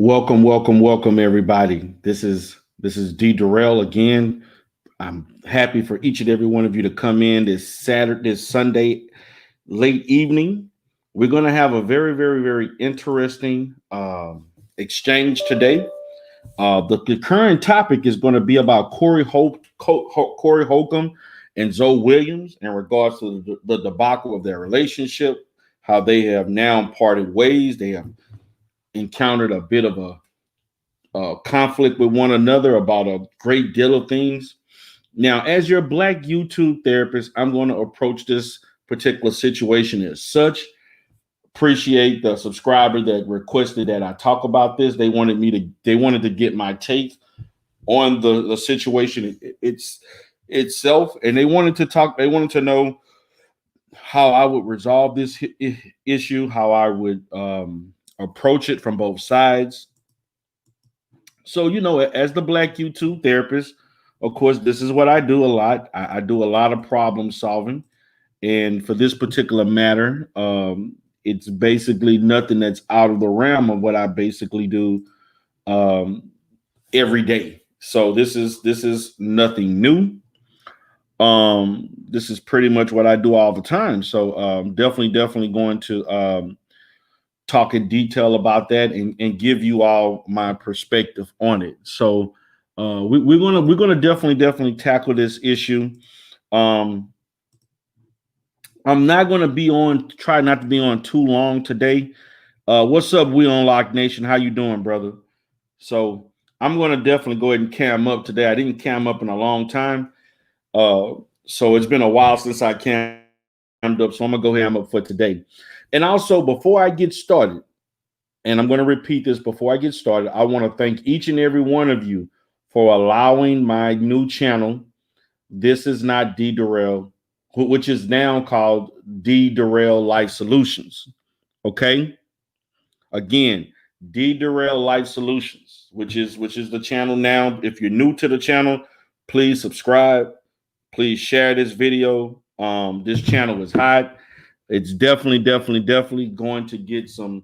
Welcome, welcome, welcome, everybody. This is D Durrell again. I'm happy for each and every one of you to come in this Sunday late evening. We're going to have a very, very, very interesting exchange today. The current topic is going to be about Corey Holcomb and Zoe Williams in regards to the debacle of their relationship, how they have now parted ways. They have encountered a bit of a conflict with one another about a great deal of things. Now, as your Black YouTube therapist, I'm going to approach this particular situation as such. Appreciate the subscriber that requested that I talk about this. They wanted to get my take on the situation itself, and they wanted to know how I would resolve this issue, how I would approach it from both sides. So, as the Black YouTube therapist, of course, this is what I do a lot. I do a lot of problem solving. And for this particular matter, it's basically nothing that's out of the realm of what I basically do every day. So this is nothing new. This is pretty much what I do all the time. So definitely going to talk in detail about that and give you all my perspective on it. So we're gonna definitely tackle this issue. I'm not gonna try not to be on too long today. What's up, We Unlock Nation? How you doing, brother? So I'm gonna definitely go ahead and cam up today. I didn't cam up in a long time. So it's been a while since I cammed up. So I'm gonna go ahead and cam up for today. And also, before I get started, and I'm going to repeat this before I get started, I want to thank each and every one of you for allowing my new channel, This Is Not D Durrell, which is now called D Durrell Life Solutions. Okay? Again, D Durrell Life Solutions, which is the channel now. If you're new to the channel, please subscribe. Please share this video. This channel is hot. It's definitely going to get some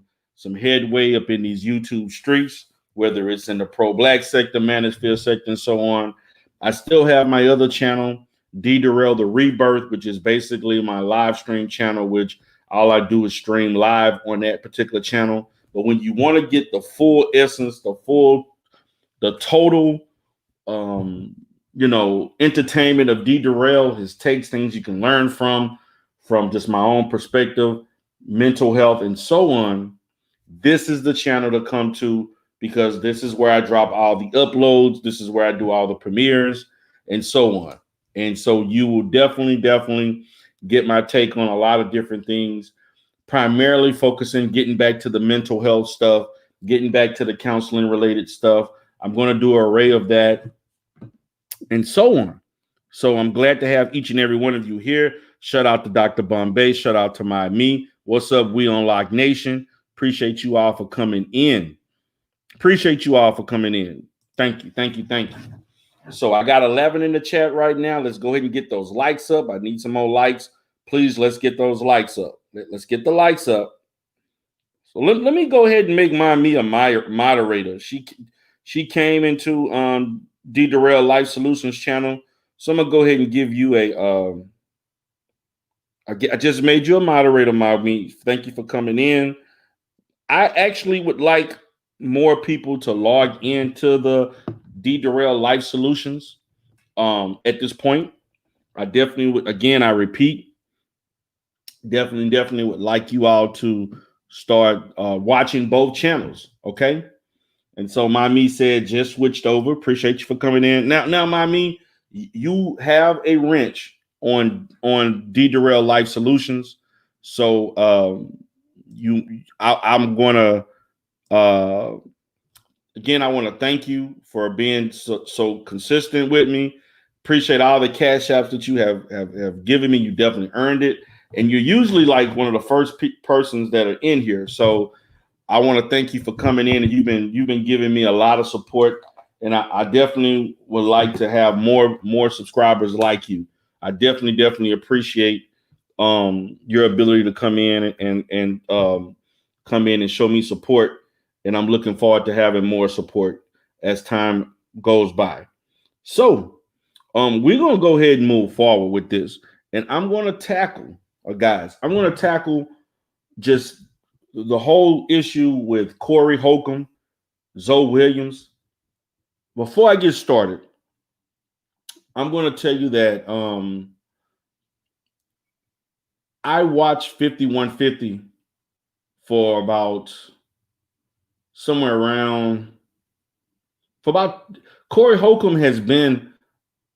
headway up in these YouTube streets, whether it's in the pro-Black sector, manosphere sector, and so on. I still have my other channel, D Durrell The Rebirth, which is basically my live stream channel, which all I do is stream live on that particular channel. But when you want to get the full essence, the total entertainment of D Durrell, his takes, things you can learn from just my own perspective, mental health, and so on, this is the channel to come to, because this is where I drop all the uploads. This is where I do all the premieres and so on. And so you will definitely get my take on a lot of different things, primarily focusing, getting back to the mental health stuff, getting back to the counseling related stuff. I'm going to do an array of that and so on. So I'm glad to have each and every one of you here. Shout out to Dr. Bombay. Shout out to me. What's up, We Unlock Nation? Appreciate you all for coming in. Thank you. So I got 11 in the chat right now. Let's go ahead and get those likes up. I need some more likes. Please, let's get those likes up. Let's get the likes up. So let me go ahead and make me a moderator. She came into D Durrell Life Solutions channel. So I'm going to go ahead and give you I just made you a moderator, me. Thank you for coming in. I actually would like more people to log into the D Durrell Life Solutions at this point. I definitely would, again, I repeat, definitely would like you all to start watching both channels, okay? And so me said, just switched over. Appreciate you for coming in. Now, me, you have a wrench on D Durrell Life Solutions. So I'm gonna again, I want to thank you for being so consistent with me. Appreciate all the cash apps that you have given me. You definitely earned it, and you're usually like one of the first persons that are in here. So I want to thank you for coming in, and you've been giving me a lot of support, and I definitely would like to have more subscribers like you. I definitely appreciate your ability to come in and come in and show me support and I'm looking forward to having more support as time goes by. So, we're gonna go ahead and move forward with this, and I'm gonna tackle, guys. I'm gonna tackle just the whole issue with Corey Holcomb, Zoe Williams. Before I get started, I'm going to tell you that I watched 5150 for about somewhere around for about Corey Holcomb has been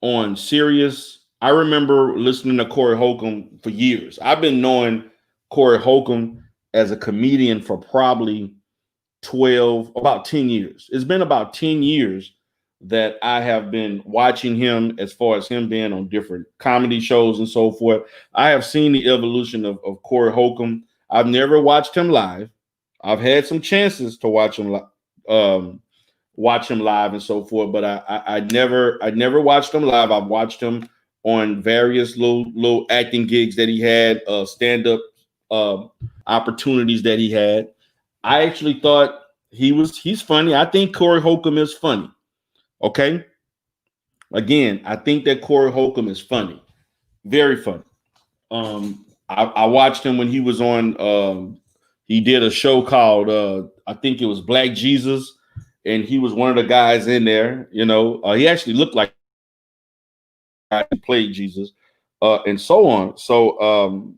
on Sirius. I remember listening to Corey Holcomb for years. I've been knowing Corey Holcomb as a comedian for probably about 10 years. It's been about 10 years that I have been watching him, as far as him being on different comedy shows and so forth. I have seen the evolution of Corey Holcomb. I've never watched him live. I've had some chances to watch him live and so forth, but I never watched him live. I've watched him on various little acting gigs that he had, stand-up opportunities that he had. I actually thought he's funny. I think Corey Holcomb is funny. Okay. Again, I think that Corey Holcomb is funny. Very funny. I watched him when he was on he did a show called I think it was Black Jesus, and he was one of the guys in there. He actually looked like he played Jesus, and so on. So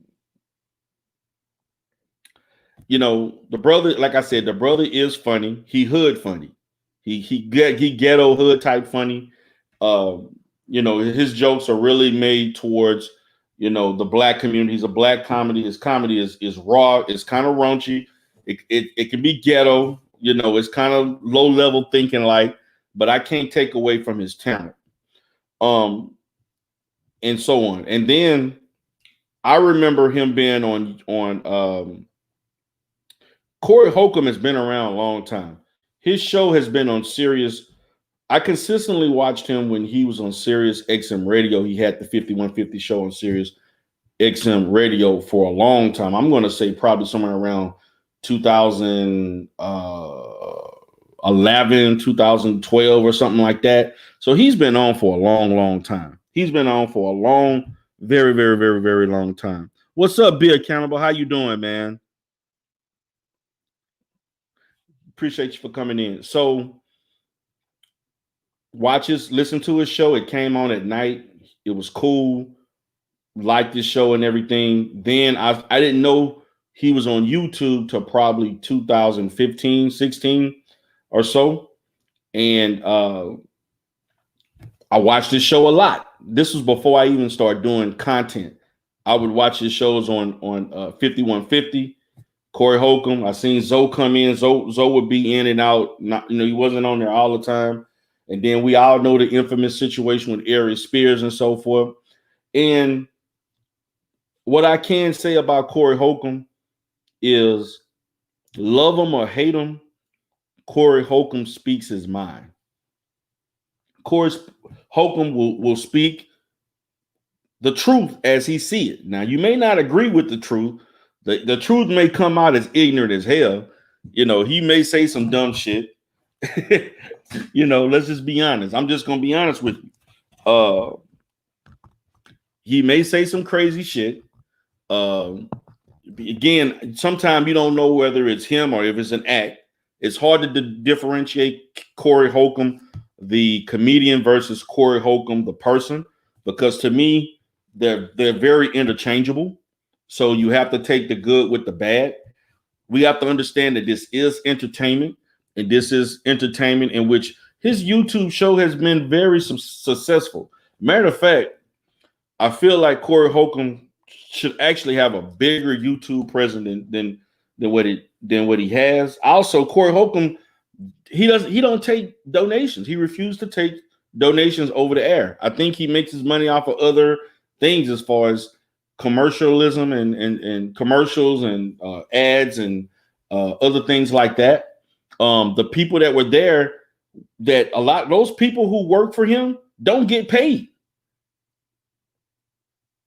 the brother, like I said, the brother is funny. He hood funny. He ghetto hood type funny. His jokes are really made towards, the black community. He's a black comedy. His comedy is raw. It's kind of raunchy. It can be ghetto. It's kind of low level thinking, but I can't take away from his talent. And so on. And then I remember him being on Corey Holcomb has been around a long time. His show has been on Sirius. I consistently watched him when he was on Sirius XM Radio. He had the 5150 show on Sirius XM Radio for a long time. I'm going to say probably somewhere around 2011, 2012 or something like that. So he's been on for a long, long time. He's been on for a long, very, very, very, very long time. What's up, Be Accountable? How you doing, man? Appreciate you for coming in. So listen to his show. It came on at night. It was cool. Liked this show and everything. Then I didn't know he was on YouTube till probably 2015, 16 or so. And I watched this show a lot. This was before I even started doing content. I would watch his shows on 5150. Corey Holcomb. I seen Zoe come in. Zoe would be in and out. He wasn't on there all the time. And then we all know the infamous situation with Ari Spears and so forth. And what I can say about Corey Holcomb is, love him or hate him, Corey Holcomb speaks his mind. Corey Holcomb will speak the truth as he see it. Now, you may not agree with the truth. The truth may come out as ignorant as hell. He may say some dumb shit. Let's just be honest. I'm just going to be honest with you. He may say some crazy shit. Again, sometimes you don't know whether it's him or if it's an act. It's hard to differentiate Corey Holcomb, the comedian, versus Corey Holcomb, the person, because to me, they're very interchangeable. So you have to take the good with the bad. We have to understand that this is entertainment, and this is entertainment in which his YouTube show has been very successful. Matter of fact, I feel like Corey Holcomb should actually have a bigger YouTube presence than what he has. Also, Corey Holcomb, he don't take donations. He refused to take donations over the air. I think he makes his money off of other things, as far as commercialism and commercials and ads and other things like that. The people that were there, those people who work for him don't get paid.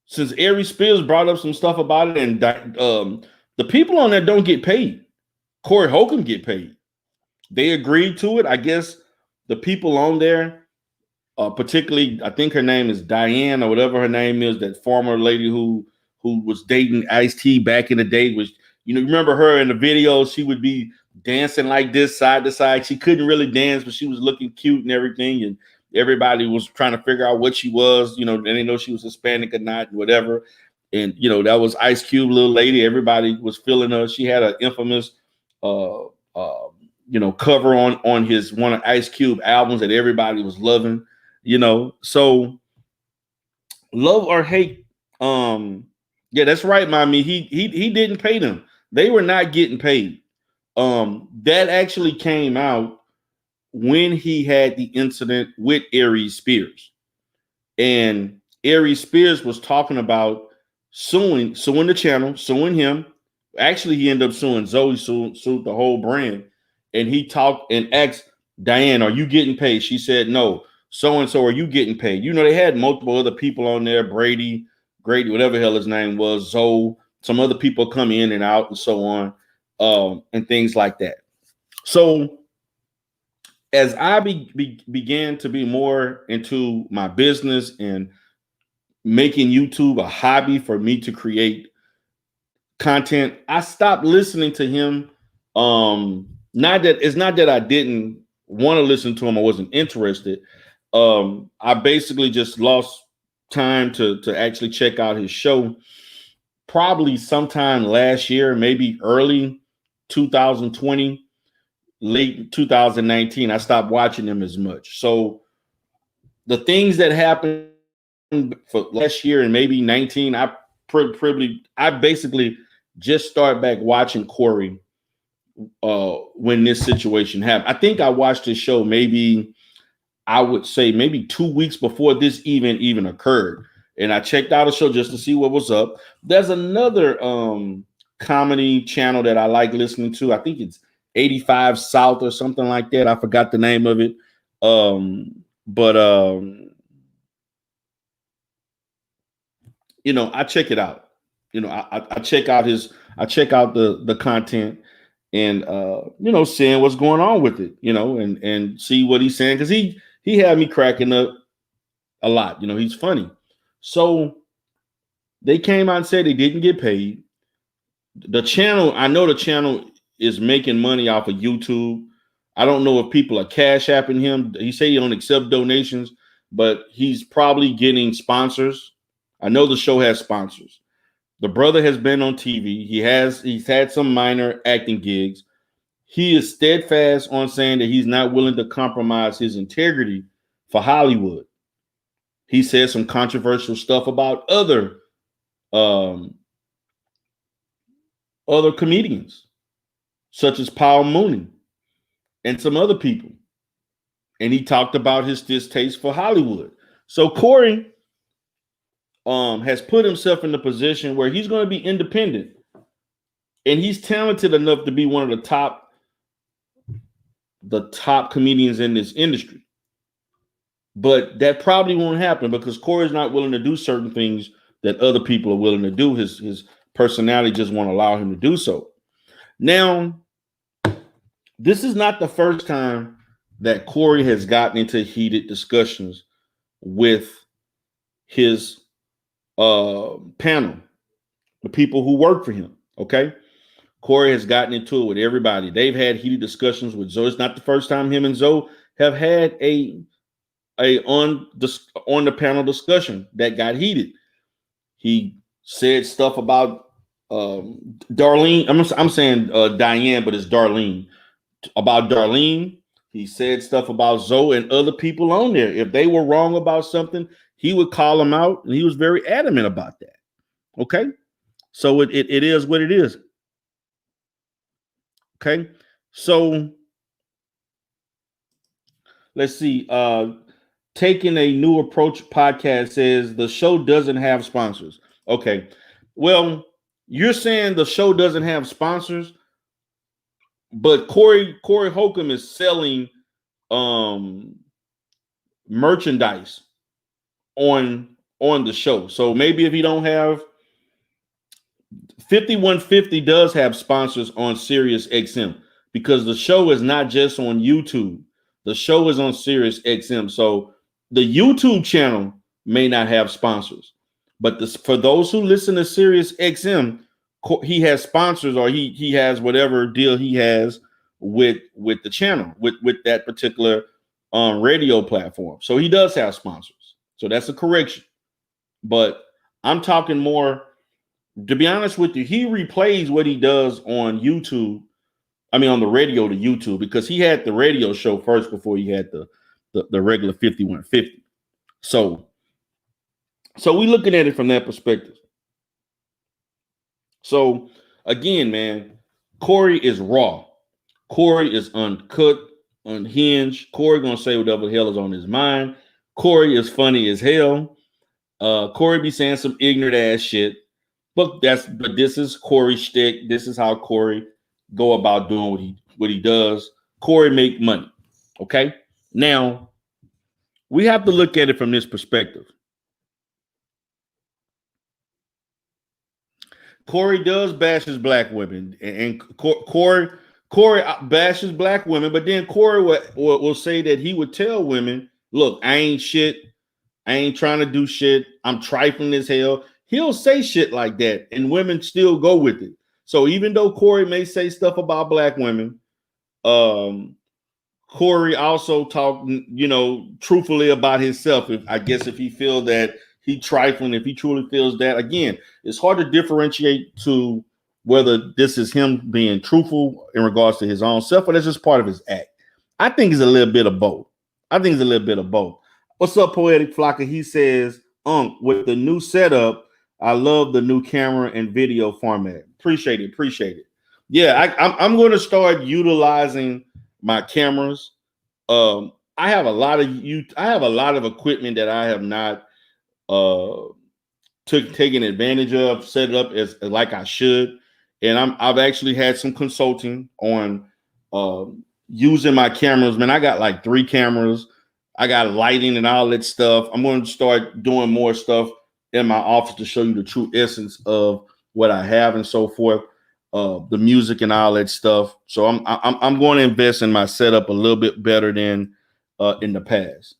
Since Ari Spears brought up some stuff about it, and the people on there don't get paid. Corey Holcomb get paid. They agreed to it. I guess the people on there, particularly, I think her name is Diane or whatever her name is, that former lady who was dating Ice-T back in the day. Was, you know, you remember her in the videos? She would be dancing like this, side to side. She couldn't really dance, but she was looking cute and everything. And everybody was trying to figure out what she was. You know, they didn't know she was Hispanic or not, whatever. And you know, that was Ice Cube, little lady. Everybody was feeling her. She had an infamous uh, uh, cover on his one of Ice Cube albums that everybody was loving. You know, so love or hate. Yeah, that's right, mommy. He didn't pay them. They were not getting paid. That actually came out when he had the incident with Aries Spears. And Aries Spears was talking about suing the channel, suing him. Actually, he ended up suing Zoe, sued the whole brand. And he talked and asked Diane, "Are you getting paid?" She said, "No." So and so, are you getting paid? You know, they had multiple other people on there, Grady, whatever the hell his name was, Zoe, some other people come in and out and so on, and things like that. So as I began to be more into my business and making YouTube a hobby for me to create content, I stopped listening to him. Not that I didn't want to listen to him, I wasn't interested. I basically just lost time to actually check out his show. Probably sometime last year, maybe early 2020, late 2019, I stopped watching him as much. So the things that happened for last year and maybe 19, I basically just started back watching Corey when this situation happened. I think I watched this show maybe, I would say maybe 2 weeks before this even occurred. And I checked out a show just to see what was up. There's another comedy channel that I like listening to. I think it's 85 South or something like that. I forgot the name of it. But I check it out. I check out the content and seeing what's going on with it, and see what he's saying, because he had me cracking up a lot. He's funny. So they came out and said they didn't get paid. I know the channel is making money off of YouTube. I don't know if people are cash apping him. He said he don't accept donations, but he's probably getting sponsors. I know the show has sponsors. The brother has been on TV. He's had some minor acting gigs. He is steadfast on saying that he's not willing to compromise his integrity for Hollywood. He said some controversial stuff about other comedians, such as Paul Mooney and some other people. And he talked about his distaste for Hollywood. So Corey has put himself in the position where he's going to be independent. And he's talented enough to be one of the top comedians in this industry. But that probably won't happen because Corey's not willing to do certain things that other people are willing to do. His personality just won't allow him to do so. Now, this is not the first time that Corey has gotten into heated discussions with his panel, the people who work for him. Okay. Corey has gotten into it with everybody. They've had heated discussions with Zoe. It's not the first time him and Zoe have had a on the panel discussion that got heated. He said stuff about Darlene. I'm saying Diane, but it's Darlene. About Darlene. He said stuff about Zoe and other people on there. If they were wrong about something, he would call them out, and he was very adamant about that. Okay, so it is what it is. Okay, so let's see. Taking a New Approach podcast says the show doesn't have sponsors. Okay, well, you're saying the show doesn't have sponsors, but Corey Holcomb is selling merchandise on the show. So maybe if you don't have 5150 does have sponsors on Sirius XM. because the show is not just on YouTube. The show is on Sirius XM. So the YouTube channel may not have sponsors, but for those who listen to Sirius XM, he has sponsors, or he has whatever deal he has with the channel, with that particular radio platform. So he does have sponsors. So that's a correction. But I'm talking more, to be honest with you, he replays what he does on YouTube. I mean, on the radio to YouTube, because he had the radio show first before he had the regular 5150. So we looking at it from that perspective. So again, man, Corey is raw. Corey is uncut, unhinged. Corey gonna say whatever the hell is on his mind. Corey is funny as hell. Corey be saying some ignorant ass shit. But this is Corey's shtick. This is how Corey go about doing what he does. Corey make money. Okay. Now we have to look at it from this perspective. Corey does bashes black women, and Corey bashes black women, but then Corey will say that he would tell women, look, I ain't shit. I ain't trying to do shit. I'm trifling as hell. He'll say shit like that, and women still go with it. So even though Corey may say stuff about black women, Corey also talk, truthfully about himself. If he feels that he trifling, if he truly feels that, again, it's hard to differentiate to whether this is him being truthful in regards to his own self, or that's just part of his act. I think it's a little bit of both. What's up, Poetic Flocker? He says, with the new setup, I love the new camera and video format. Appreciate it. Yeah, I'm going to start utilizing my cameras. I have a lot of equipment that I have not taken advantage of, set it up as like I should, and I've actually had some consulting on using my cameras. Man, I got like 3 cameras. I got lighting and all that stuff. I'm going to start doing more stuff in my office to show you the true essence of what I have and so forth, the music and all that stuff. So I'm going to invest in my setup a little bit better than in the past.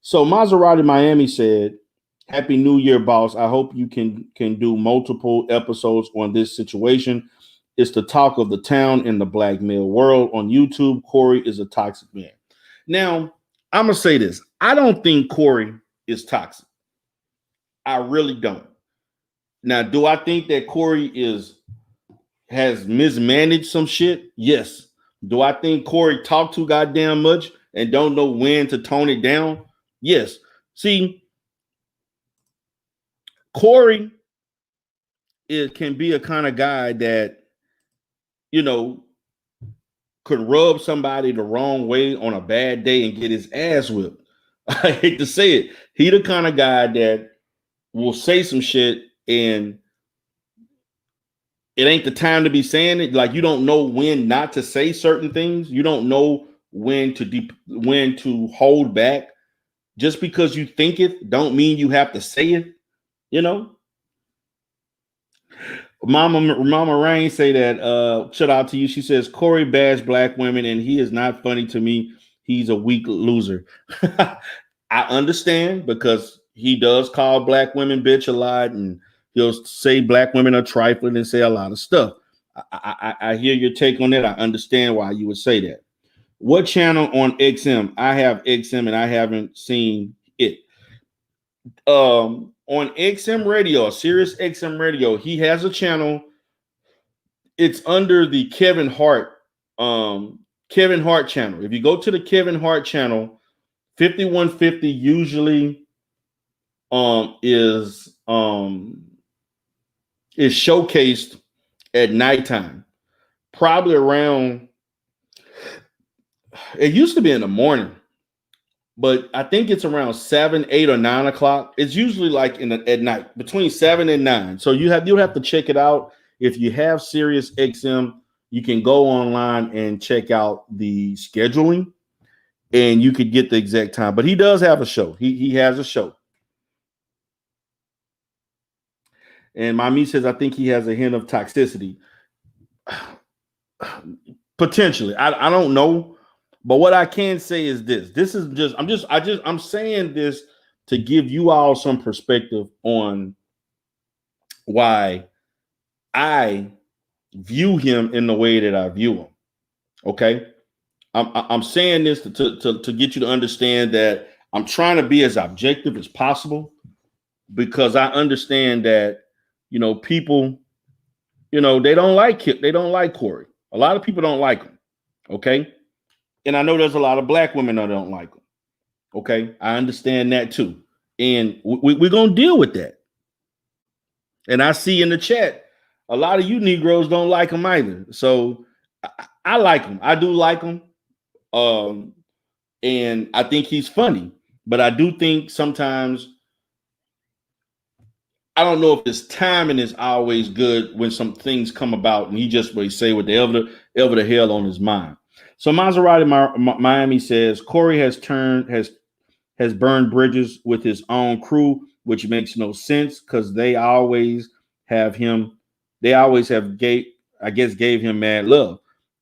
So Maserati Miami said, "Happy New Year, boss. I hope you can do multiple episodes on this situation. It's the talk of the town in the black male world on YouTube. Corey is a toxic man." Now, I'm going to say this. I don't think Corey is toxic. I really don't. Now, do I think that Corey has mismanaged some shit? Yes. Do I think Corey talked too goddamn much and don't know when to tone it down? Yes. See, Corey can be a kind of guy that, could rub somebody the wrong way on a bad day and get his ass whipped. I hate to say it. He the kind of guy that will say some shit and it ain't the time to be saying it. Like, you don't know when not to say certain things. You don't know when to hold back. Just because you think it don't mean you have to say it, Mama Rain say that, shout out to you. She says, Corey bashed black women and he is not funny to me. He's a weak loser. I understand, because he does call black women bitch a lot, and he'll say black women are trifling and say a lot of stuff. I hear your take on that. I understand why you would say that. What channel on XM? I have XM and I haven't seen it. On XM radio, Sirius XM radio, he has a channel. It's under the Kevin Hart channel. If you go to the Kevin Hart channel, 5150 usually is showcased at nighttime. Probably around, it used to be in the morning, but I think it's around 7, 8, or 9 o'clock. It's usually like at night, between 7 and 9. So you'll have to check it out. If you have Sirius XM, you can go online and check out the scheduling, and you could get the exact time. But he does have a show. He has a show. And Mommy says, I think he has a hint of toxicity. Potentially. I don't know. But what I can say is this. This is just I'm saying this to give you all some perspective on why I view him in the way that I view him. Okay. I'm saying this to get you to understand that I'm trying to be as objective as possible, because I understand that, people, they don't like him. They don't like Corey. A lot of people don't like him. Okay. And I know there's a lot of black women that don't like him. Okay. I understand that too. And we're going to deal with that. And I see in the chat, a lot of you Negroes don't like him either. So I like him. I do like him. And I think he's funny. But I do think sometimes, I don't know if his timing is always good when some things come about and he just may say whatever the hell on his mind. So Maserati Miami says Corey has burned bridges with his own crew, which makes no sense because they always have him. They always have gave him mad love.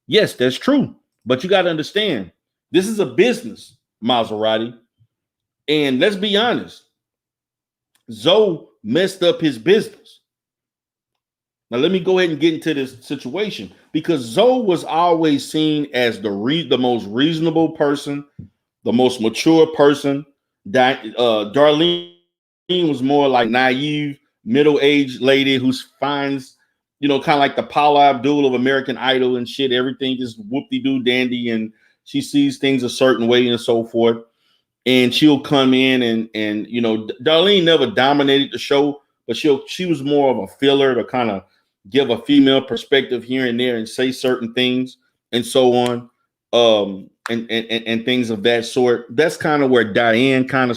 Yes, that's true. But you got to understand, this is a business, Maserati. And let's be honest, Zoe messed up his business. Now, let me go ahead and get into this situation, because Zoe was always seen as the most reasonable person, the most mature person. Darlene was more like naive, middle-aged lady who finds, kind of like the Paula Abdul of American Idol and shit. Everything just whoop-de-doo dandy, and she sees things a certain way and so forth. And she'll come in and Darlene never dominated the show, but she was more of a filler to kind of give a female perspective here and there and say certain things and so on, and things of that sort. That's kind of where Darlene kind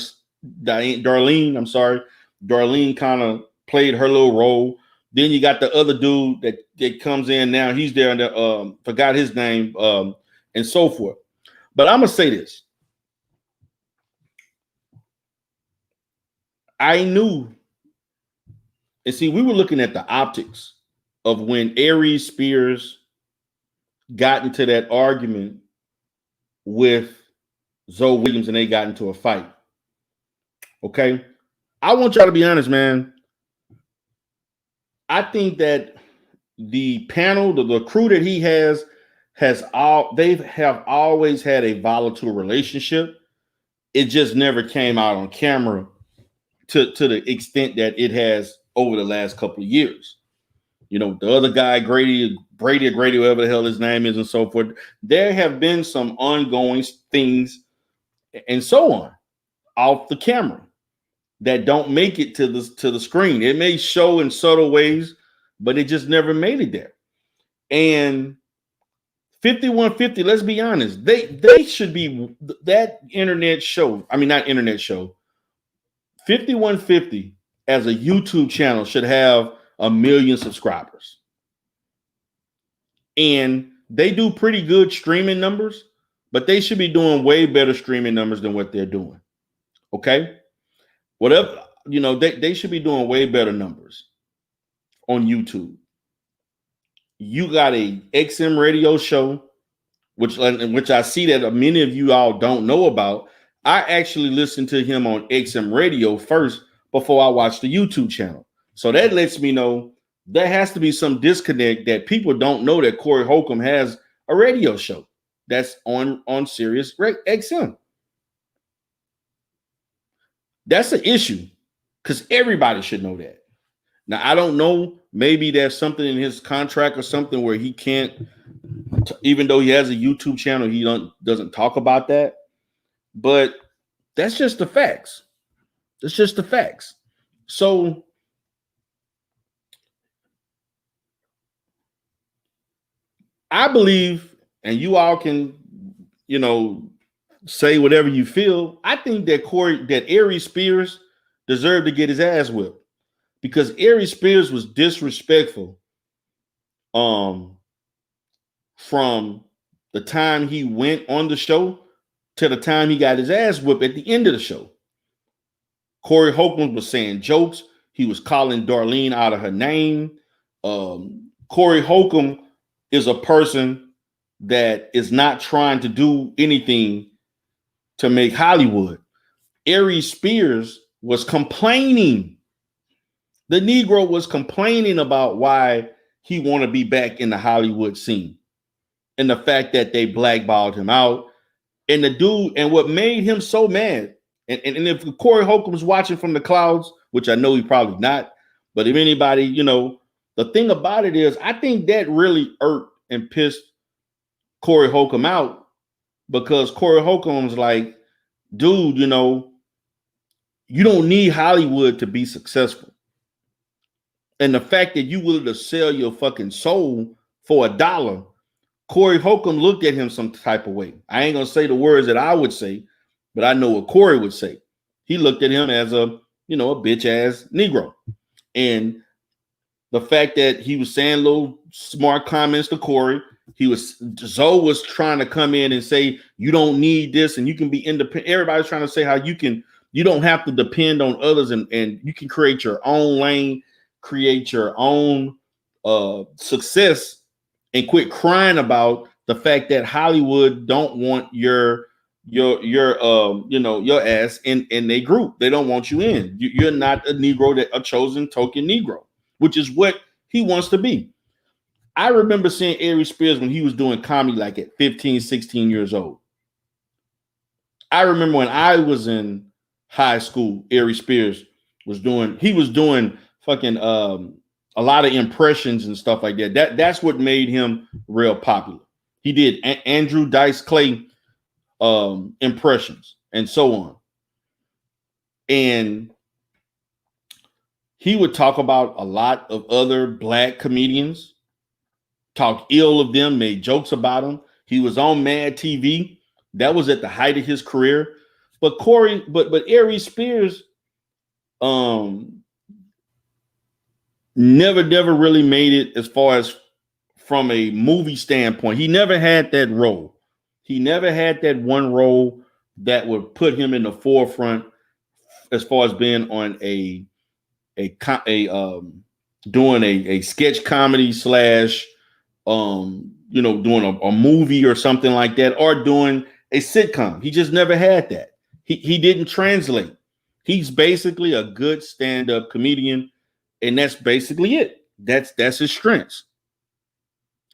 of played her little role. Then you got the other dude that comes in now. He's there and forgot his name, and so forth. But I'm gonna say this. I knew, and see, we were looking at the optics of when Aries Spears got into that argument with Zoe Williams and they got into a fight. Okay. I want y'all to be honest, man. I think that the panel, the crew that he has they have always had a volatile relationship. It just never came out on camera to the extent that it has over the last couple of years. The other guy, Brady, whatever the hell his name is, and so forth. There have been some ongoing things and so on off the camera that don't make it to the screen. It may show in subtle ways, but it just never made it there. And 5150, let's be honest, they should be that internet show. I mean, not internet show. 5150 as a YouTube channel should have 1 million subscribers. And they do pretty good streaming numbers, but they should be doing way better streaming numbers than what they're doing. Okay? Whatever, they should be doing way better numbers on YouTube. You got a XM radio show, which I see that many of you all don't know about. I actually listened to him on XM radio first before I watched the YouTube channel. So that lets me know there has to be some disconnect, that people don't know that Corey Holcomb has a radio show that's on Sirius XM. That's an issue, because everybody should know that. Now, I don't know, maybe there's something in his contract or something where he can't, even though he has a YouTube channel, he doesn't talk about that. But that's just the facts. It's just the facts. So I believe, and you all can, say whatever you feel. I think that Aries Spears deserved to get his ass whipped, because Aries Spears was disrespectful from the time he went on the show to the time he got his ass whipped at the end of the show. Corey Holcomb was saying jokes. He was calling Darlene out of her name. Corey Holcomb is a person that is not trying to do anything to make Hollywood. Aries Spears was complaining. The Negro was complaining about why he want to be back in the Hollywood scene and the fact that they blackballed him out. And the dude, and what made him so mad, and if Corey Holcomb's watching from the clouds, which I know he probably not, but if anybody, the thing about it is, I think that really irked and pissed Corey Holcomb out, because Corey Holcomb's like, dude, you don't need Hollywood to be successful. And the fact that you willing to sell your fucking soul for $1, Corey Holcomb looked at him some type of way. I ain't gonna say the words that I would say, but I know what Corey would say. He looked at him as a bitch ass Negro. And the fact that he was saying little smart comments to Corey, Zoe was trying to come in and say, you don't need this and you can be independent. Everybody's trying to say how you don't have to depend on others and you can create your own lane, create your own success, and quit crying about the fact that Hollywood don't want your ass in their group. They don't want you in. You're not a Negro, a chosen token Negro, which is what he wants to be. I remember seeing Aries Spears when he was doing comedy like at 15, 16 years old. I remember when I was in high school, Aries Spears was doing fucking a lot of impressions and stuff like that. That's what made him real popular. He did Andrew Dice Clay impressions and so on. And he would talk about a lot of other black comedians, talk ill of them, made jokes about them. He was on Mad TV. That was at the height of his career. But Aries Spears never really made it as far as from a movie standpoint. He never had that role. He never had that one role that would put him in the forefront as far as being on doing a sketch comedy slash doing a movie or something like that, or doing a sitcom. He just never had that. He didn't translate. He's basically a good stand-up comedian, and that's basically it. That's his strengths.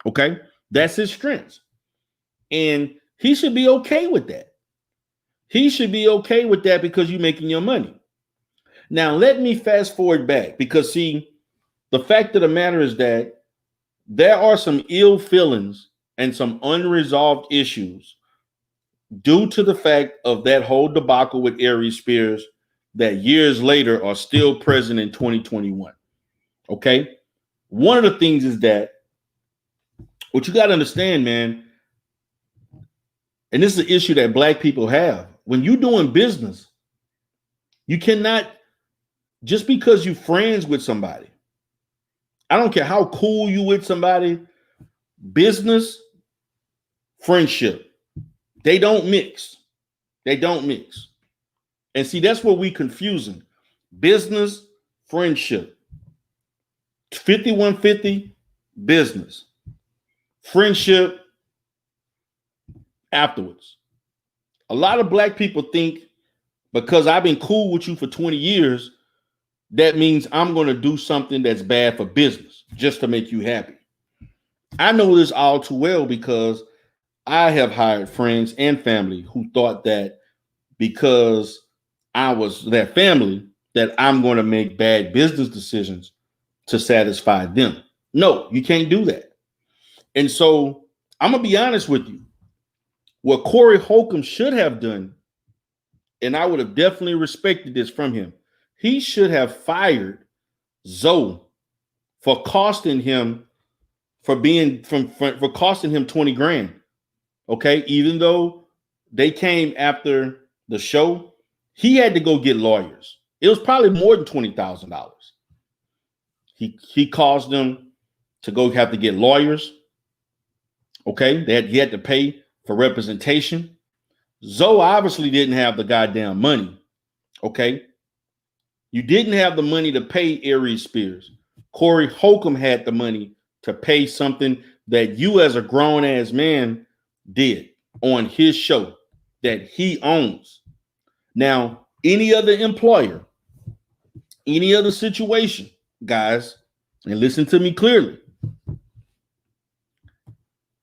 Okay? That's his strengths. And he should be okay with that. He should be okay with that because you're making your money. Now, let me fast forward back, because see, the fact of the matter is that there are some ill feelings and some unresolved issues due to the fact of that whole debacle with Aries Spears that years later are still present in 2021. Okay? One of the things is that what you got to understand, man, and this is an issue that black people have. When you're doing business, you cannot, just because you're friends with somebody, I don't care how cool you with somebody, business, friendship, they don't mix. They don't mix. And see, that's what we confusing. Business, friendship. 5150, business. Friendship, afterwards. A lot of black people think because I've been cool with you for 20 years, that means I'm going to do something that's bad for business just to make you happy. I know this all too well because I have hired friends and family who thought that because I was their family, that I'm going to make bad business decisions to satisfy them. No, you can't do that. And so I'm going to be honest with you. What Corey Holcomb should have done, and I would have definitely respected this from him, he should have fired Zoe for costing him for costing him 20 grand. Okay, even though they came after the show, he had to go get lawyers. It was probably more than $20,000. He caused them to go have to get lawyers. Okay, he had to pay for representation. Zoe obviously didn't have the goddamn money. Okay, you didn't have the money to pay Aries Spears. Corey Holcomb had the money to pay something that you as a grown ass man did on his show that he owns. Now, any other employer, any other situation, guys, and listen to me clearly,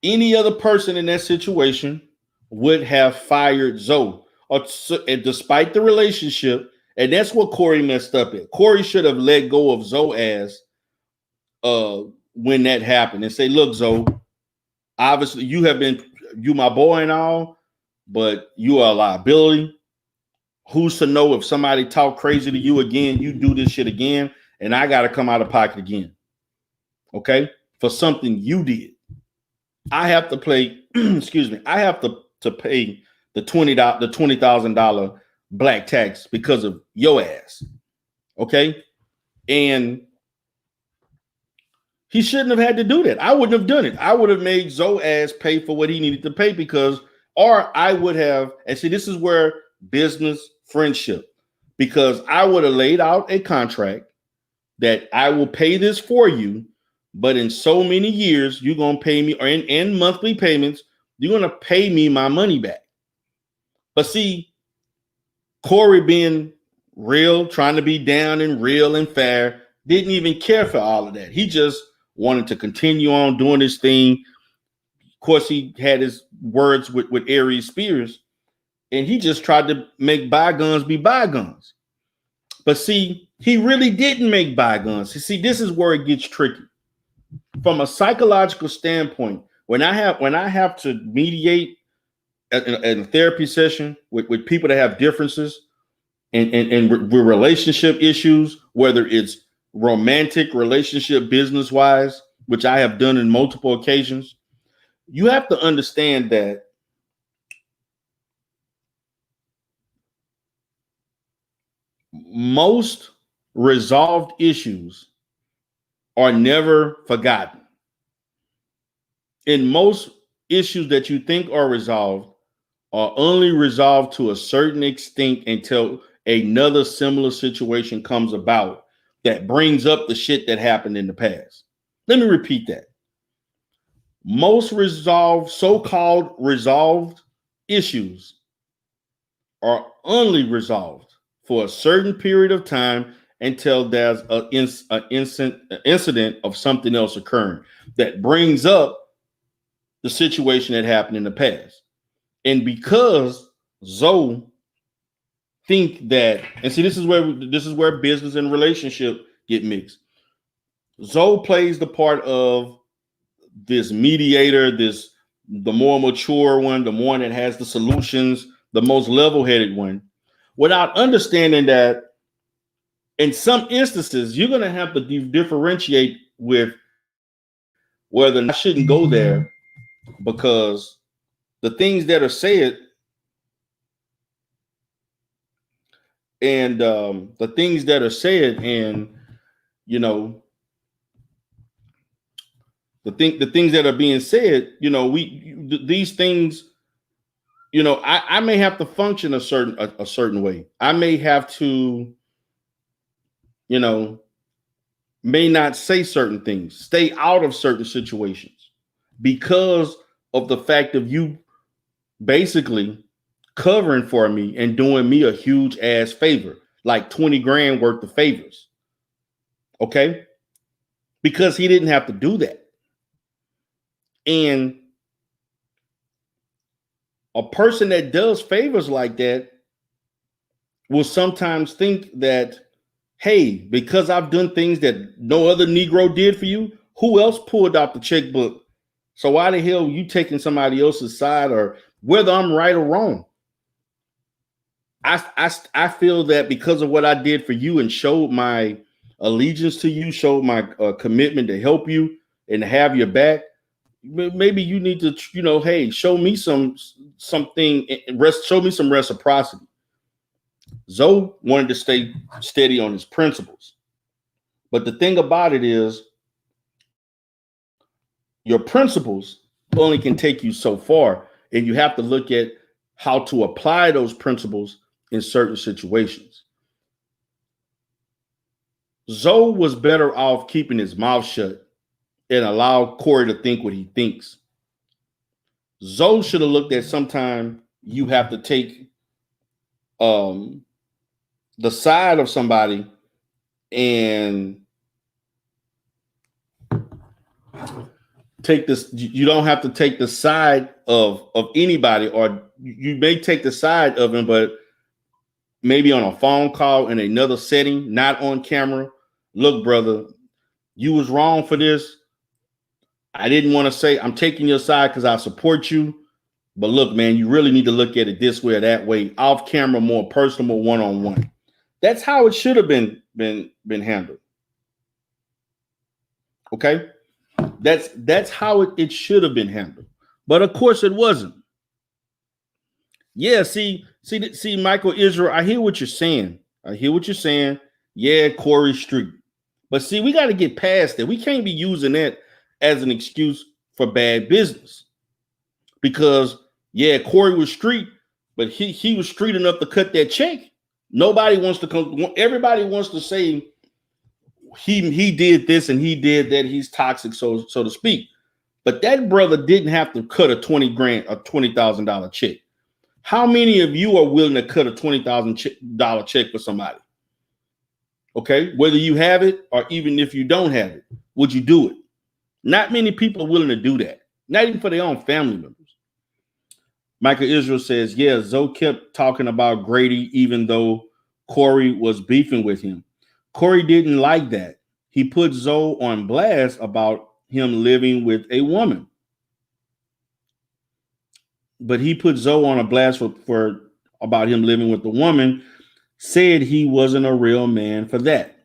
any other person in that situation would have fired Zoe, and despite the relationship. And that's what Corey messed up at. Corey should have let go of Zoe as when that happened and say, look, Zoe, obviously you my boy and all, but you are a liability. Who's to know if somebody talk crazy to you again, you do this shit again, and I got to come out of pocket again. Okay? For something you did. I have to play, excuse me, I have to pay the $20,000 black tax because of your ass. Okay? And he shouldn't have had to do that. I wouldn't have done it. I would have made Zoe ass pay for what he needed to pay or I would have, and see, this is where business friendship, because I would have laid out a contract that I will pay this for you, but in so many years, you're going to pay me, or in monthly payments, you're going to pay me my money back. But see, Corey being real, trying to be down and real and fair, didn't even care for all of that. He just wanted to continue on doing his thing. Of course, he had his words with Aries Spears, and he just tried to make bygones be bygones. But see, he really didn't make bygones. See, this is where it gets tricky. From a psychological standpoint, when I have to mediate in a therapy session with people that have differences and with relationship issues, whether it's romantic relationship, business-wise, which I have done in multiple occasions, you have to understand that most resolved issues are never forgotten. In most issues that you think are resolved are only resolved to a certain extent until another similar situation comes about that brings up the shit that happened in the past. Let me repeat that. Most so-called resolved issues are only resolved for a certain period of time until there's an incident of something else occurring that brings up the situation that happened in the past. And because Zoe think that, and see, this is where business and relationship get mixed. Zoe plays the part of this mediator, the more mature one, the one that has the solutions, the most level-headed one, without understanding that in some instances, you're going to have to differentiate with whether I shouldn't go there, because the things that are said and the things that are said and, you know, the things that are being said, you know, these things, you know, I may have to function a certain way. I may have to, you know, may not say certain things, stay out of certain situations because of the fact of you basically covering for me and doing me a huge ass favor, like 20 grand worth of favors. Okay? Because he didn't have to do that. And a person that does favors like that will sometimes think that, hey, because I've done things that no other Negro did for you, who else pulled out the checkbook? So why the hell are you taking somebody else's side, or whether I'm right or wrong? I feel that because of what I did for you and showed my allegiance to you, showed my commitment to help you and to have your back, maybe you need to, you know, hey, show me something, show me some reciprocity. Zoe wanted to stay steady on his principles. But the thing about it is, your principles only can take you so far, and you have to look at how to apply those principles in certain situations. Zoe was better off keeping his mouth shut and allow Corey to think what he thinks. Zoe should have looked at sometime you have to take the side of somebody and take this. You don't have to take the side of anybody, or you may take the side of him, but maybe on a phone call in another setting, not on camera. Look, brother, you was wrong for this. I didn't want to say I'm taking your side because I support you. But look, man, you really need to look at it this way or that way, off camera, more personal, one-on-one. That's how it should have been handled. Okay? That's how it should have been handled. But of course it wasn't. Yeah, see, Michael Israel, I hear what you're saying. Yeah, Corey Street. But see, we got to get past that. We can't be using that as an excuse for bad business. Because, yeah, Corey was street, but he was street enough to cut that check. Nobody wants to come. Everybody wants to say he did this and he did that. He's toxic, so to speak. But that brother didn't have to cut a $20,000 check. How many of you are willing to cut a $20,000 check for somebody? Okay, whether you have it or even if you don't have it, would you do it? Not many people are willing to do that. Not even for their own family members. Michael Israel says, yeah, Zoe kept talking about Grady even though Corey was beefing with him. Corey didn't like that. He put Zoe on blast about him living with a woman. But he put Zoe on a blast for about him living with the woman, said he wasn't a real man for that.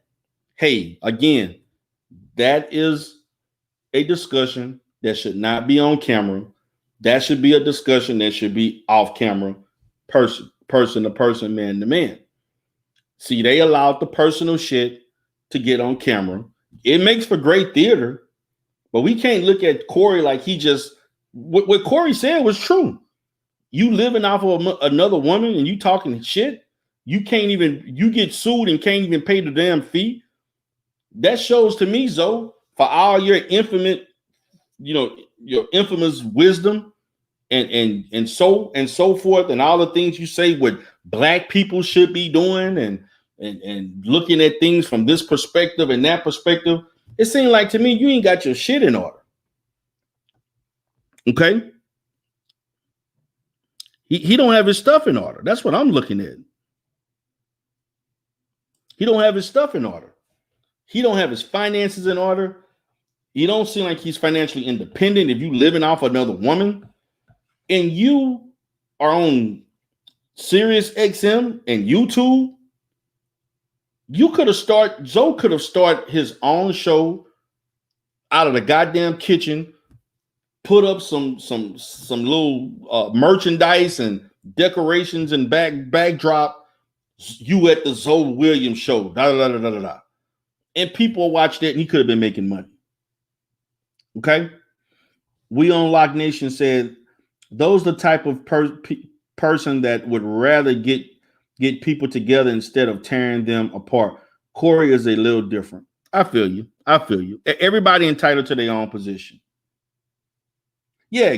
Hey, again, that is a discussion that should not be on camera. That should be a discussion that should be off camera, person to person, man to man. See, they allowed the personal shit to get on camera. It makes for great theater, but we can't look at Corey like he just, what Corey said was true. You living off of another woman and you talking shit, you get sued and can't even pay the damn fee. That shows to me, Zoe, for all your infamous, your infamous wisdom and so forth, and all the things you say what black people should be doing and looking at things from this perspective and that perspective. It seemed like to me you ain't got your shit in order. Okay? He don't have his stuff in order. That's what I'm looking at. He don't have his stuff in order. He don't have his finances in order. You don't seem like he's financially independent if you living off another woman. And you are on Sirius XM and YouTube. Zoe could have started his own show out of the goddamn kitchen, put up some little merchandise and decorations and backdrop. You at the Zoe Williams show, and people watched it, and he could have been making money. Okay, We on Lock Nation said those are the type of person that would rather get people together instead of tearing them apart. Corey is a little different. I feel you. Everybody entitled to their own position. Yeah,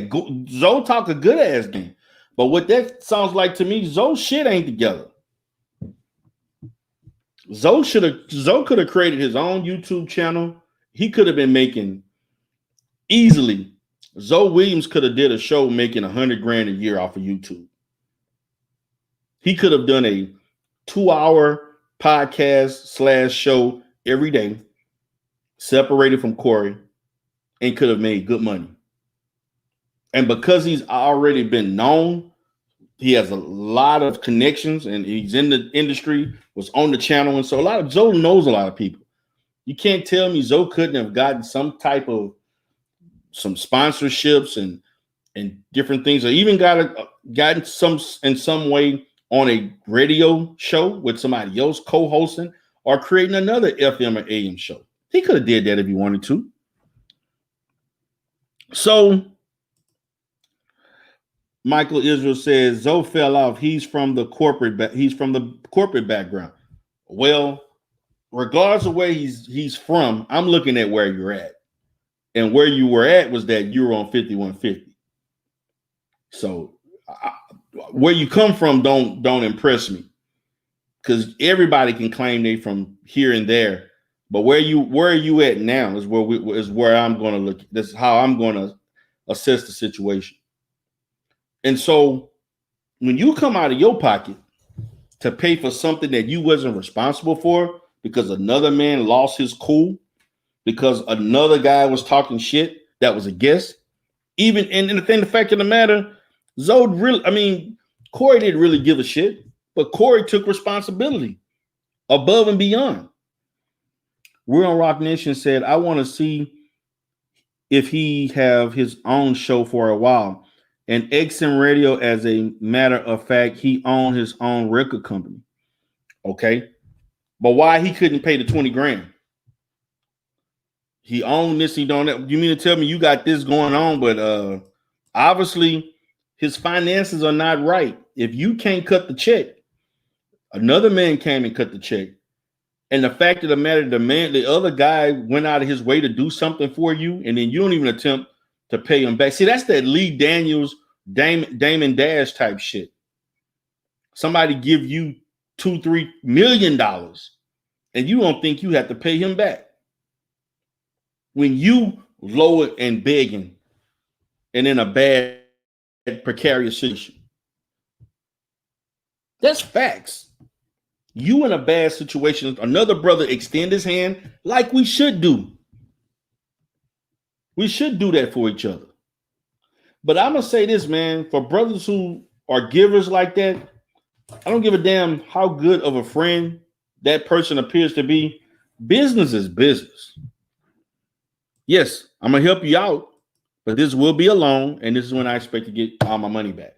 Zoe talk a good ass game, but what that sounds like to me, Zoe shit ain't together. Zoe could have created his own YouTube channel. He could have been making easily. Zoe Williams could have did a show making $100,000 a year off of YouTube. He could have done a 2-hour podcast / show every day, separated from Corey, and could have made good money. And because he's already been known, he has a lot of connections and he's in the industry, was on the channel. And so Zoe knows a lot of people. You can't tell me Zoe couldn't have gotten some sponsorships and different things, or even gotten some in some way on a radio show with somebody else co-hosting or creating another FM or AM show. He could have did that if he wanted to. So Michael Israel says Zoe fell off. He's from the corporate background. Well, regardless of where he's from, I'm looking at where you're at. And where you were at was that you were on 5150. So where you come from don't impress me, because everybody can claim they from here and there. But where are you at now is where I'm going to look. That's how I'm going to assess the situation. And so when you come out of your pocket to pay for something that you wasn't responsible for because another man lost his cool, because another guy was talking shit that was a guest, even and the fact of the matter, Corey didn't really give a shit, but Corey took responsibility above and beyond. We're on Rock Nation said, I want to see if he have his own show for a while. And XM Radio, as a matter of fact, he owned his own record company. Okay. But why he couldn't pay the 20 grand? He owned this, he don't. You mean to tell me you got this going on, but obviously his finances are not right. If you can't cut the check, another man came and cut the check. And the fact of the matter, the other guy went out of his way to do something for you, and then you don't even attempt to pay him back. See, that's that Lee Daniels, Damon Dash type shit. Somebody give you $2-3 million, and you don't think you have to pay him back. When you low and begging and in a bad, precarious situation. That's facts. You in a bad situation, another brother extend his hand like we should do. We should do that for each other. But I'm going to say this, man, for brothers who are givers like that, I don't give a damn how good of a friend that person appears to be. Business is business. Yes, I'm going to help you out, but this will be a loan, and this is when I expect to get all my money back.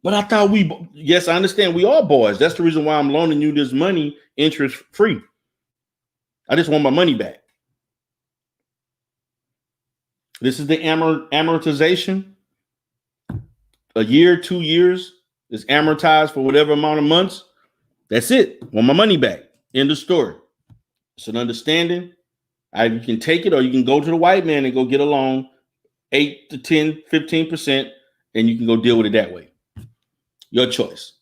But I thought yes, I understand we are boys. That's the reason why I'm loaning you this money interest free. I just want my money back. This is the amortization. A year, 2 years is amortized for whatever amount of months. That's it. Want my money back. End of story. It's an understanding. You can take it, or you can go to the white man and go get a loan, 8 to 10, 15%, and you can go deal with it that way. Your choice.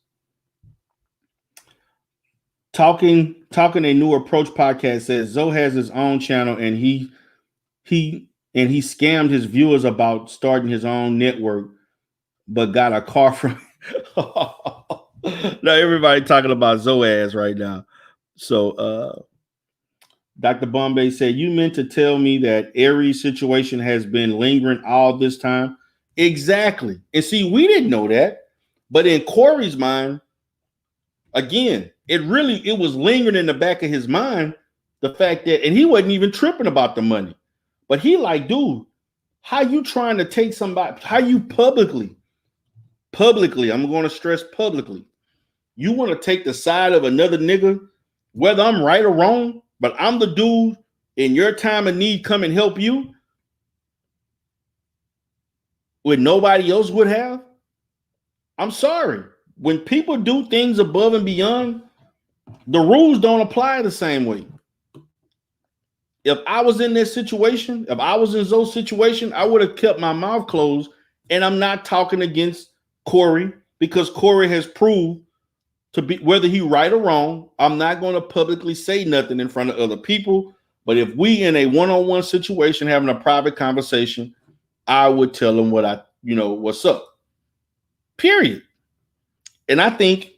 Talking a New Approach podcast says Zoe has his own channel, and he scammed his viewers about starting his own network, but got a car from. Now everybody talking about Zoe ass right now. So Dr. Bombay said, you meant to tell me that Aries situation has been lingering all this time? Exactly. And see, we didn't know that. But in Corey's mind, again, it was lingering in the back of his mind, the fact that, and he wasn't even tripping about the money. But he like, dude, how you trying to take somebody, how you publicly, I'm going to stress publicly, you want to take the side of another nigga, whether I'm right or wrong, but I'm the dude in your time of need come and help you when nobody else would have? I'm sorry. When people do things above and beyond, the rules don't apply the same way. If I was in this situation, if I was in Zoe's situation, I would have kept my mouth closed, and I'm not talking against Corey because Corey has proved to be, whether he right or wrong, I'm not going to publicly say nothing in front of other people. But if we in a one-on-one situation having a private conversation, I would tell him what's up. Period. And I think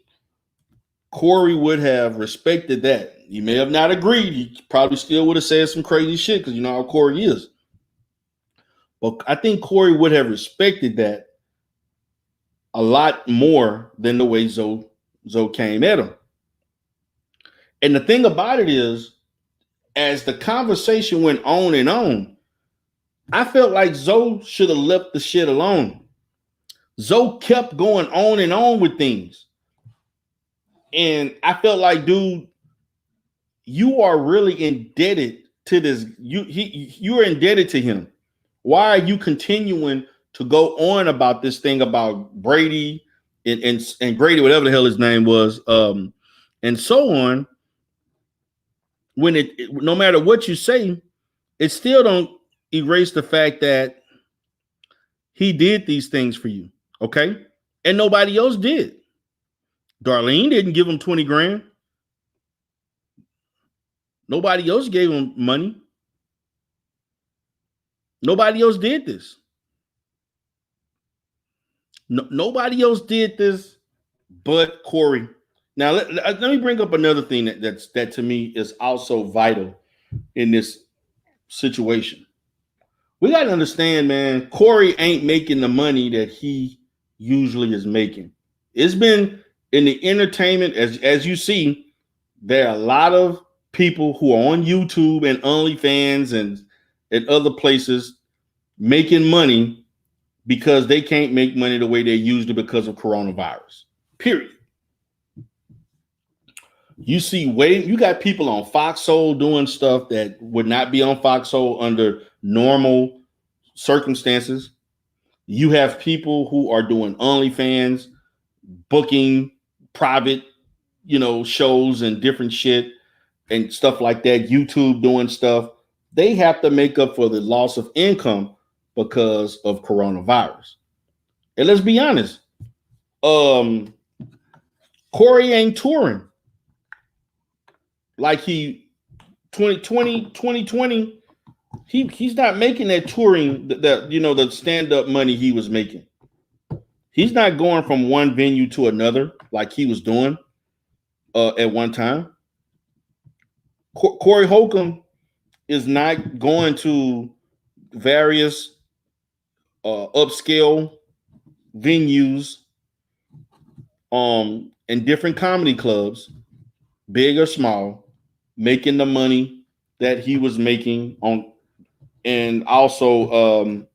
Corey would have respected that. He may have not agreed. He probably still would have said some crazy shit because you know how Corey is. But I think Corey would have respected that a lot more than the way Zoe came at him. And the thing about it is, as the conversation went on and on, I felt like Zoe should have left the shit alone. Zoe kept going on and on with things. And I felt like, dude, you are really indebted to this. You are indebted to him. Why are you continuing to go on about this thing about Brady and Grady, whatever the hell his name was, and so on? When no matter what you say, it still don't erase the fact that he did these things for you, okay? And nobody else did. Darlene didn't give him 20 grand. Nobody else gave him money. Nobody else did this. Nobody else did this but Corey. Now, let me bring up another thing that to me is also vital in this situation. We got to understand, man, Corey ain't making the money that he usually is making. It's been in the entertainment, as you see, there are a lot of people who are on YouTube and OnlyFans and other places making money because they can't make money the way they used to because of coronavirus. Period. You got people on Foxhole doing stuff that would not be on Foxhole under normal circumstances. You have people who are doing OnlyFans, booking private, shows and different shit and stuff like that. YouTube doing stuff. They have to make up for the loss of income because of coronavirus. And let's be honest, Corey ain't touring like 2020. He's not making that touring that the stand-up money he was making. He's not going from one venue to another like he was doing at one time. Corey Holcomb is not going to various upscale venues in different comedy clubs, big or small, making the money that he was making on, and also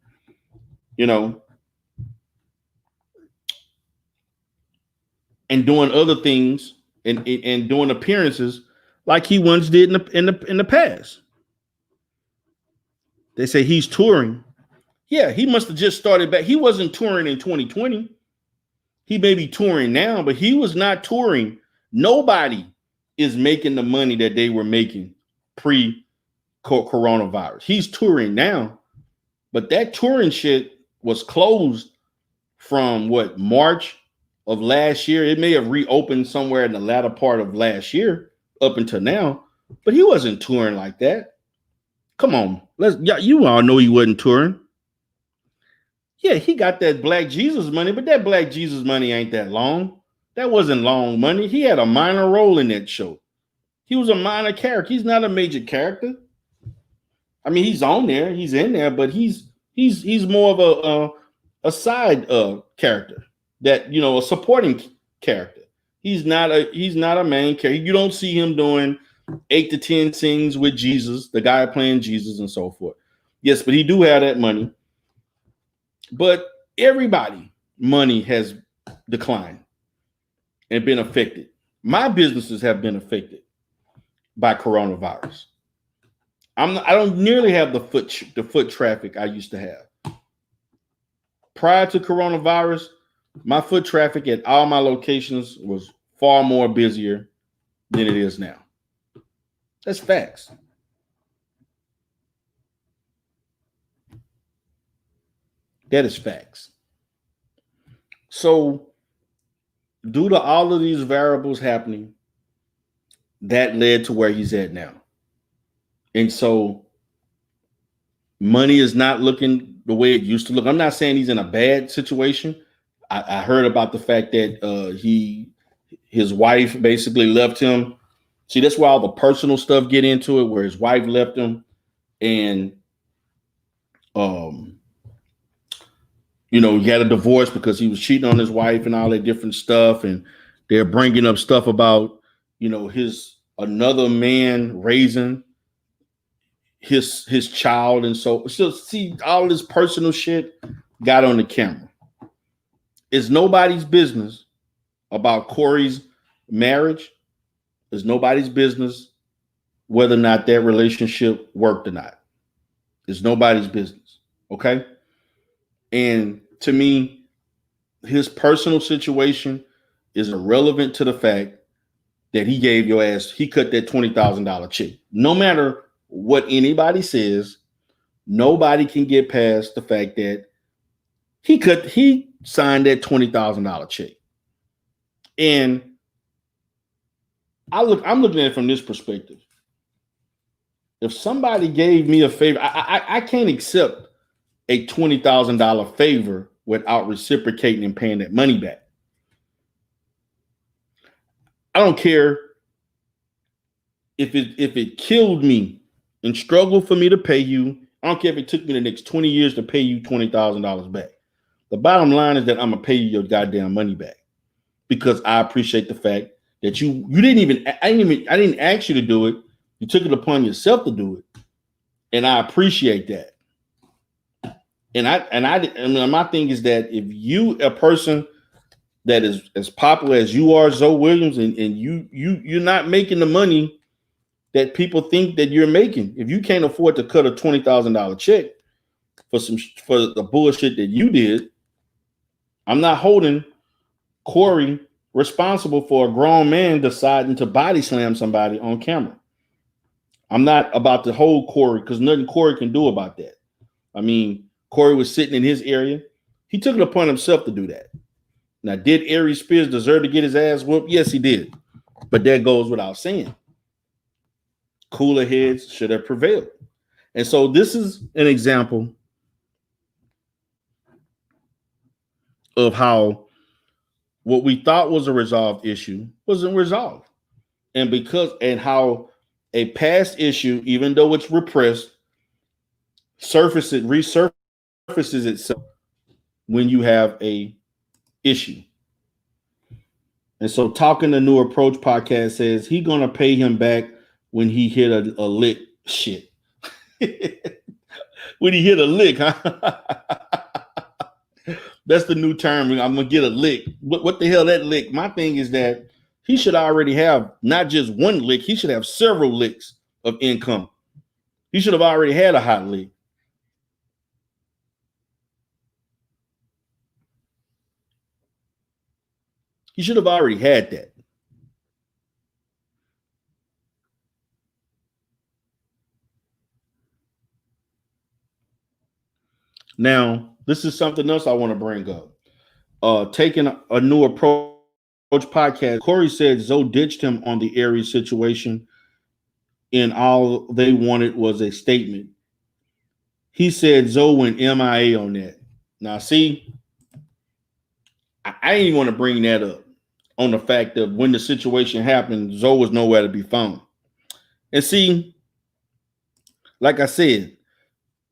and doing other things and doing appearances like he once did in the past. They say he's touring. Yeah, he must have just started back. He wasn't touring in 2020. He may be touring now, but he was not touring. Nobody is making the money that they were making pre-coronavirus. He's touring now, but that touring shit was closed from March of last year. It may have reopened somewhere in the latter part of last year up until now, but he wasn't touring like that. Come on, you all know he wasn't touring. Yeah, he got that Black Jesus money, but that Black Jesus money ain't that long. That wasn't long money. He had a minor role in that show. He was a minor character. He's not a major character. I mean, he's on there, he's in there, but he's more of a side character, that a supporting character. He's not a main character. You don't see him doing 8 to 10 scenes with Jesus, the guy playing Jesus and so forth. Yes, but he do have that money. But everybody money has declined and been affected. My businesses have been affected by coronavirus. I don't nearly have the foot traffic I used to have. Prior to coronavirus, my foot traffic at all my locations was far more busier than it is now. That's facts. That is facts. So, due to all of these variables happening, that led to where he's at now. And so, money is not looking the way it used to look. I'm not saying he's in a bad situation. I heard about the fact that his wife basically left him. See, that's why all the personal stuff get into it, where his wife left him, and he had a divorce because he was cheating on his wife and all that different stuff. And they're bringing up stuff about, his another man raising his child. And so see, all this personal shit got on the camera. It's nobody's business about Corey's marriage. It's nobody's business whether or not that relationship worked or not. It's nobody's business. Okay. And to me, his personal situation is irrelevant to the fact that he cut that $20,000 check. No matter what anybody says, Nobody can get past the fact that he signed that $20,000 check. And I'm looking at it from this perspective. If somebody gave me a favor, I can't accept a $20,000 favor without reciprocating and paying that money back. I don't care if it killed me and struggled for me to pay you. I don't care if it took me the next 20 years to pay you $20,000 back. The bottom line is that I'm gonna pay you your goddamn money back because I appreciate the fact that you didn't I didn't ask you to do it. You took it upon yourself to do it, and I appreciate that. And my thing is that if you a person that is as popular as you are, Zoe Williams, and you're not making the money that people think that you're making, if you can't afford to cut a $20,000 check for the bullshit that you did, I'm not holding Corey responsible for a grown man deciding to body slam somebody on camera. I'm not about to hold Corey because nothing Corey can do about that. I mean, Corey was sitting in his area. He took it upon himself to do that. Now, did Aries Spears deserve to get his ass whooped? Yes, he did. But that goes without saying. Cooler heads should have prevailed. And so this is an example of how what we thought was a resolved issue wasn't resolved. And how a past issue, even though it's repressed, resurfaces itself when you have a issue. And so Talking the New Approach podcast says he gonna pay him back when he hit a lick. Shit. When he hit a lick, huh? That's the new term. I'm gonna get a lick. What the hell that lick? My thing is that he should already have not just one lick, he should have several licks of income. He should have already had a hot lick. He should have already had that. Now, this is something else I want to bring up. Taking a New Approach podcast, Corey said Zoe ditched him on the Aries situation, and all they wanted was a statement. He said Zoe went MIA on that. Now, see, I didn't even want to bring that up on the fact that when the situation happened, Zoe was nowhere to be found. And see, like I said,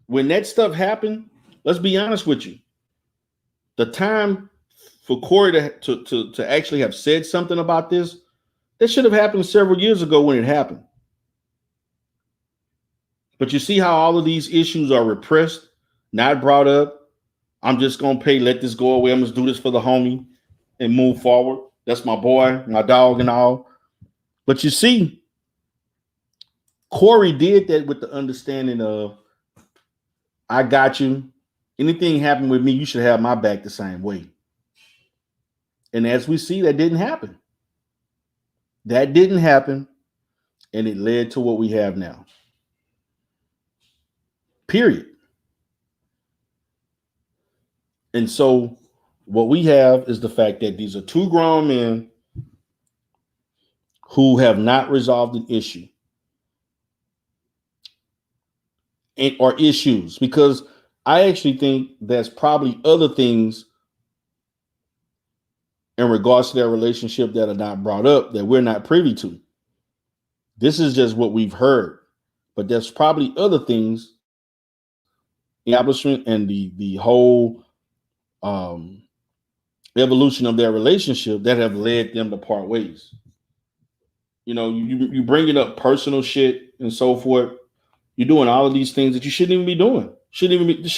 when that stuff happened, let's be honest with you. The time for Corey to actually have said something about this, that should have happened several years ago when it happened. But you see how all of these issues are repressed, not brought up. I'm just going to let this go away. I'm going to do this for the homie and move forward. That's my boy, my dog and all. But you see, Corey did that with the understanding of, I got you. Anything happened with me, you should have my back the same way. And as we see, that didn't happen. That didn't happen. And it led to what we have now. Period. And so what we have is the fact that these are two grown men who have not resolved an issue or issues, because I actually think there's probably other things in regards to their relationship that are not brought up that we're not privy to. This is just what we've heard, but there's probably other things, the establishment and the whole evolution of their relationship that have led them to part ways. You know, you bringing up personal shit and so forth. You're doing all of these things that you shouldn't even be doing. Should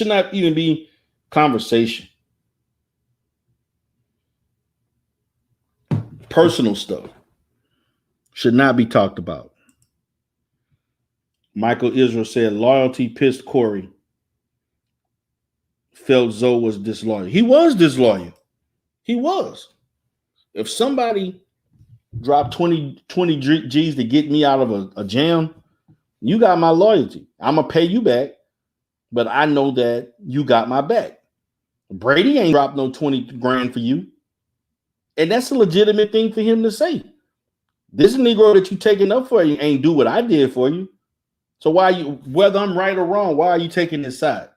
not even be conversation. Personal stuff should not be talked about. Michael Israel said loyalty pissed Corey. Felt Zoe was disloyal. He was disloyal. He was. If somebody dropped 20 G's to get me out of a jam, you got my loyalty. I'm going to pay you back. but I know that you got my back. Brady ain't dropped no 20 grand for you. And that's a legitimate thing for him to say. This Negro that you taking up for you ain't do what I did for you. So why you, whether I'm right or wrong, why are you taking this side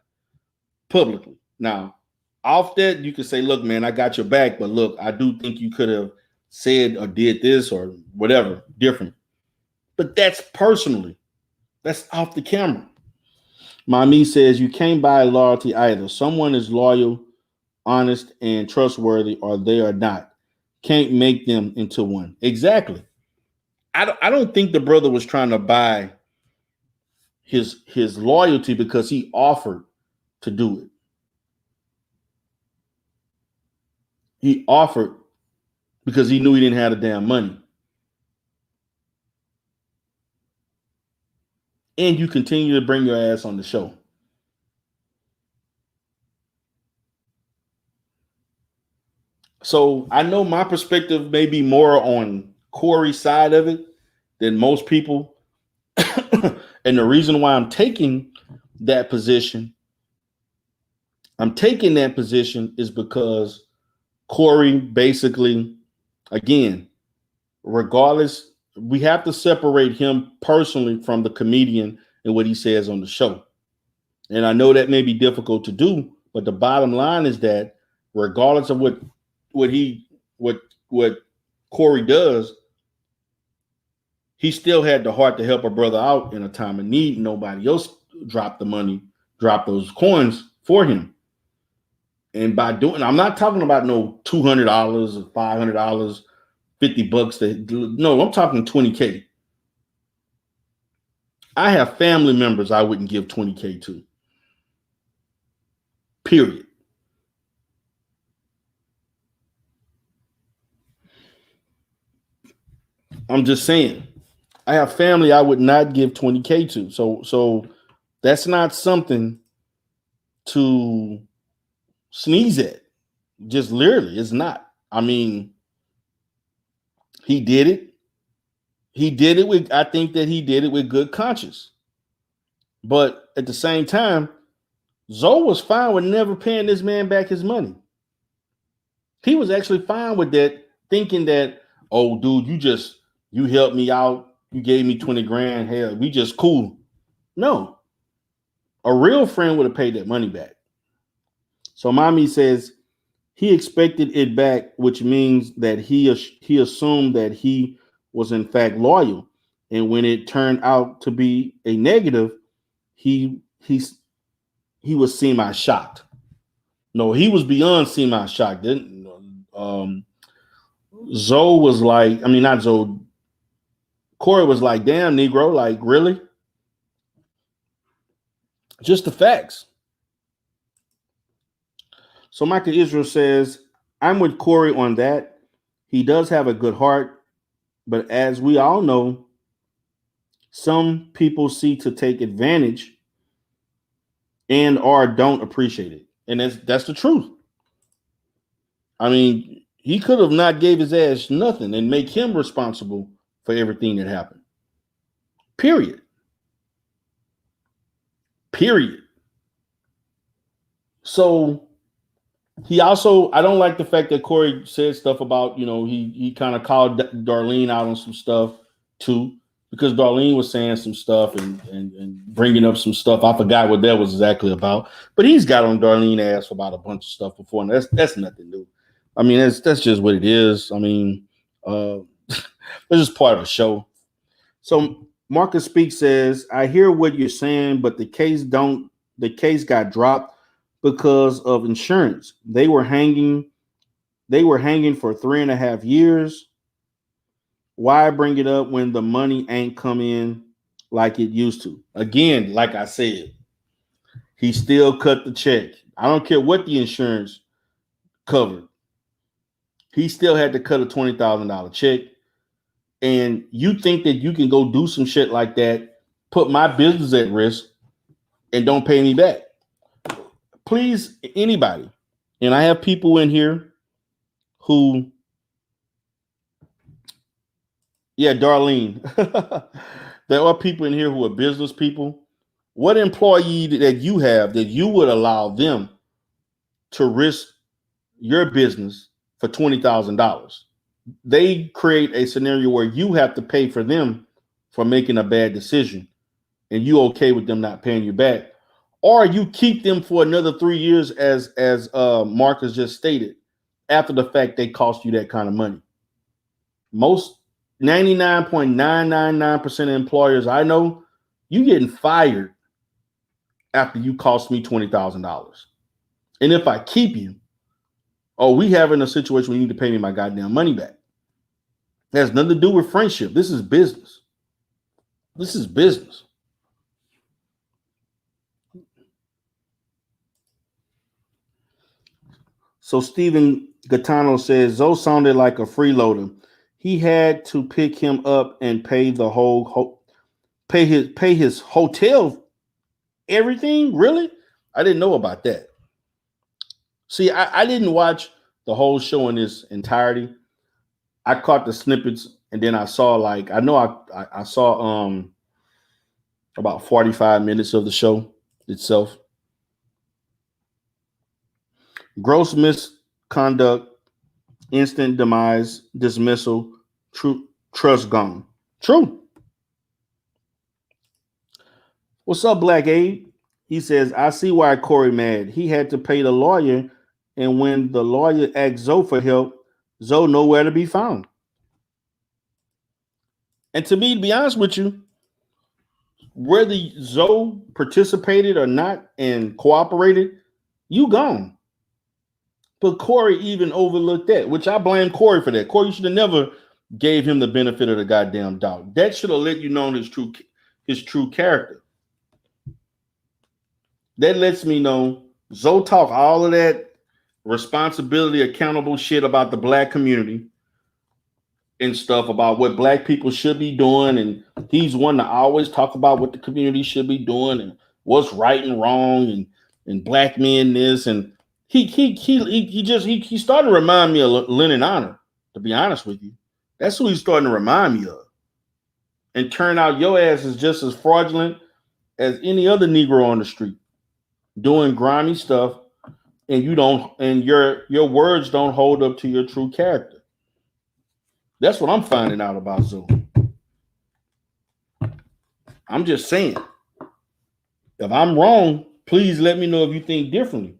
publicly? Now, off that, you can say, look, man, I got your back, but look, I do think you could have said or did this or whatever different. But that's personally. That's off the camera. Mommy says you can't buy loyalty either. Someone is loyal, honest, and trustworthy, or they are not. Can't make them into one. Exactly. I don't think the brother was trying to buy his loyalty because he offered to do it. He offered because he knew he didn't have the damn money. And you continue to bring your ass on the show. So I know my perspective may be more on Corey's side of it than most people. And the reason why I'm taking that position is because Corey basically, again, regardless, we have to separate him personally from the comedian and what he says on the show. And I know that may be difficult to do, but the bottom line is that regardless of what Corey does, he still had the heart to help a brother out in a time of need. Nobody else dropped the money, dropped those coins for him. And by doing, I'm not talking about no $200 or $500, $50. No, I'm talking $20K. I have family members I wouldn't give $20K to. Period. I'm just saying. I have family I would not give $20K to. So that's not something to sneeze at. Just literally, it's not. I mean, he did it. I think that he did it with good conscience. But at the same time, Zoe was fine with never paying this man back his money. He was actually fine with that, thinking that, oh, dude, you helped me out. You gave me 20 grand. Hell, we just cool. No. A real friend would have paid that money back. So mommy says he expected it back, which means that he assumed that he was in fact loyal. And when it turned out to be a negative, he was semi-shocked. No, he was beyond semi-shocked. Zoe was like, I mean, not Zoe. Corey was like, damn, Negro, like, really? Just the facts. So Michael Israel says, I'm with Corey on that. He does have a good heart, but as we all know, some people seek to take advantage and or don't appreciate it. And that's the truth. I mean, he could have not gave his ass nothing and make him responsible for everything that happened. Period. So he also, I don't like the fact that Corey said stuff about, he kind of called Darlene out on some stuff too, because Darlene was saying some stuff and bringing up some stuff. I forgot what that was exactly about, but he's got on Darlene ass for about a bunch of stuff before, and that's nothing new. I mean, that's just what it is. I mean, it's just part of the show. So Marcus Speaks says, I hear what you're saying, but the case got dropped because of insurance. They were hanging for 3.5 years. Why bring it up when the money ain't come in like it used to? Again, like I said, he still cut the check. I don't care what the insurance covered. He still had to cut a $20,000 check. And you think that you can go do some shit like that, put my business at risk, and don't pay me back? Please, anybody. And I have people in here who, yeah, Darlene. There are people in here who are business people What employee that you have that you would allow them to risk your business for $20,000? They create a scenario where you have to pay for them for making a bad decision, and you okay with them not paying you back, or you keep them for another 3 years, as Marcus just stated, after the fact they cost you that kind of money. Most 99.999% of employers I know, you getting fired after you cost me $20,000. And if I keep you, oh, we having a situation where you need to pay me my goddamn money back. It has nothing to do with friendship. This is business. This is business. So Stephen Gattano says Zoe sounded like a freeloader. He had to pick him up and pay the whole pay his hotel, everything. Really? I didn't know about that. See, I didn't watch the whole show in its entirety. I caught the snippets, and then I saw I saw about 45 minutes of the show itself. Gross misconduct, instant demise, dismissal, trust gone. True. What's up, Black Abe? He says, I see why Corey mad. He had to pay the lawyer, and when the lawyer asked Zoe for help, Zoe nowhere to be found. And to me, to be honest with you, whether Zoe participated or not and cooperated, you gone. But Corey even overlooked that, which I blame Corey for that. Corey should have never gave him the benefit of the goddamn doubt. That should have let you know his true character. That lets me know Zoe talk all of that responsibility, accountable shit about the black community and stuff, about what black people should be doing. And he's one to always talk about what the community should be doing and what's right and wrong and black men this. And he started to remind me of Lennon Honor, to be honest with you. That's who he's starting to remind me of. And turn out your ass is just as fraudulent as any other Negro on the street, doing grimy stuff, and your words don't hold up to your true character. That's what I'm finding out about Zoe. I'm just saying, if I'm wrong, please let me know if you think differently.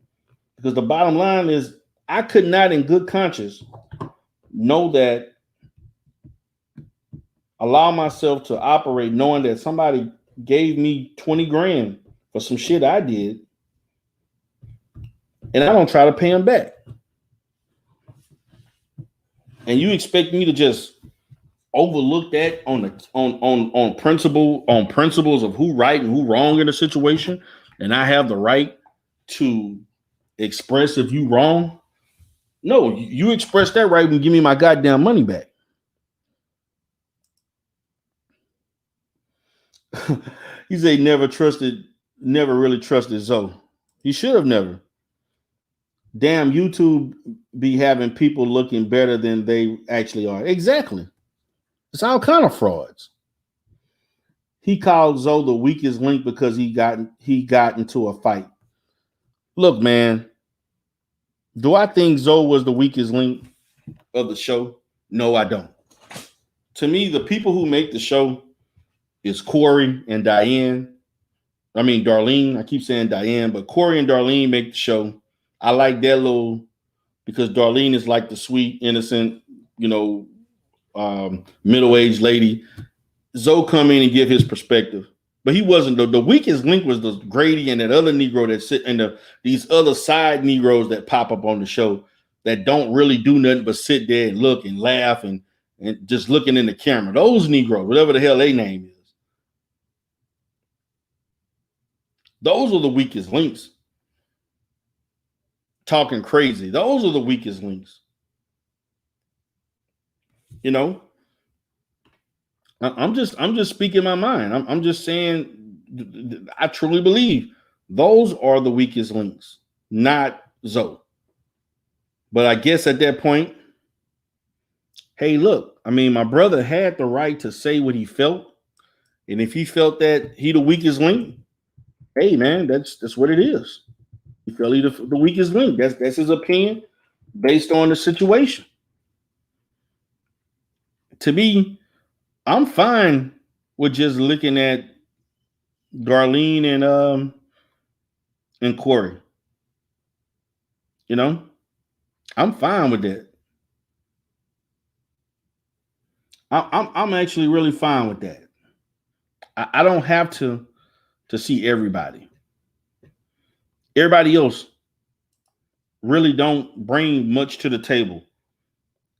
Because the bottom line is, I could not in good conscience know that, allow myself to operate knowing that somebody gave me 20 grand for some shit I did, and I don't try to pay him back. And you expect me to just overlook that on principles of who right and who wrong in a situation, and I have the right to express if you wrong? No, you express that right and give me my goddamn money back. He said never really trusted Zoe. He should have never. Damn, YouTube be having people looking better than they actually are. Exactly. It's all kind of frauds. He called Zoe the weakest link because he got into a fight. Look, man, do I think Zoe was the weakest link of the show? No, I don't. To me, the people who make the show is Corey and Diane. I mean, Darlene. I keep saying Diane, but Corey and Darlene make the show. I like that because Darlene is like the sweet, innocent, middle-aged lady. Zoe come in and give his perspective. But he wasn't. The weakest link was the Grady and that other Negro that sit in these other side Negroes that pop up on the show that don't really do nothing but sit there and look and laugh and just looking in the camera. Those Negroes, whatever the hell their name is. Those are the weakest links. Talking crazy. Those are the weakest links. I'm just speaking my mind. I'm just saying, I truly believe those are the weakest links, not Zoe. But I guess at that point, hey, look, I mean, my brother had the right to say what he felt. And if he felt that he the weakest link, Hey man, that's what it is. Philly the weakest link. That's his opinion based on the situation. To me, I'm fine with just looking at Darlene and Corey. You know, I'm fine with that. I'm actually really fine with that. I don't have to see everybody. Everybody else really don't bring much to the table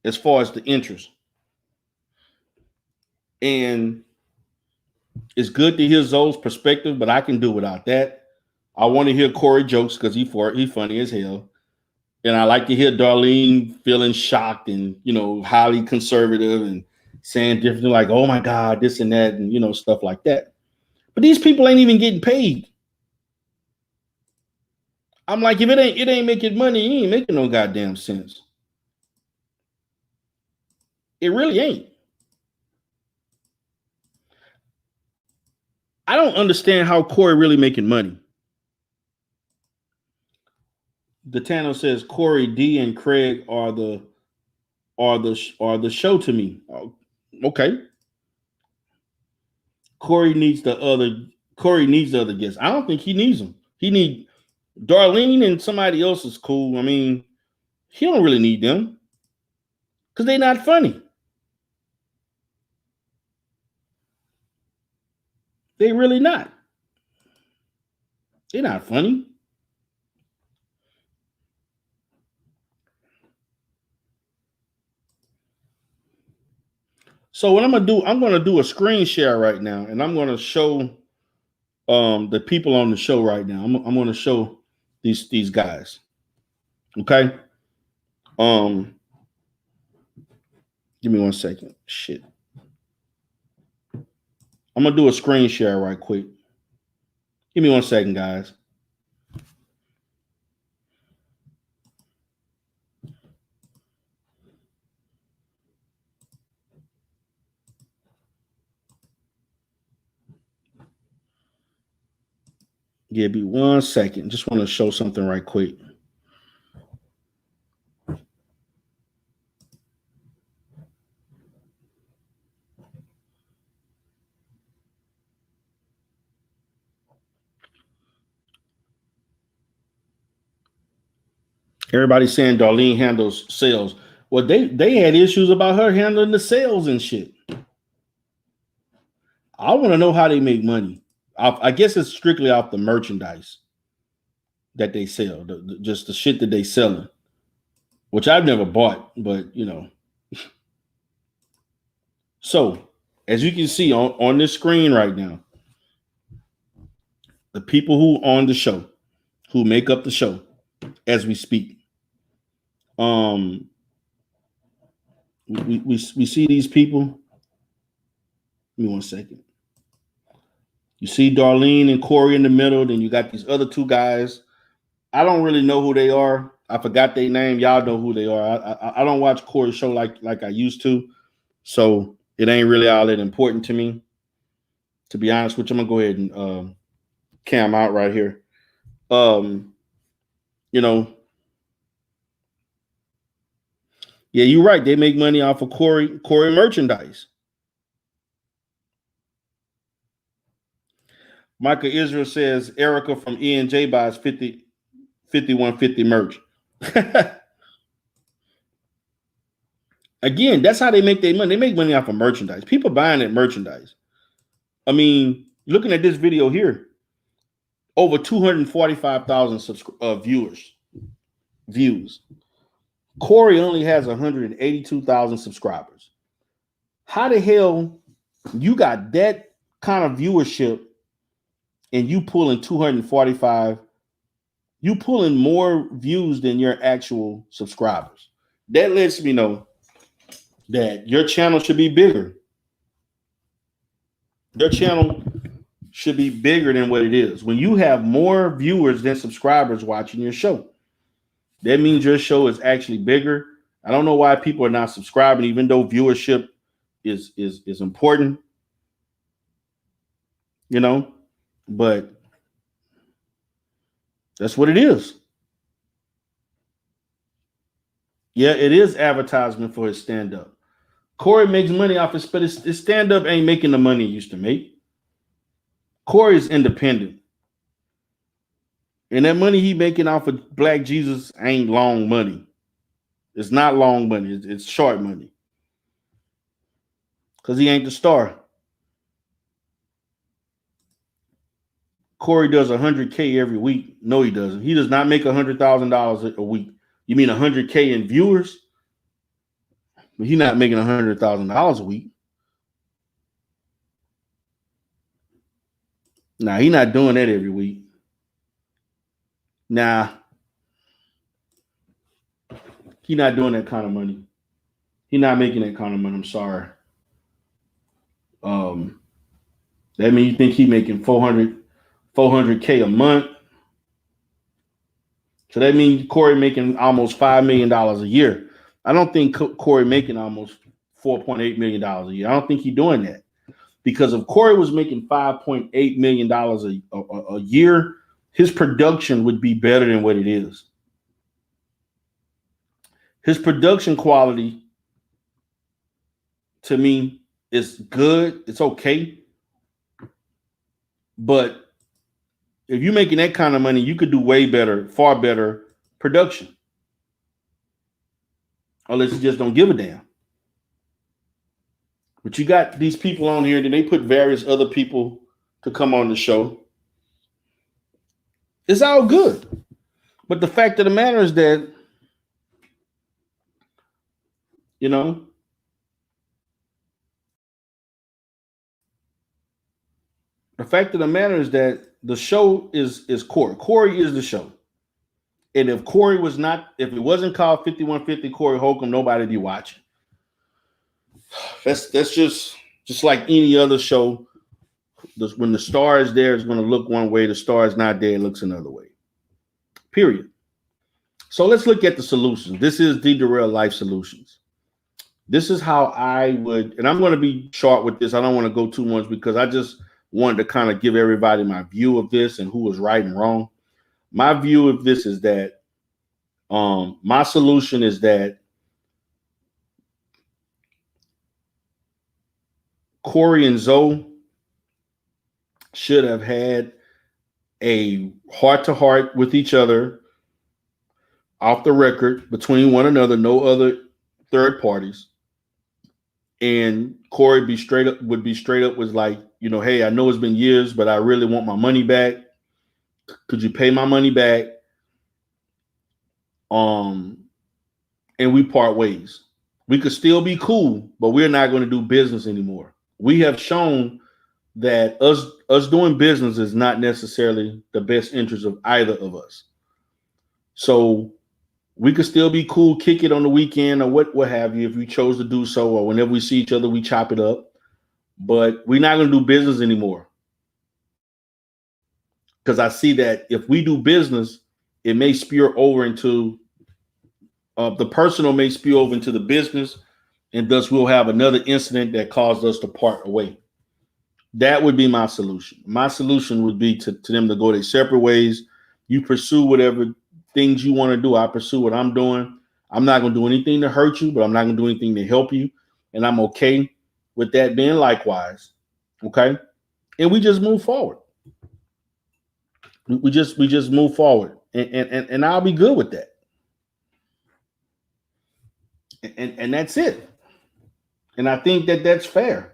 as far as the interest. And it's good to hear Zoe's perspective, but I can do without that. I want to hear Corey jokes because he funny as hell. And I like to hear Darlene feeling shocked and, highly conservative and saying different like, oh my God, this and that, and, stuff like that. But these people ain't even getting paid. I'm like, if it ain't making money, it ain't making no goddamn sense. It really ain't. I don't understand how Corey really making money. Datano says Corey D and Craig are the show to me. Oh, okay. Corey needs the other guests. I don't think he needs them. He need Darlene and somebody else is cool. I mean, he don't really need them because they're not funny. They really not. They're not funny. So what I'm gonna do a screen share right now, and I'm gonna show the people on the show right now. I'm gonna show these guys. Okay. Give me 1 second. Shit. I'm gonna do a screen share right quick. Give me 1 second, guys. Give me 1 second. Just want to show something right quick. Everybody's saying Darlene handles sales. Well, they had issues about her handling the sales and shit. I want to know how they make money. I guess it's strictly off the merchandise that they sell, just the shit that they selling, which I've never bought, but So, as you can see on this screen right now, the people who on the show, who make up the show as we speak, we see these people. Give me 1 second. You see Darlene and Corey in the middle. Then you got these other two guys. I don't really know who they are. I forgot their name. Y'all know who they are. I don't watch Corey's show like I used to, so it ain't really all that important to me. To be honest with you, I'm gonna go ahead and cam out right here. Yeah, you're right. They make money off of Corey merchandise. Michael Israel says Erica from E&J buys 5150 merch. Again, that's how they make their money. They make money off of merchandise. People buying that merchandise. I mean, looking at this video here, over 245,000 views. Corey only has 182,000 subscribers. How the hell you got that kind of viewership and you pulling 245? You pulling more views than your actual subscribers. That lets me know that your channel should be bigger. Your channel should be bigger than what it is. When you have more viewers than subscribers watching your show, that means your show is actually bigger. I don't know why people are not subscribing, even though viewership is important, but That's what it is. Yeah, it is advertisement for his stand-up. Corey makes money off his, but his stand-up ain't making the money he used to make. Corey is independent. And that money he making off of Black Jesus ain't long money. It's not long money. It's short money. Because he ain't the star. Corey does 100K every week. No, he doesn't. He does not make $100,000 a week. You mean 100K in viewers? But he's not making $100,000 a week. Nah, he's not doing that every week. Nah. He's not doing that kind of money. He's not making that kind of money. I'm sorry. That means you think he's making 400K a month. So that means Corey making almost $5 million a year. I don't think Corey making almost $4.8 million a year. I don't think he's doing that. Because if Corey was making $5.8 million a year, his production would be better than what it is. His production quality, to me, is good. It's okay. But if you're making that kind of money, you could do way better, far better production. Unless you just don't give a damn. But you got these people on here, and they put various other people to come on the show. It's all good. But the fact of the matter is that, you know, the fact of the matter is that the show is Corey. Corey is the show. And if Corey was not, if it wasn't called 5150 Corey Holcomb, nobody'd be watching. That's just like any other show. When the star is there, it's going to look one way. The star is not there, it looks another way. Period. So let's look at the solutions. This is D. Durrell Life Solutions. This is how I would, and I'm going to be short with this. I don't want to go too much because I just wanted to kind of give everybody my view of this and who was right and wrong. My view of this is that my solution is that Corey and Zoe should have had a heart-to-heart with each other off the record between one another, no other third parties. And Corey would be straight up with like, you know, hey, I know it's been years, but I really want my money back. Could you pay my money back? And we part ways. We could still be cool, but we're not going to do business anymore. We have shown that us doing business is not necessarily the best interest of either of us. So we could still be cool, kick it on the weekend or what have you, if we chose to do so, or whenever we see each other, we chop it up. But we're not going to do business anymore. Because I see that if we do business, it may spew over into the personal may spew over into the business, and thus we'll have another incident that caused us to part away. That would be my solution. My solution would be to them to go their separate ways. You pursue whatever things you want to do. I pursue what I'm doing. I'm not going to do anything to hurt you, but I'm not going to do anything to help you. And I'm okay with that being likewise. Okay. And we just move forward. We just move forward. And I'll be good with that. And that's it. And I think that that's fair.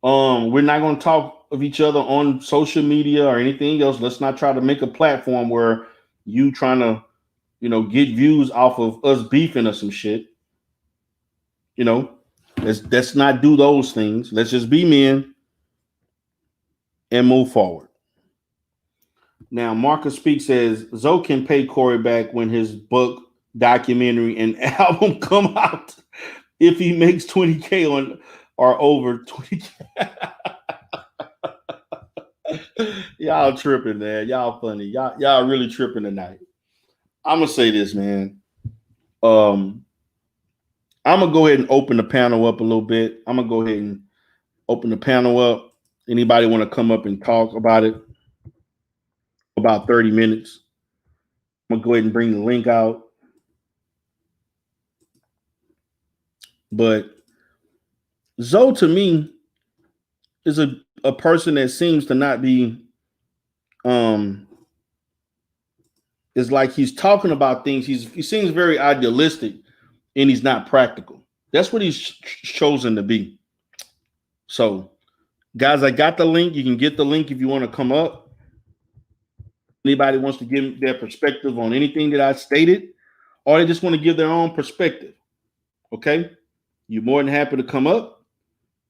We're not going to talk of each other on social media or anything else. Let's not try to make a platform where you trying to, you know, get views off of us beefing or some shit. You know, let's not do those things. Let's just be men and move forward. Now, Marcus Speak says Zoe can pay Corey back when his book, documentary, and album come out if he makes 20K on or over 20K. Y'all tripping, man. Y'all funny. Y'all really tripping tonight. I'm gonna say this, man. I'm gonna go ahead and open the panel up a little bit. I'm gonna go ahead and open the panel up. Anybody want to come up and talk about it? about 30 minutes. I'm gonna go ahead and bring the link out. But Zoe to me is a person that seems to not be is like he's talking about things. He seems very idealistic and he's not practical. That's what he's chosen to be. So, guys, I got the link. You can get the link if you want to come up. Anybody wants to give their perspective on anything that I stated, or they just want to give their own perspective. Okay? You're more than happy to come up.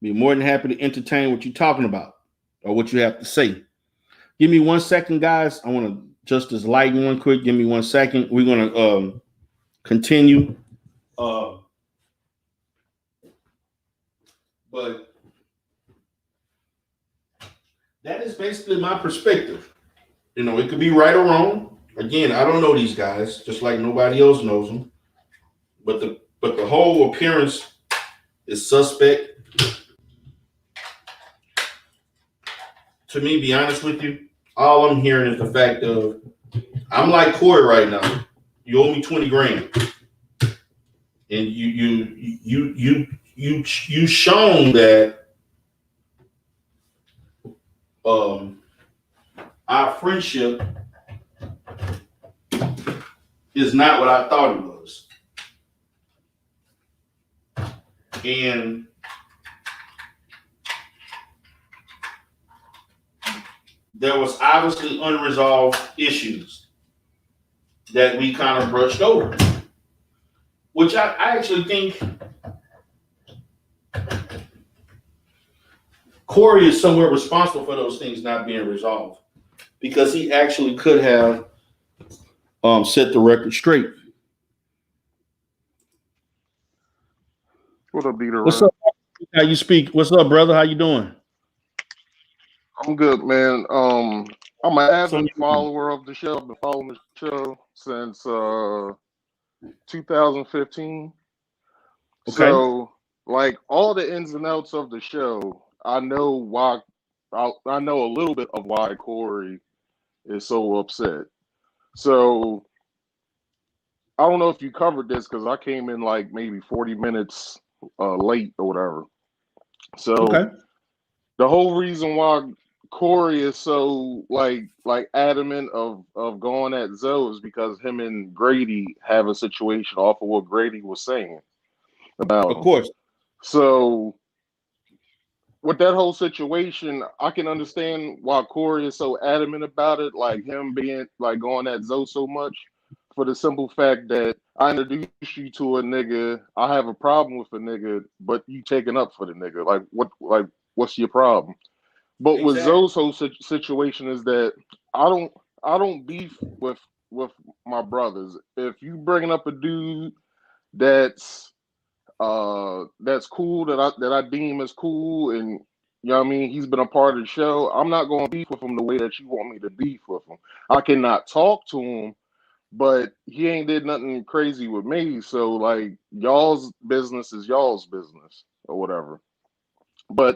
Be more than happy to entertain what you're talking about or what you have to say. Give me 1 second, guys. I want to just this lighting one quick. Give me 1 second. We're gonna continue. But that is basically my perspective. You know, it could be right or wrong. Again, I don't know these guys, just like nobody else knows them. But the whole appearance is suspect. To me, be honest with you, all I'm hearing is the fact of I'm like Corey right now. You owe me 20 grand, and you shown that our friendship is not what I thought it was, and there was obviously unresolved issues that we kind of brushed over, which I actually think Corey is somewhat responsible for those things not being resolved because he actually could have set the record straight. What up, Peter? What's up? How you speak? What's up, brother? How you doing? I'm good, man. I'm an avid So, follower of the show. I've been following the show since 2015. okay. So, like all the ins and outs of the show, I know why. I know a little bit of why Corey is so upset. So, I don't know if you covered this because I came in like maybe 40 minutes late or whatever. So, Okay. the whole reason why Corey is so like adamant of going at Zoe is because him and Grady have a situation off of what Grady was saying about Of him. course. So with that whole situation, I can understand why Corey is so adamant about it, like him being like going at Zoe so much for the simple fact that I introduced you to a nigga, I have a problem with a nigga, but you taking up for the nigga. What's your problem? But with Exactly. Zoe's whole situation is that I don't beef with my brothers. If you bringing up a dude that's cool that I deem as cool and you know what I mean, he's been a part of the show, I'm not going to beef with him the way that you want me to beef with him. I cannot talk to him, but he ain't did nothing crazy with me. So like y'all's business is y'all's business or whatever. But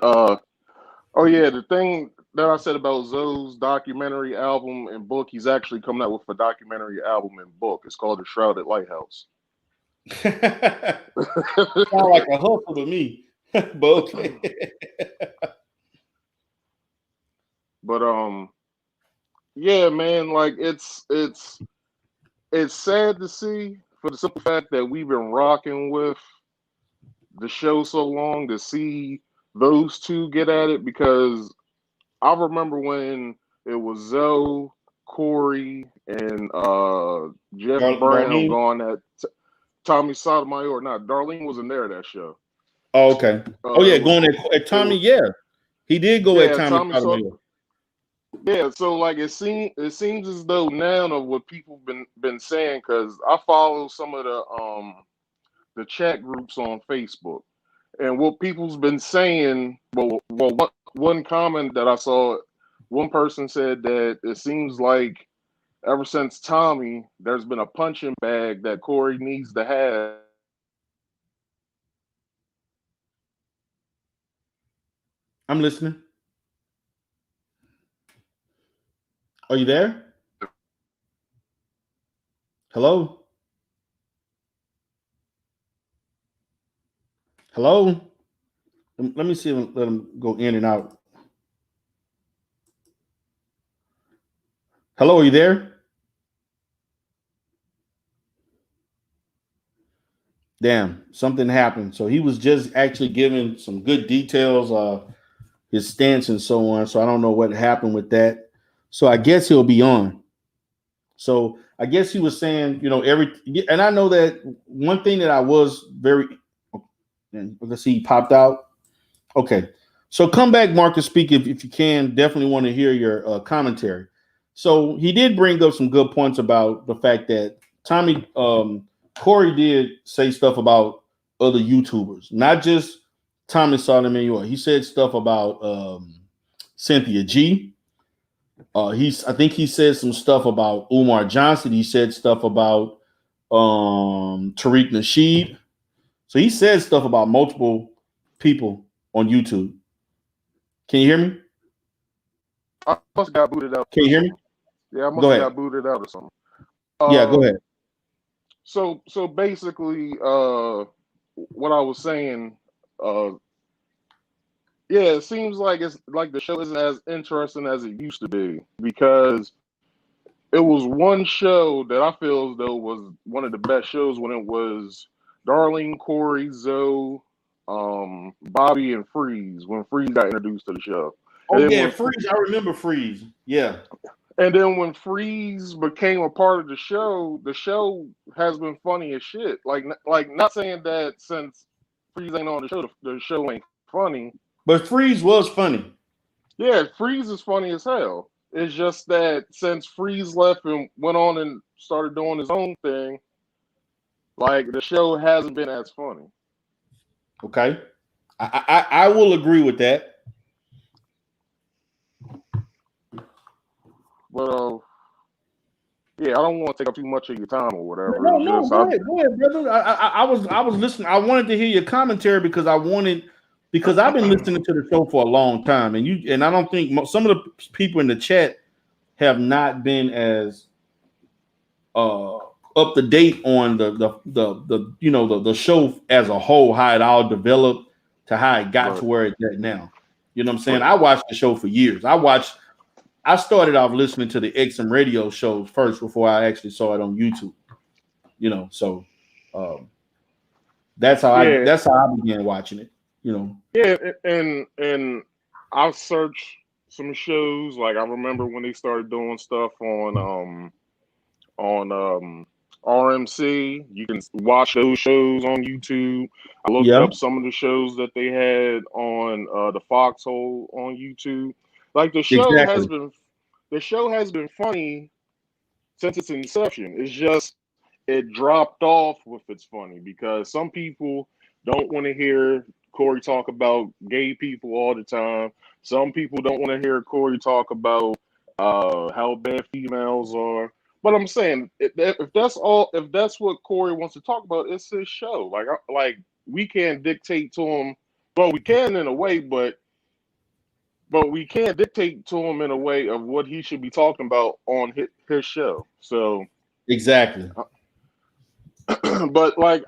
oh yeah, the thing that I said about Zoe's documentary album and book, he's actually coming out with a documentary album and book. It's called The Shrouded Lighthouse. Sound like a hustle to me, but okay. But yeah, man, like it's sad to see for the simple fact that we've been rocking with the show so long to see those two get at it because I remember when it was Zoe, Corey, and Jeff Brown Darlene. going at Tommy Sotomayor. Not Darlene wasn't there that show. Oh, okay. Oh It yeah, was going at it Tommy. was Yeah, he did go at yeah Tommy Sotomayor. yeah. So like it seems as though now of what people been saying because I follow some of the chat groups on Facebook and what people's been saying. One comment that I saw, one person said that it seems like ever since Tommy, there's been a punching bag that Corey needs to have. I'm listening. Are you there? Hello? Hello? Let me see if let him go in and out. Hello, are you there? Damn, something happened. So he was just actually giving some good details, his stance and so on. So I don't know what happened with that. So I guess he'll be on. So I guess he was saying, and I know that one thing that I was very, let's see, he popped out. Okay. So come back, Marcus, speak if you can. Definitely want to hear your commentary. So he did bring up some good points about the fact that Corey did say stuff about other YouTubers, not just Tommy Sotomayor. He said stuff about Cynthia G. I think he said some stuff about Umar Johnson. He said stuff about Tariq Nasheed. So he said stuff about multiple people on YouTube. Can you hear me? I must have got booted out. Can you hear me? Yeah, I must Go have ahead. got booted out or something. Yeah, go ahead. So basically, what I was saying, yeah, it seems like it's like the show isn't as interesting as it used to be because it was one show that I feel as though was one of the best shows when it was Darlene, Corey, Zoe, Bobby, and Freeze when Freeze got introduced to the show. Oh yeah, Freeze. I remember Freeze. Yeah. And then when Freeze became a part of the show has been funny as shit. Like not saying that since Freeze ain't on the show ain't funny. But Freeze was funny. Yeah, Freeze is funny as hell. It's just that since Freeze left and went on and started doing his own thing, like the show hasn't been as funny. Okay. I will agree with that. But yeah, I don't want to take up too much of your time or whatever. No, go ahead, brother. I was listening. I wanted to hear your commentary because I've been listening to the show for a long time, and I don't think some of the people in the chat have not been as up to date on the show as a whole, how it all developed to how it got to where it's at now. You know what I'm saying? I watched the show for years. I started off listening to the XM radio shows first before I actually saw it on YouTube. So that's how I began watching it. Yeah, and I've searched some shows. Like I remember when they started doing stuff on RMC. You can watch those shows on YouTube. I looked up some of the shows that they had on the Foxhole on YouTube. Like the show has been funny since its inception. It's just it dropped off with its funny because some people don't want to hear Corey talk about gay people all the time. Some people don't want to hear Corey talk about how bad females are. But I'm saying if that's what Corey wants to talk about, it's his show. Like we can't dictate to him. Well, we can in a way, but we can't dictate to him in a way of what he should be talking about on his show. So exactly. But like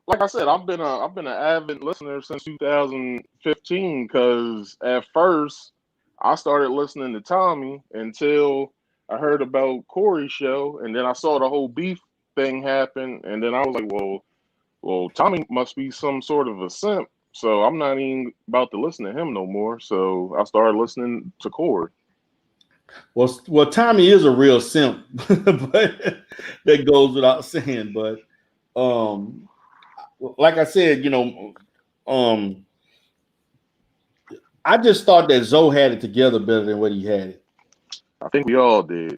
I said, I've been an avid listener since 2015 because at first I started listening to Tommy until I heard about Corey's show, and then I saw the whole beef thing happen, and then I was like, well, Tommy must be some sort of a simp, so I'm not even about to listen to him no more. So I started listening to Corey. Well, Tommy is a real simp, but that goes without saying. But like I said, I just thought that Zoe had it together better than what he had it. I think we all did.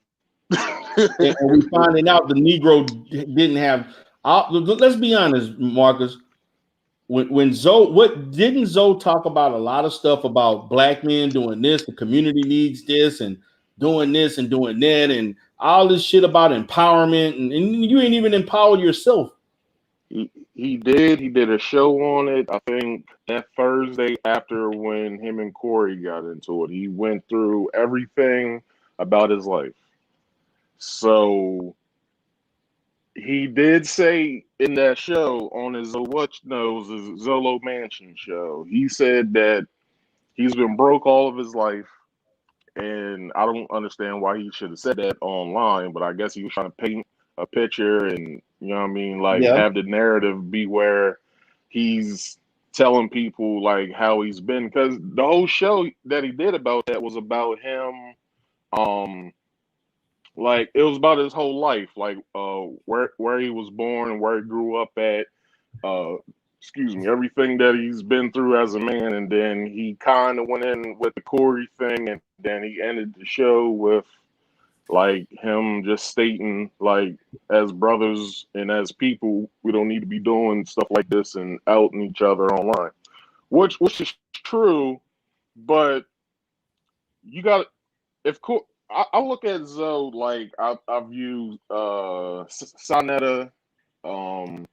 and we finding out the Negro didn't have. Let's be honest, Marcus. When Zoe, didn't Zoe talk about a lot of stuff about black men doing this, the community needs this, and doing this and doing that, and all this shit about empowerment, and you ain't even empowered yourself. He did a show on it. I think that Thursday after when him and Corey got into it, he went through everything about his life. So he did say in that show on his his Zolo Mansion show, he said that he's been broke all of his life, and I don't understand why he should have said that online, but I guess he was trying to paint a picture and, you know what I mean, like Yeah. have the narrative be where he's telling people like how he's been, because the whole show that he did about that was about him, like it was about his whole life, like where he was born, where he grew up at, uh excuse me, everything that he's been through as a man, and then he kind of went in with the Corey thing, and then he ended the show with like him just stating like, as brothers and as people, we don't need to be doing stuff like this and outing each other online, which is true, but you got, if I look at Zoe like I view Sonetta, um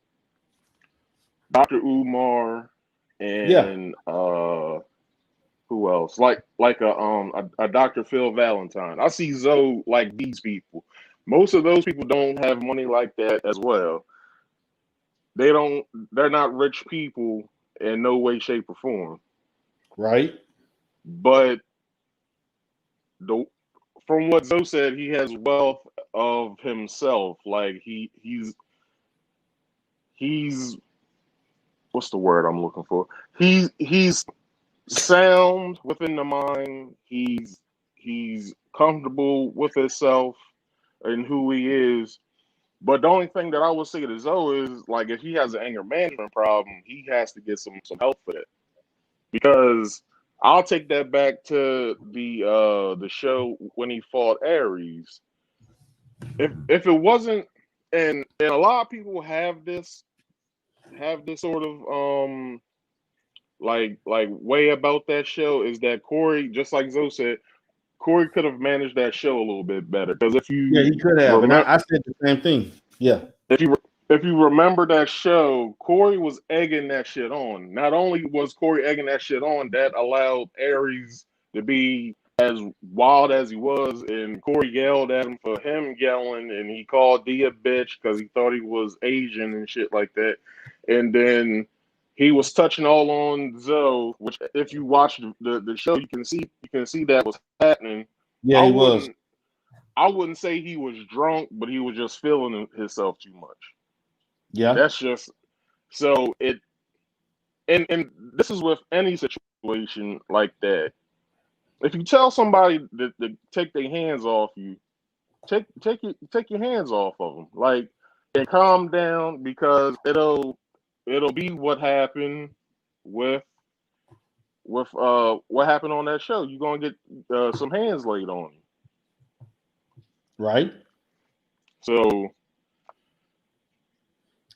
Dr. Umar, Yeah. and who else? Like a Dr. Phil Valentine. I see Zoe like these people. Most of those people don't have money like that as well. They don't. They're not rich people in no way, shape, or form. Right. But the from what Zoe said, he has wealth of himself. Like he's what's the word I'm looking for? He's sound within the mind. He's comfortable with himself and who he is. But the only thing that I would say to Zoe is like, if he has an anger management problem, he has to get some help for that. Because I'll take that back to the show when he fought Ares. If it wasn't, and a lot of people have this sort of like way about that show, is that Corey, just like Zoe said, Corey could have managed that show a little bit better. Because Yeah, he could have. And I said the same thing. Yeah. if you remember that show, Corey was egging that shit on. Not only was Corey egging that shit on, that allowed Aries to be as wild as he was, and Corey yelled at him for him yelling, and he called D a bitch because he thought he was Asian and shit like that. And then he was touching all on Zoe, which if you watch the show, you can see that was happening. Yeah, I he was. wouldn't I wouldn't say he was drunk, but he was just feeling himself too much. Yeah. That's just so it, and this is with any situation like that. If you tell somebody to take their hands off you, take your hands off of them, like, and calm down, because it'll be what happened with what happened on that show. You're gonna get some hands laid on you. Right. So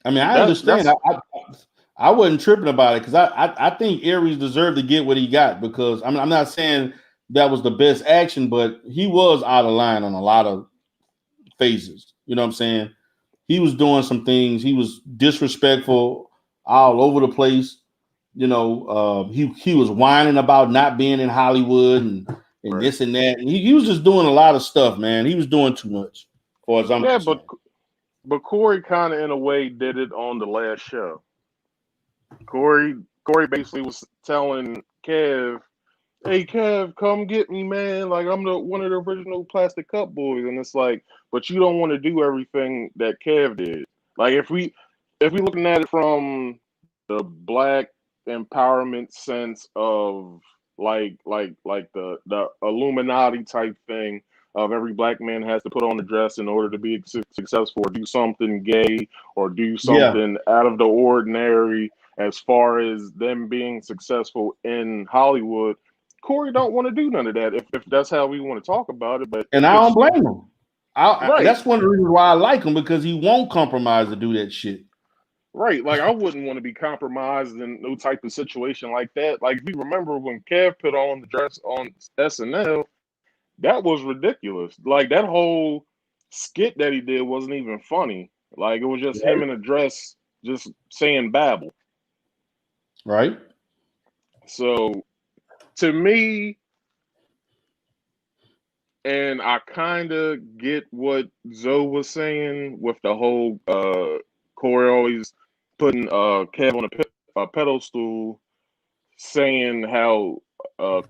I mean, I understand. that's I wasn't tripping about it because I think Aries deserved to get what he got, because I'm not saying that was the best action, but he was out of line on a lot of phases. You know what I'm saying? He was doing some things. He was disrespectful all over the place. You know, he was whining about not being in Hollywood and right. this and that. And he was just doing a lot of stuff, man. He was doing too much, as far as I'm Yeah, concerned. but Corey kind of in a way did it on the last show. Corey Corey basically was telling Kev, "Hey Kev, come get me, man. Like, I'm the one of the original Plastic Cup boys." And it's like, but you don't want to do everything that Kev did. Like, if we looking at it from the black empowerment sense of like the Illuminati type thing of every black man has to put on a dress in order to be successful, or do something gay, or do Yeah. something out of the ordinary as far as them being successful in Hollywood. Corey don't want to do none of that, if that's how we want to talk about it. But And if I don't it's blame him. right, That's one of the reasons why I like him, because he won't compromise to do that shit. right, like I wouldn't want to be compromised in no type of situation like that. Like, if you remember when Kev put on the dress on SNL, that was ridiculous. Like, that whole skit that he did wasn't even funny. Like, it was just him Right. in a dress just saying babble. Right. So to me, And I kind of get what Zoe was saying with the whole Corey always putting Kev on a pedestal, saying how uh,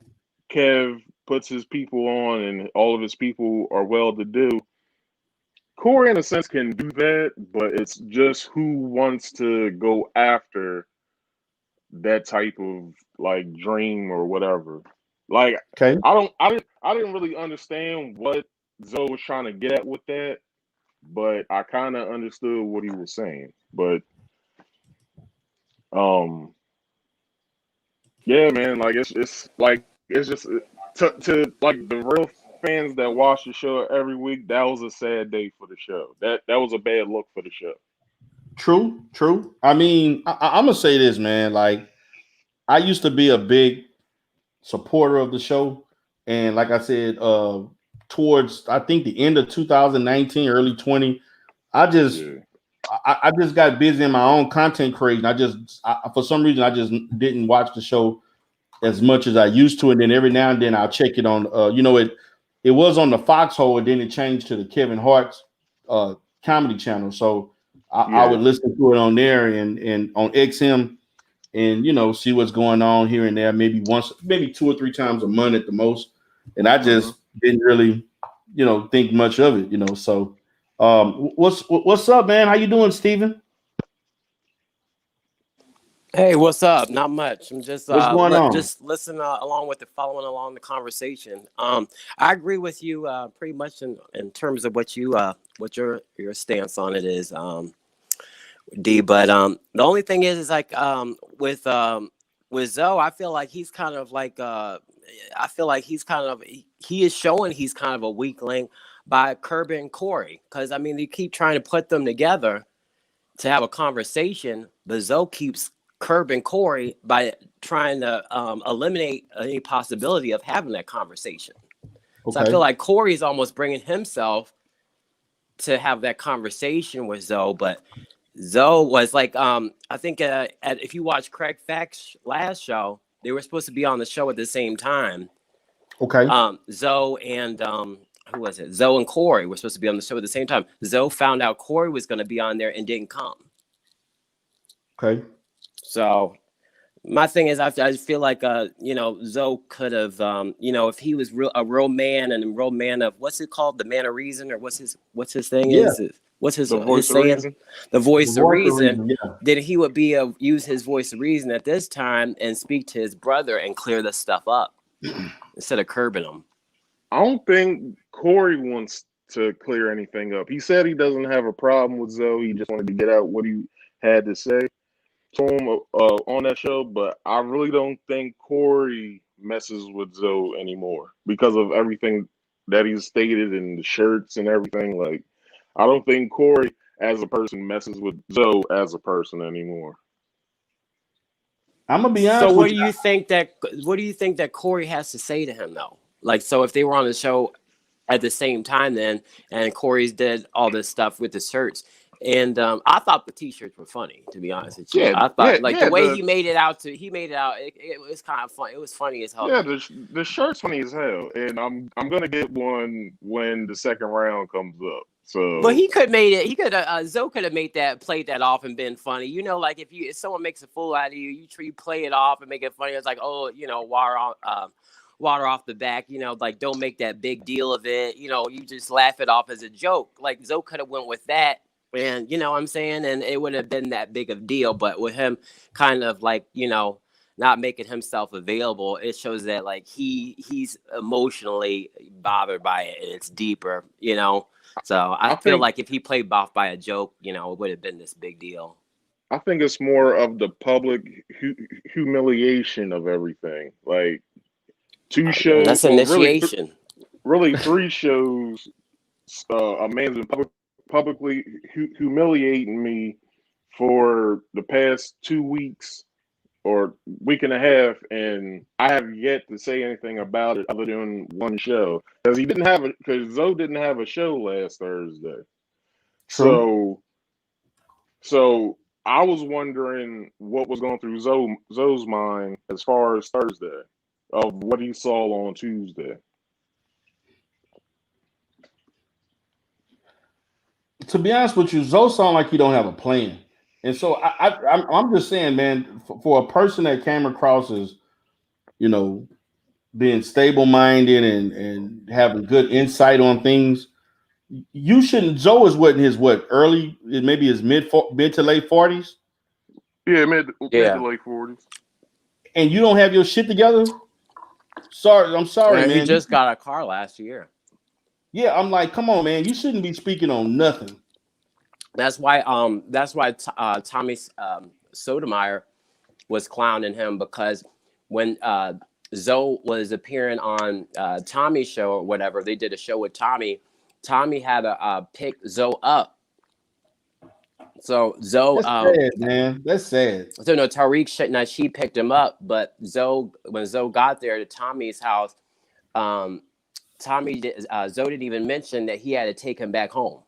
Kev puts his people on and all of his people are well to do. Corey, in a sense, can do that, but it's just who wants to go after that type of like dream or whatever. Like, Okay. I didn't really understand what Zoe was trying to get at with that, but I kind of understood what he was saying. But yeah, man, like it's just to like the real fans that watch the show every week. That was a sad day for the show. That was a bad look for the show. True. I mean, I'm gonna say this, man. Like, I used to be a big supporter of the show, and like I said, towards I think the end of 2019, early 20, I just Yeah. I just got busy in my own content creation. For some reason I just didn't watch the show as much as I used to, and then every now and then I'll check it on. It was on the Foxhole, and then it changed to the Kevin Hart's comedy channel. So I Yeah. would listen to it on there and on XM, and see what's going on here and there. Maybe 2 or 3 times a month at the most, and I Mm-hmm. just didn't really think much of it. So what's up, man? How you doing, Steven? Hey, what's up? Not much. I'm just What's going on? just listening along with following along the conversation. I agree with you pretty much in terms of what your stance on it is, D. But the only thing is like with Zoe, I feel like he's kind of like he is showing he's kind of a weak link by Kirby and Corey, because I mean they keep trying to put them together to have a conversation, but Zoe keeps curbing Corey by trying to eliminate any possibility of having that conversation. So I feel Okay. like Corey's almost bringing himself to have that conversation with Zoe, but Zoe was like, I think if you watch Craig Fack's last show, they were supposed to be on the show at the same time. Okay. Zoe and who was it? Zoe and Corey were supposed to be on the show at the same time. Zoe found out Corey was going to be on there and didn't come. Okay. So my thing is, I just feel like Zoe could have if he was a real man and a real man of what's it called, the man of reason, or what's his thing Yeah. is what's his The voice of saying, reason. the voice The of voice of reason. reason. Yeah. Then he would use his voice of reason at this time and speak to his brother and clear this stuff up instead of curbing him. I don't think Corey wants to clear anything up. He said he doesn't have a problem with Zoe. He just wanted to get out what he had to say to him on that show. But I really don't think Corey messes with Zoe anymore because of everything that he's stated in the shirts and everything. Like, I don't think Corey as a person messes with Zoe as a person anymore. I'm gonna be So honest what with do you. you think that Corey has to say to him though? Like, so if they were on the show at the same time then, and Corey's did all this stuff with the shirts, and I thought the t-shirts were funny, to be honest with you. Yeah, I yeah, thought like the yeah. way he made it out, it was kind of fun. It was funny as hell to me. The shirt's funny as hell, and I'm gonna get one when the second round comes up. But So he could made it. He could Zoe could have played that off and been funny. Like if someone makes a fool out of you, you play it off and make it funny. It's like, oh, water off the back. Like don't make that big deal of it. You just laugh it off as a joke. Like Zoe could have went with that, and you know what I'm saying, and it wouldn't have been that big of a deal. But with him, kind of like not making himself available, it shows that like he's emotionally bothered by it, and it's deeper. So I I feel think like if he played off by a joke, it would have been this big deal. I think it's more of the public humiliation of everything. Like two And shows, that's or initiation. really 3 shows. A man's been publicly humiliating me for the past 2 weeks or week and a half, and I have yet to say anything about it other than one show because Zoe didn't have a show last Thursday. True. So I was wondering what was going through Zoe's mind as far as Thursday of what he saw on Tuesday. to be honest with you, Zoe sound like he don't have a plan. And so I'm just saying, man, for a person that came across as, you know, being stable minded and having good insight on things, you shouldn't. Zoe is what in his early, maybe his mid to late 40s, Yeah, mid Yeah. to late 40s. and you don't have your shit together. Sorry, I'm sorry, And he man. just got a car last year. Yeah, I'm like, come on, man. You shouldn't be speaking on nothing. That's why Tommy Sotomayor was clowning him, because when Zoe was appearing on Tommy's show or whatever, they did a show with Tommy. Tommy had to pick Zoe up. So Zoe, That's sad, man. That's sad. so no, Tariq, she picked him up, but when Zoe got there to Tommy's house, Zoe didn't even mention that he had to take him back home.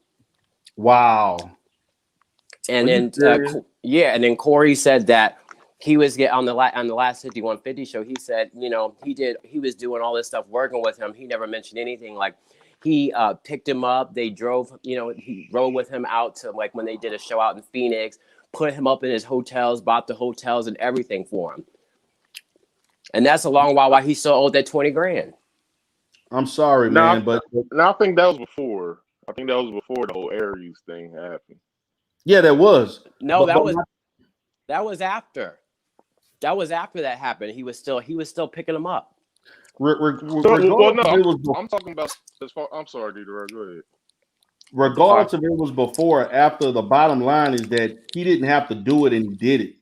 Wow. And then and then Corey said that he was on the last 5150 show. He said, he was doing all this stuff, working with him. He never mentioned anything like he picked him up. They drove, he rode with him out to, like, when they did a show out in Phoenix, put him up in his hotels, bought the hotels and everything for him. And that's a long while he still owed that 20 grand. I'm sorry, man, but I think that was before. I think that was before the whole Aries thing happened. yeah, that was. No, that was after. That was after that happened. He was still picking him up. I'm talking about as far. I'm sorry, Dieter. Go ahead. Regardless if it was before or after, the bottom line is that he didn't have to do it and he did it.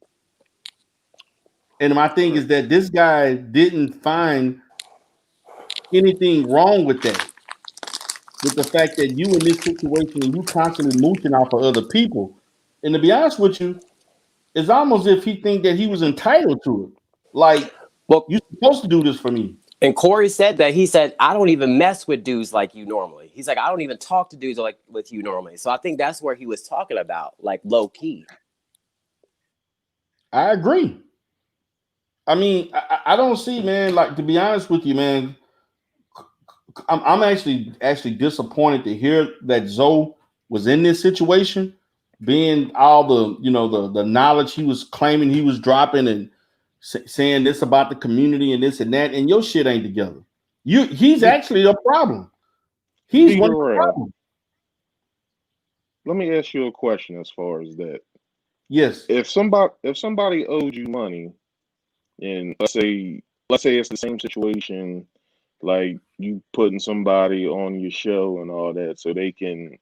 And my thing is that this guy didn't find anything wrong with that. With the fact that you in this situation and you constantly mooching off of other people. And to be honest with you, it's almost as if he think that he was entitled to it. Like, well, you're supposed to do this for me. And Corey said that. He said, I don't even mess with dudes like you normally. He's like, I don't even talk to dudes like with you normally. So I think that's where he was talking about, like, low key. I agree. I mean, I don't see, man, like, to be honest with you, man, I'm actually disappointed to hear that Zoe was in this situation, being all the the knowledge he was claiming he was dropping and saying this about the community and this and that, and your shit ain't together. He's actually a problem. He's one of the problems. Let me ask you a question as far as that. Yes. If somebody owed you money, and let's say it's the same situation, like you putting somebody on your show and all that, so they can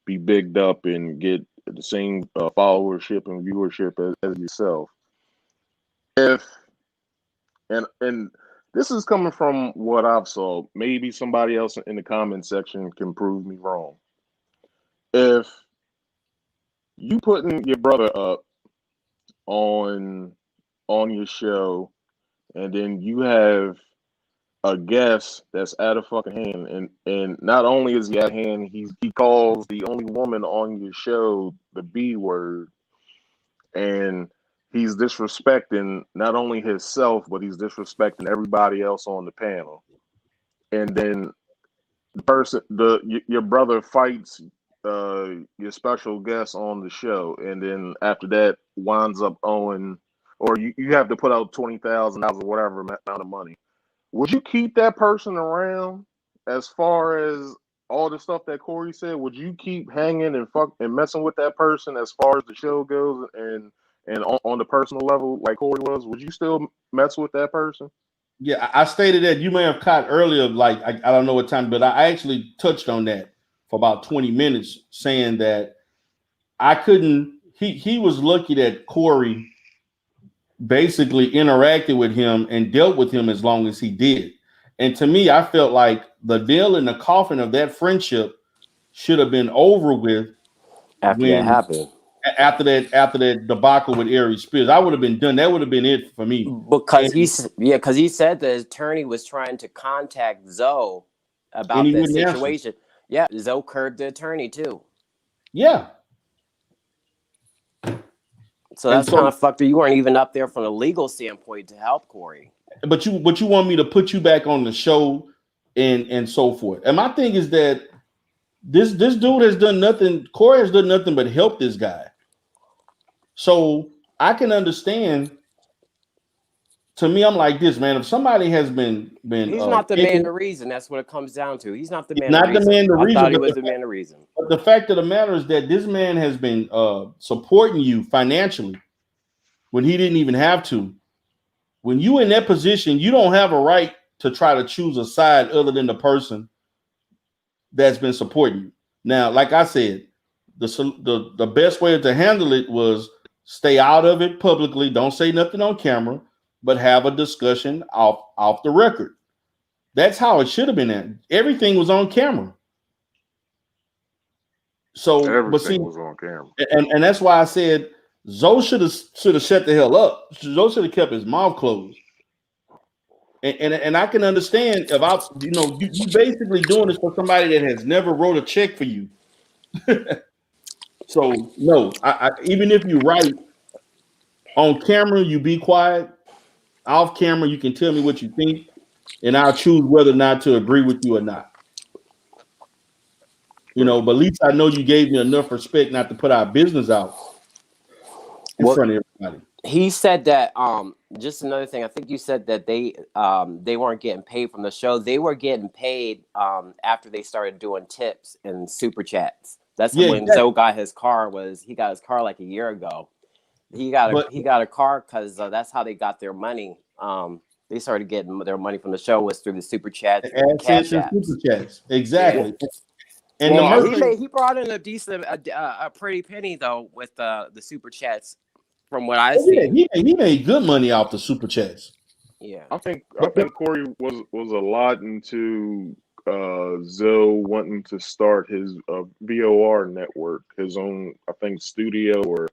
be bigged up and get the same followership and viewership as yourself. And this is coming from what I've saw. Maybe somebody else in the comment section can prove me wrong. If you putting your brother up on your show, and then you have a guest that's out of fucking hand, and not only is he out of hand, he calls the only woman on your show the B word, and he's disrespecting not only himself, but he's disrespecting everybody else on the panel. And then your brother fights your special guest on the show, and then after that winds up owing, or you have to put out $20,000 or whatever amount of money. Would you keep that person around? As far as all the stuff that Corey said, would you keep hanging and messing with that person as far as the show goes, and on the personal level, like Corey was? Would you still mess with that person? Yeah, I stated that. You may have caught earlier, like I don't know what time, but I actually touched on that for about 20 minutes, saying that I couldn't. He was lucky that Corey basically interacted with him and dealt with him as long as he did. And to me, I felt like the nail in the coffin of that friendship should have been over with after that happened. After that debacle with Aries Spears. I would have been done. That would have been it for me. Because he said the attorney was trying to contact Zoe about that situation. Yeah, Zoe curbed the attorney too. Yeah. So that's kind of fucked. You weren't even up there from a legal standpoint to help Corey. But you want me to put you back on the show and so forth. And my thing is that This dude has done nothing. Corey has done nothing but help this guy. So I can understand. To me, I'm like this, man. If somebody has been He's not the man of reason. That's what it comes down to. He's not the man. Not the man of reason. I thought he was the man of reason. But the fact of the matter is that this man has been supporting you financially when he didn't even have to. When you in that position, you don't have a right to try to choose a side other than the person that's been supporting you. Now, like I said, the best way to handle it was stay out of it publicly. Don't say nothing on camera, but have a discussion off the record. That's how it should have been. Everything was on camera. So, everything was on camera, and that's why I said Zoe should have shut the hell up. Zoe should have kept his mouth closed. And I can understand if you basically doing this for somebody that has never wrote a check for you. So no, I even if you write on camera, you be quiet. Off camera, you can tell me what you think, and I'll choose whether or not to agree with you or not. But at least I know you gave me enough respect not to put our business out in front of everybody. He said that just another thing, I think you said that they weren't getting paid from the show. They were getting paid after they started doing tips and super chats. That's when Zoe got his car. He got his car like a year ago. He got a car because that's how they got their money. They started getting their money from the show was through the super chats and cash apps. Super chats, exactly. Yeah. And he brought in a pretty penny though with the super chats. From what I see, he made good money off the super chats. Yeah, I think Corey was a lot into Zoe wanting to start his VOR network, his own, I think, studio or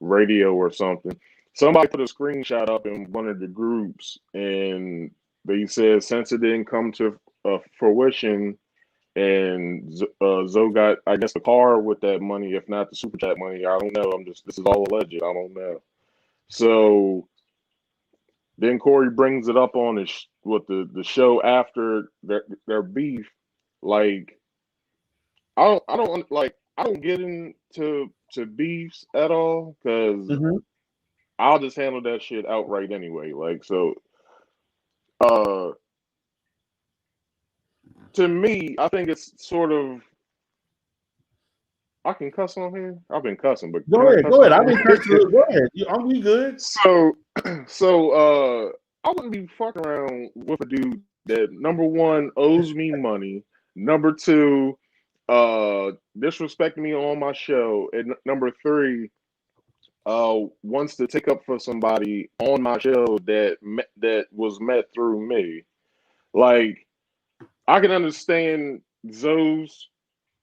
radio or something. Somebody put a screenshot up in one of the groups, and they said since it didn't come to fruition, and Zoe got, I guess, the car with that money, if not the super chat money. I don't know. This is all alleged. I don't know. So then Corey brings it up on the show after their beef. Like, I don't get into beefs at all because I'll just handle that shit outright anyway. Like, so, to me, I think it's sort of. I can cuss on here. I've been cussing, but go ahead. I've been cussing. Go ahead. Are we good? So, I wouldn't be fucking around with a dude that, number one, owes me money. Number two, disrespecting me on my show, and number three, wants to take up for somebody on my show that was met through me. Like, I can understand Zoe's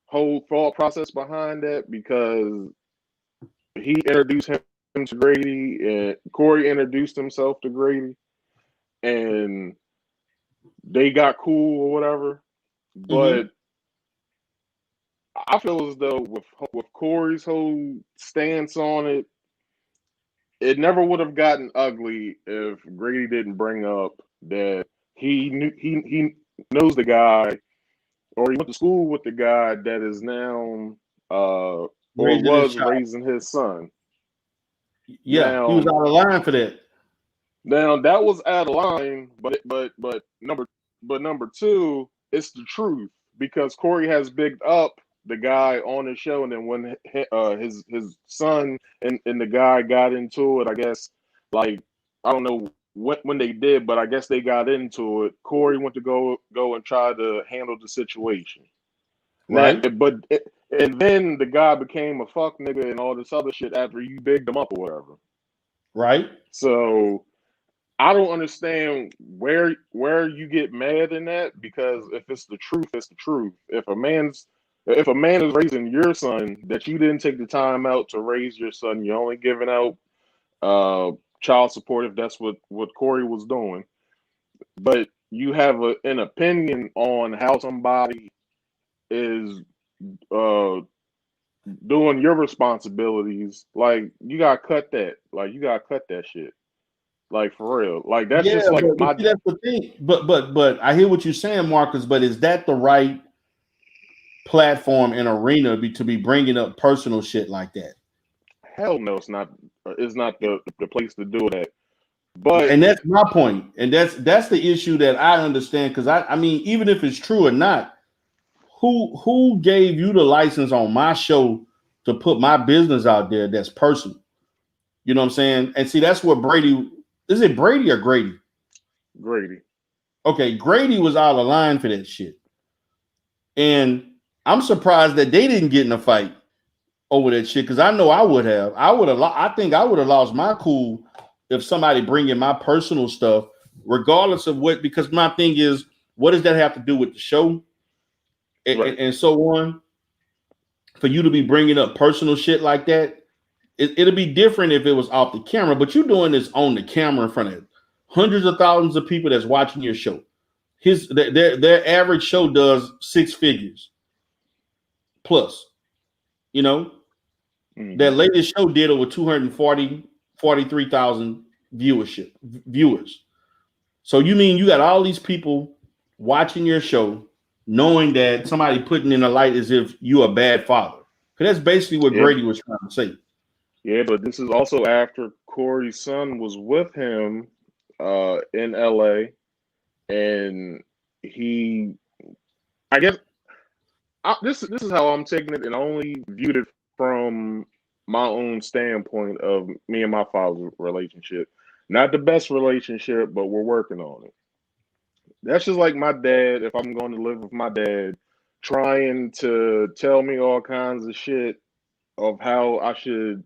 whole thought process behind that because he introduced him to Grady and Corey introduced himself to Grady and they got cool or whatever. But I feel as though with Corey's whole stance on it, it never would have gotten ugly if Grady didn't bring up that he knows the guy, or he went to school with the guy that is now raising his son. Yeah, now, he was out of line for that. Now that was out of line, but number two, it's the truth because Corey has bigged up the guy on the show, and then when his son and the guy got into it, I guess, like, I don't know when they did, but I guess they got into it. Corey went to go and try to handle the situation, right? And then the guy became a fuck nigga and all this other shit after you bigged him up or whatever, right? So I don't understand where you get mad in that, because if it's the truth, it's the truth. If a man is raising your son that you didn't take the time out to raise your son, you're only giving out child support if that's what Corey was doing. But you have an opinion on how somebody is doing your responsibilities. Like, you gotta cut that. Like, you gotta cut that shit. Like, for real. Like, that's just like that's the thing. But I hear what you're saying, Marcus. But is that the right platform and arena to be bringing up personal shit like that. Hell no, it's not. It's not the place to do it at. But And that's my point, and that's the issue that I understand, because I mean, even if it's true or not, who gave you the license on my show to put my business out there that's personal? You know what I'm saying? And see, that's what Brady is. It Brady or Grady? Grady. Okay, Grady was out of line for that shit, and I'm surprised that they didn't get in a fight over that shit, because I know I would have. I think I would have lost my cool if somebody bring in my personal stuff, regardless of what. Because my thing is, what does that have to do with the show, and so on? For you to be bringing up personal shit like that, it'll be different if it was off the camera. But you're doing this on the camera in front of hundreds of thousands of people that's watching your show. Their average show does 6 figures plus. You know, that latest show did over 43,000 viewers. So you mean you got all these people watching your show, knowing that somebody putting in a light as if you a bad father? Because that's basically what Grady was trying to say. Yeah, but this is also after Corey's son was with him in LA, and I guess this is how I'm taking it, and I only viewed it from my own standpoint of me and my father's relationship. Not the best relationship, but we're working on it. That's just like my dad. If I'm going to live with my dad, trying to tell me all kinds of shit of how I should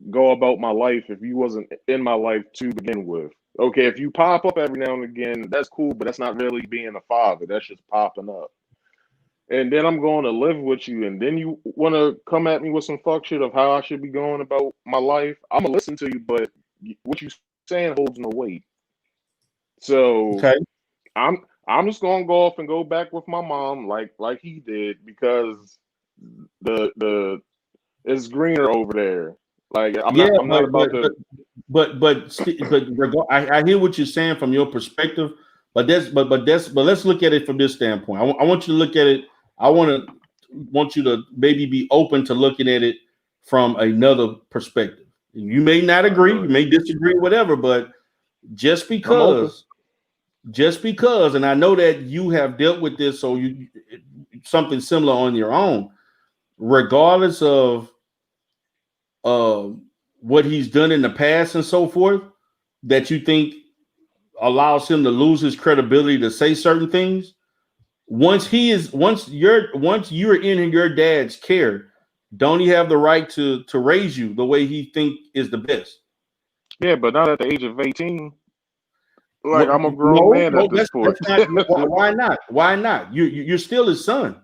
go about my life if you wasn't in my life to begin with. Okay, if you pop up every now and again, that's cool, but that's not really being a father. That's just popping up. And then I'm going to live with you, and then you want to come at me with some fuck shit of how I should be going about my life. I'm gonna listen to you, but what you saying holds no weight. So Okay. I'm just gonna go off and go back with my mom like he did, because the it's greener over there. Like I'm not about to. I hear what you're saying from your perspective, but let's look at it from this standpoint. I want you to look at it. I want you to maybe be open to looking at it from another perspective. You may not agree, you may disagree, whatever, but just because, and I know that you have dealt with this, so you something similar on your own, regardless of what he's done in the past and so forth, that you think allows him to lose his credibility to say certain things. Once you're in your dad's care, don't he have the right to raise you the way he think is the best? Yeah, but not at the age of 18. Like, I'm a grown man at this point. Why not? Why not? You're still his son.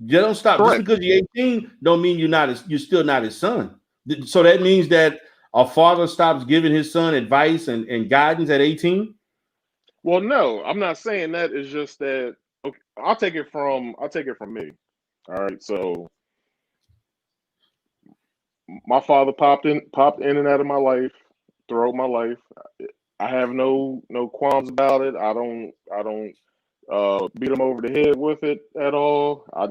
You don't stop. Correct. Just because you're 18 don't mean you're still not his son. So that means that a father stops giving his son advice and guidance at 18? Well, no, I'm not saying that. It's just that, okay, I'll take it from me. All right, so my father popped in and out of my life throughout my life. I have no qualms about it. I don't beat him over the head with it at all. I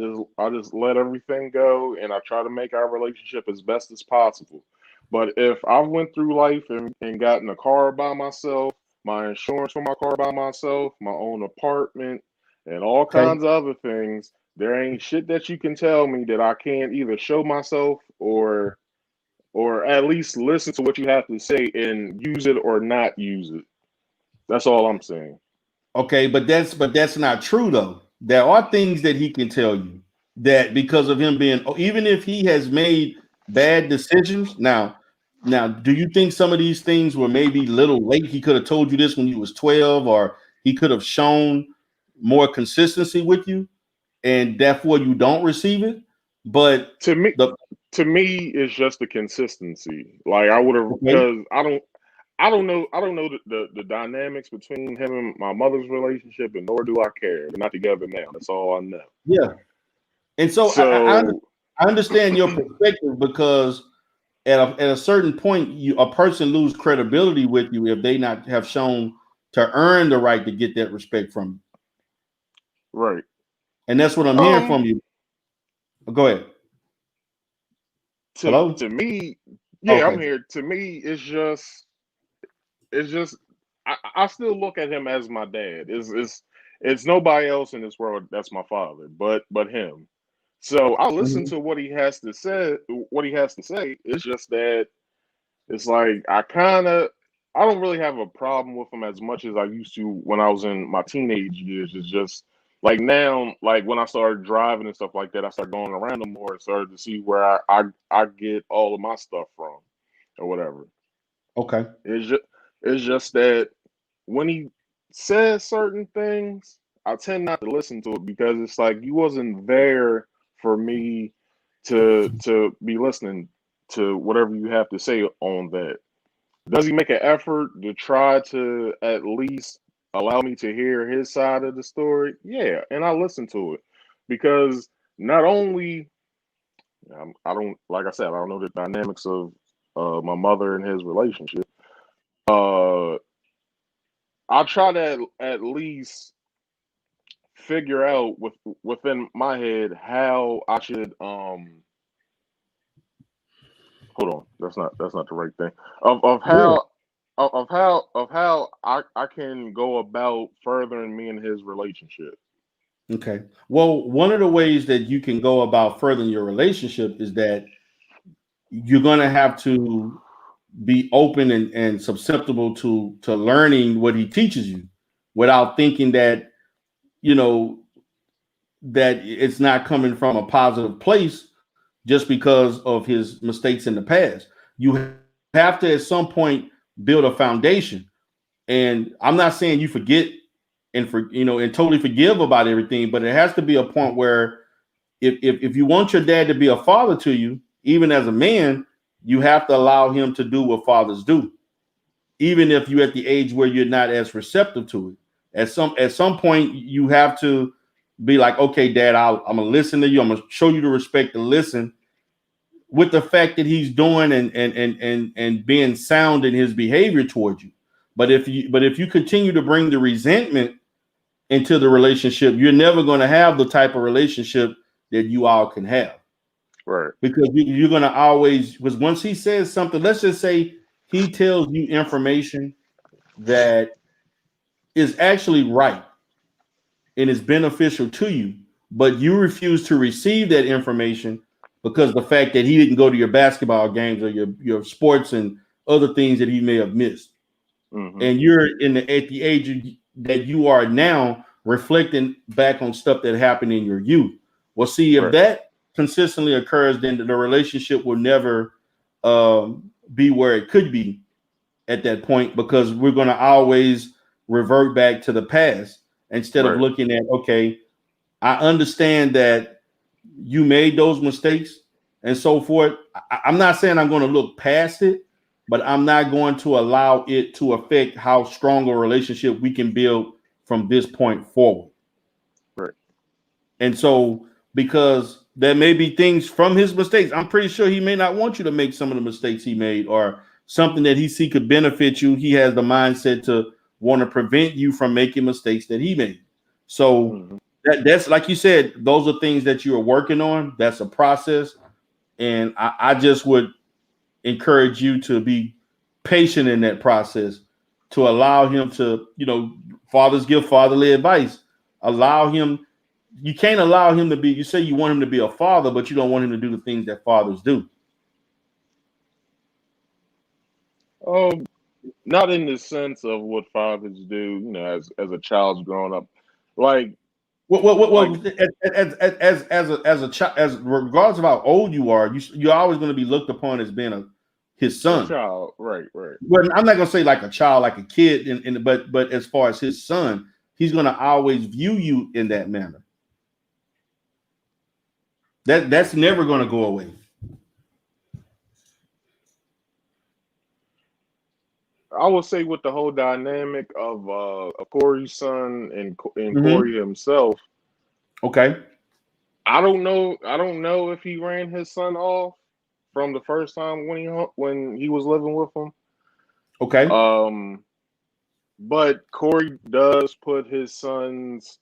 just let everything go, and I try to make our relationship as best as possible. But if I went through life and got in a car by myself, my insurance for my car by myself, my own apartment, and all kinds of other things, there ain't shit that you can tell me that I can't either show myself or at least listen to what you have to say and use it or not use it. That's all I'm saying. Okay, but that's not true though. There are things that he can tell you that because of him being, even if he has made bad decisions. Now, do you think some of these things were maybe a little late? He could have told you this when you was 12, or he could have shown more consistency with you, and therefore you don't receive it. But to me, it's just the consistency. Like I would have, because I don't know the dynamics between him and my mother's relationship, and nor do I care. They're not together now. That's all I know. Yeah, and so I understand your perspective, because at a certain point, a person lose credibility with you if they not have shown to earn the right to get that respect from you. Right. And that's what I'm hearing from you. Go ahead. Hello? To me, yeah, I'm Okay. here. To me, it's just I still look at him as my dad. It's nobody else in this world that's my father, but him. So I listen Mhm. to what he has to say. What he has to say. It's just that it's like I don't really have a problem with him as much as I used to when I was in my teenage years. It's just like now, like when I started driving and stuff like that, I started going around him more and started to see where I get all of my stuff from or whatever. Okay. It's just that when he says certain things, I tend not to listen to it because it's like you wasn't there for me to be listening to whatever you have to say on that. Does he make an effort to try to at least allow me to hear his side of the story? Yeah, and I listen to it because not only I don't like I said I don't know the dynamics of my mother and his relationship. Uh, I try to at least figure out within my head how I should hold on, that's not the right thing. Of Yeah. how of how I can go about furthering me and his relationship. Okay. Well, one of the ways that you can go about furthering your relationship is that you're going to have to be open and susceptible to learning what he teaches you without thinking that, you know, that it's not coming from a positive place just because of his mistakes in the past. You have to at some point build a foundation. And I'm not saying you forget and totally forgive about everything, but it has to be a point where if you want your dad to be a father to you, even as a man, you have to allow him to do what fathers do, even if you're at the age where you're not as receptive to it. At some point, you have to be like, okay, dad, I'm gonna listen to you. I'm gonna show you the respect to listen, with the fact that he's doing and being sound in his behavior towards you. But if you continue to bring the resentment into the relationship, you're never going to have the type of relationship that you all can have, Right, because you're going to always, because once he says something, let's just say he tells you information that is actually right and is beneficial to you, but you refuse to receive that information because the fact that he didn't go to your basketball games or your sports and other things that he may have missed. hmm, And you're at the age that you are now, reflecting back on stuff that happened in your youth. Well, see, if right, that consistently occurs, then the relationship will never be where it could be at that point, because we're going to always revert back to the past instead of right. looking at, okay, I understand that you made those mistakes and so forth. I'm not saying I'm going to look past it, but I'm not going to allow it to affect how strong a relationship we can build from this point forward. Right. And so, because there may be things from his mistakes, I'm pretty sure he may not want you to make some of the mistakes he made, or something that he see could benefit you. He has the mindset to want to prevent you from making mistakes that he made. So Hmm. that's like you said, those are things that you are working on. That's a process. And I just would encourage you to be patient in that process, to allow him to, fathers give fatherly advice. Allow him, you can't allow him to be, you say you want him to be a father, but you don't want him to do the things that fathers do. Um, Not in the sense of what fathers do, as a child's growing up, like Well, like as a child, as regardless of how old you are, you're always going to be looked upon as being his a son. child, right, right, Well, I'm not gonna say like a child, like a kid, but as far as his son, he's gonna always view you in that manner. That's never gonna go away. I would say with the whole dynamic of Corey's son and Mm-hmm. Corey himself, Okay. I don't know if he ran his son off from the first time when he was living with him. Okay. Um, but Corey does put his son's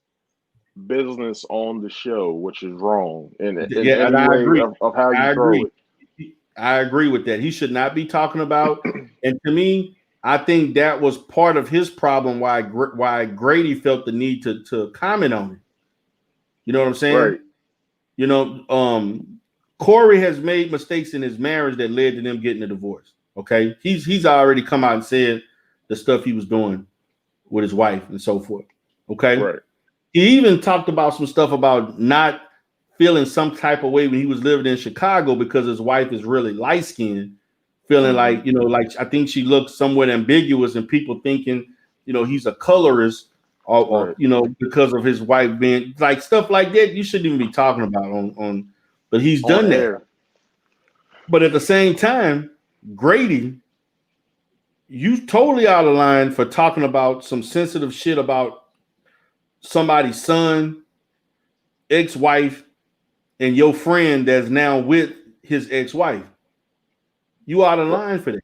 business on the show, which is wrong in Yeah, and any I way agree. of how you I throw agree. it. I agree with that. He should not be talking about. And to me, I think that was part of his problem. Why Grady felt the need to comment on it. You know what I'm saying? Right. You know, Corey has made mistakes in his marriage that led to them getting a divorce. Okay, he's already come out and said the stuff he was doing with his wife and so forth. Okay, Right. he even talked about some stuff about not feeling some type of way when he was living in Chicago because his wife is really light skinned, feeling like, you know, like I think she looks somewhat ambiguous and people thinking, you know, he's a colorist or Right. you know, because of his wife being like stuff like that. You shouldn't even be talking about on, but he's On done that. air. But at the same time, Grady, you totally out of line for talking about some sensitive shit about somebody's son, ex-wife, and your friend that's now with his ex-wife. You out of line for that.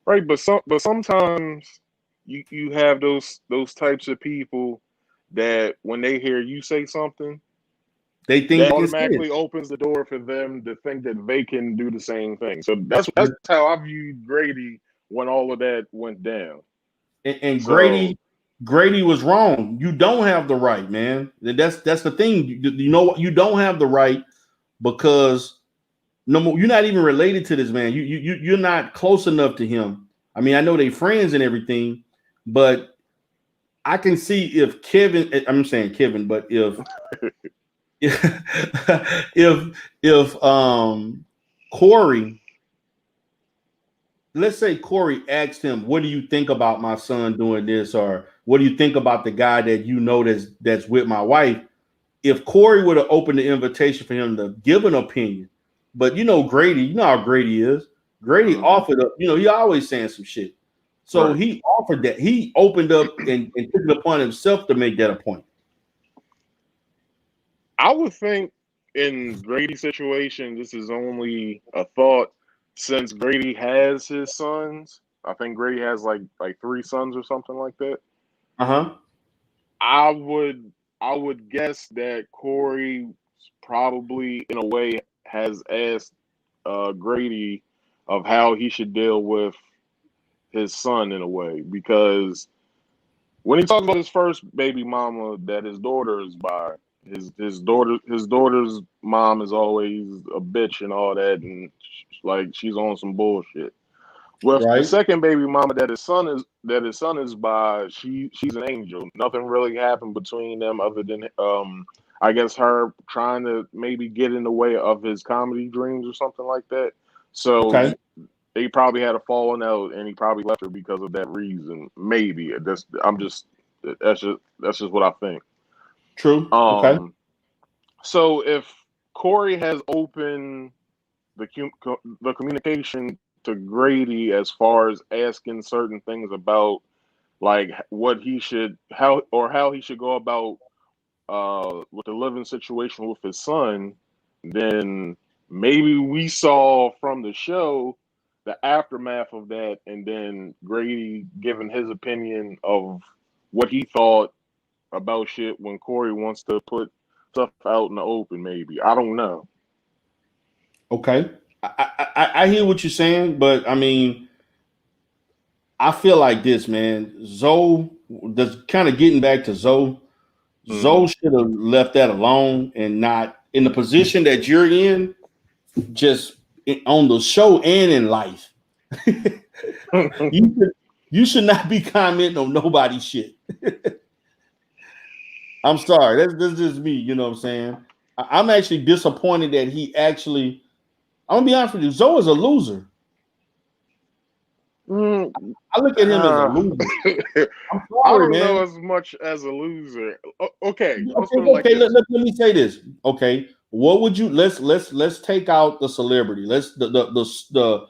Right, but sometimes you have those types of people that when they hear you say something, They think that they can say it. automatically opens the door for them to think that they can do the same thing. So that's how I viewed Grady when all of that went down. And So Grady was wrong. You don't have the right, man. That's the thing. You know what? You don't have the right because no more. You're not even related to this man. You're not close enough to him. I mean, I know they friends and everything, but I can see if Kevin. I'm saying Kevin, but if if Corey, let's say Corey asked him, "What do you think about my son doing this?" or "What do you think about the guy that you know that's with my wife?" If Corey would have opened the invitation for him to give an opinion, but you know Grady, you know how Grady is. Grady offered up, you know, he always saying some shit. So right. he offered that. He opened up and took it upon himself to make that a point. I would think in Grady's situation, this is only a thought since Grady has his sons. I think Grady has like three sons or something like that. Uh-huh. I would I would guess that Corey probably in a way has asked Grady of how he should deal with his son in a way because when he talks about his first baby mama that his daughter is by, his daughter's mom is always a bitch and all that, and like she's on some bullshit. With the Right. second baby mama that his son is by, she's an angel. Nothing really happened between them other than I guess her trying to maybe get in the way of his comedy dreams or something like that. So Okay. they probably had a falling out, and he probably left her because of that reason. Maybe that's just what I think. True. Okay. Um, so if Corey has opened the communication to Grady as far as asking certain things about like what he should how he should go about with the living situation with his son, then maybe we saw from the show the aftermath of that, and then Grady giving his opinion of what he thought about shit when Corey wants to put stuff out in the open. Maybe I don't know. Okay. I hear what you're saying, but I mean, I feel like this, man. Zoe, that's kind of getting back to Zoe. Hmm. Zoe should have left that alone and not in the position that you're in, just on the show and in life. you should, you should not be commenting on nobody's shit. I'm sorry. That's just me. You know what I'm saying? I'm actually disappointed that he actually. I'm gonna be honest with you. Zoe is a loser. Mm, I look at him as a loser. I'm I sorry, don't man. know as much as a loser. Okay, let's Okay, put it like okay. this. Let me say this. Okay, what would you let's take out the celebrity. Let's the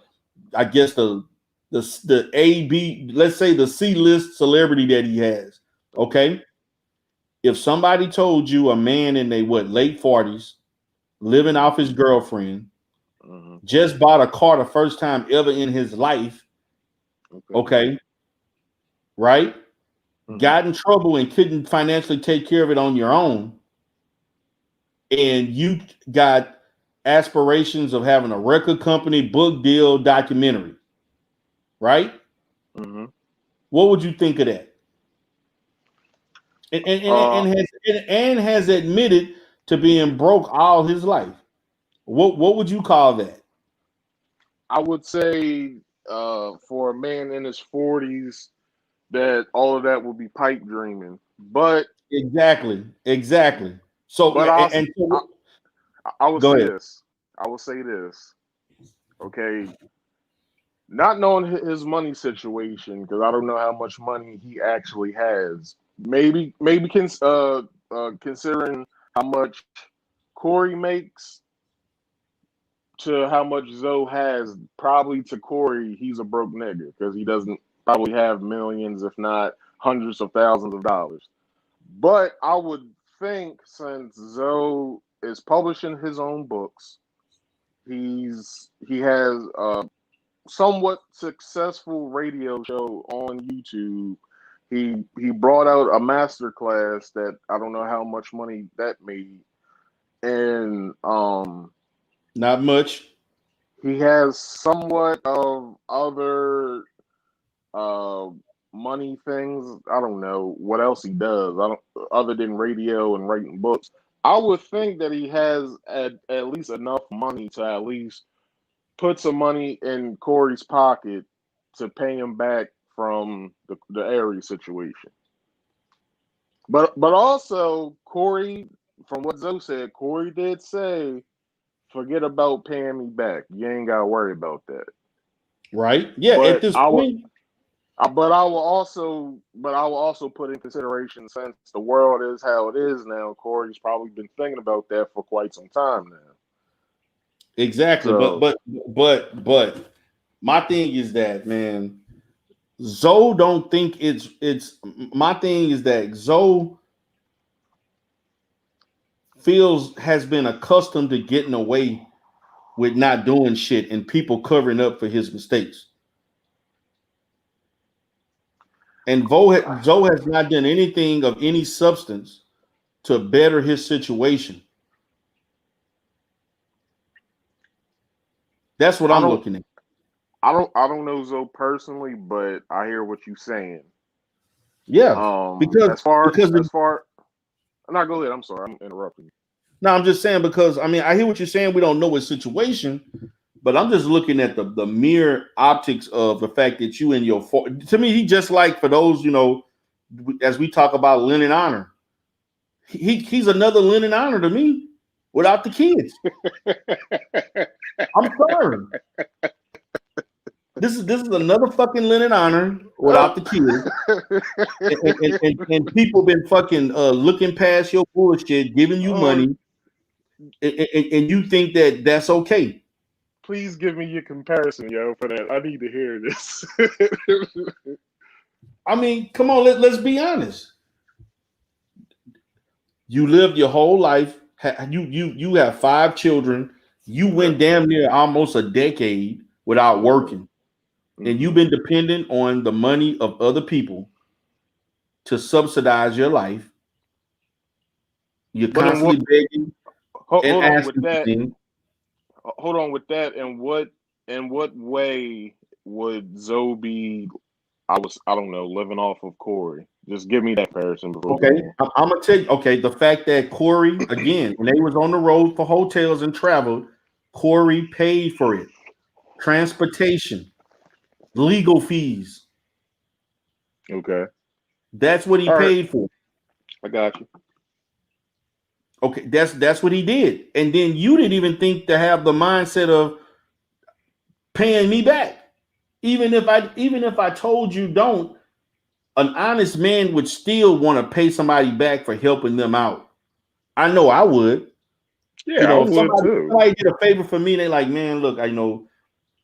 I guess the A B. Let's say the C list celebrity that he has. Okay, if somebody told you a man in their what late 40s living Mhm, off his girlfriend mhm, just bought a car the first time ever in his life. okay. Okay, right? got in trouble and couldn't financially take care of it on your own, and you got aspirations of having a record company, book deal, documentary, right? Mm-hmm. What would you think of that? And has admitted to being broke all his life. What would you call that? I would say for a man in his 40s that all of that would be pipe dreaming. But Exactly. So but I will go say ahead. this. I will say this. Okay. Not knowing his money situation, because I don't know how much money he actually has. Maybe considering how much Corey makes to how much Zoe has, probably to Corey, he's a broke nigga because he doesn't probably have millions, if not hundreds of thousands of dollars. But I would think since Zoe is publishing his own books, he has a somewhat successful radio show on YouTube. He brought out a master class that I don't know how much money that made, and Not much. he has somewhat of other money things. I don't know what else he does. I don't other than radio and writing books. I would think that he has at least enough money to at least put some money in Corey's pocket to pay him back from the Aries situation. But also Corey, from what Zoe said, Corey did say, forget about paying me back. You ain't gotta worry about that. Right? Yeah, at this point. But I will also put in consideration, since the world is how it is now, Corey's probably been thinking about that for quite some time now. Exactly. So, But my thing is that, man, Zoe don't think it's my thing is that Zoe has been accustomed to getting away with not doing shit and people covering up for his mistakes. And Zoe has not done anything of any substance to better his situation. That's what I'm looking at. I don't know Zoe personally, but I hear what you're saying. Yeah, because as far not go ahead. I'm sorry, I'm interrupting you. No, I'm just saying, because I mean, I hear what you're saying. We don't know his situation, but I'm just looking at the mere optics of the fact that you and your to me, he just like, for those, as we talk about Lennon Honor, he's another Lennon Honor to me without the kids. I'm sorry. This is another fucking Lennon Honor without the kids, and people been fucking looking past your bullshit, giving you money. And you think that that's okay? Please give me your comparison, yo, for that. I need to hear this. I mean, come on, let's be honest. You lived your whole life. You have 5 children. You went damn near almost a decade without working, and you've been dependent on the money of other people to subsidize your life. You're constantly begging. Hold on with that. And what way would Zoe be? I don't know, living off of Corey. Just give me that comparison. Okay, I'm gonna tell you. Okay, the fact that Corey, again, when they was on the road for hotels and traveled, Corey paid for it, transportation, legal fees. Okay, that's what he paid for. I got you. Okay, that's what he did, and then you didn't even think to have the mindset of paying me back. Even if I told you don't, an honest man would still want to pay somebody back for helping them out. I know I would. Yeah, I would too. Somebody did a favor for me. They like, man, look, I know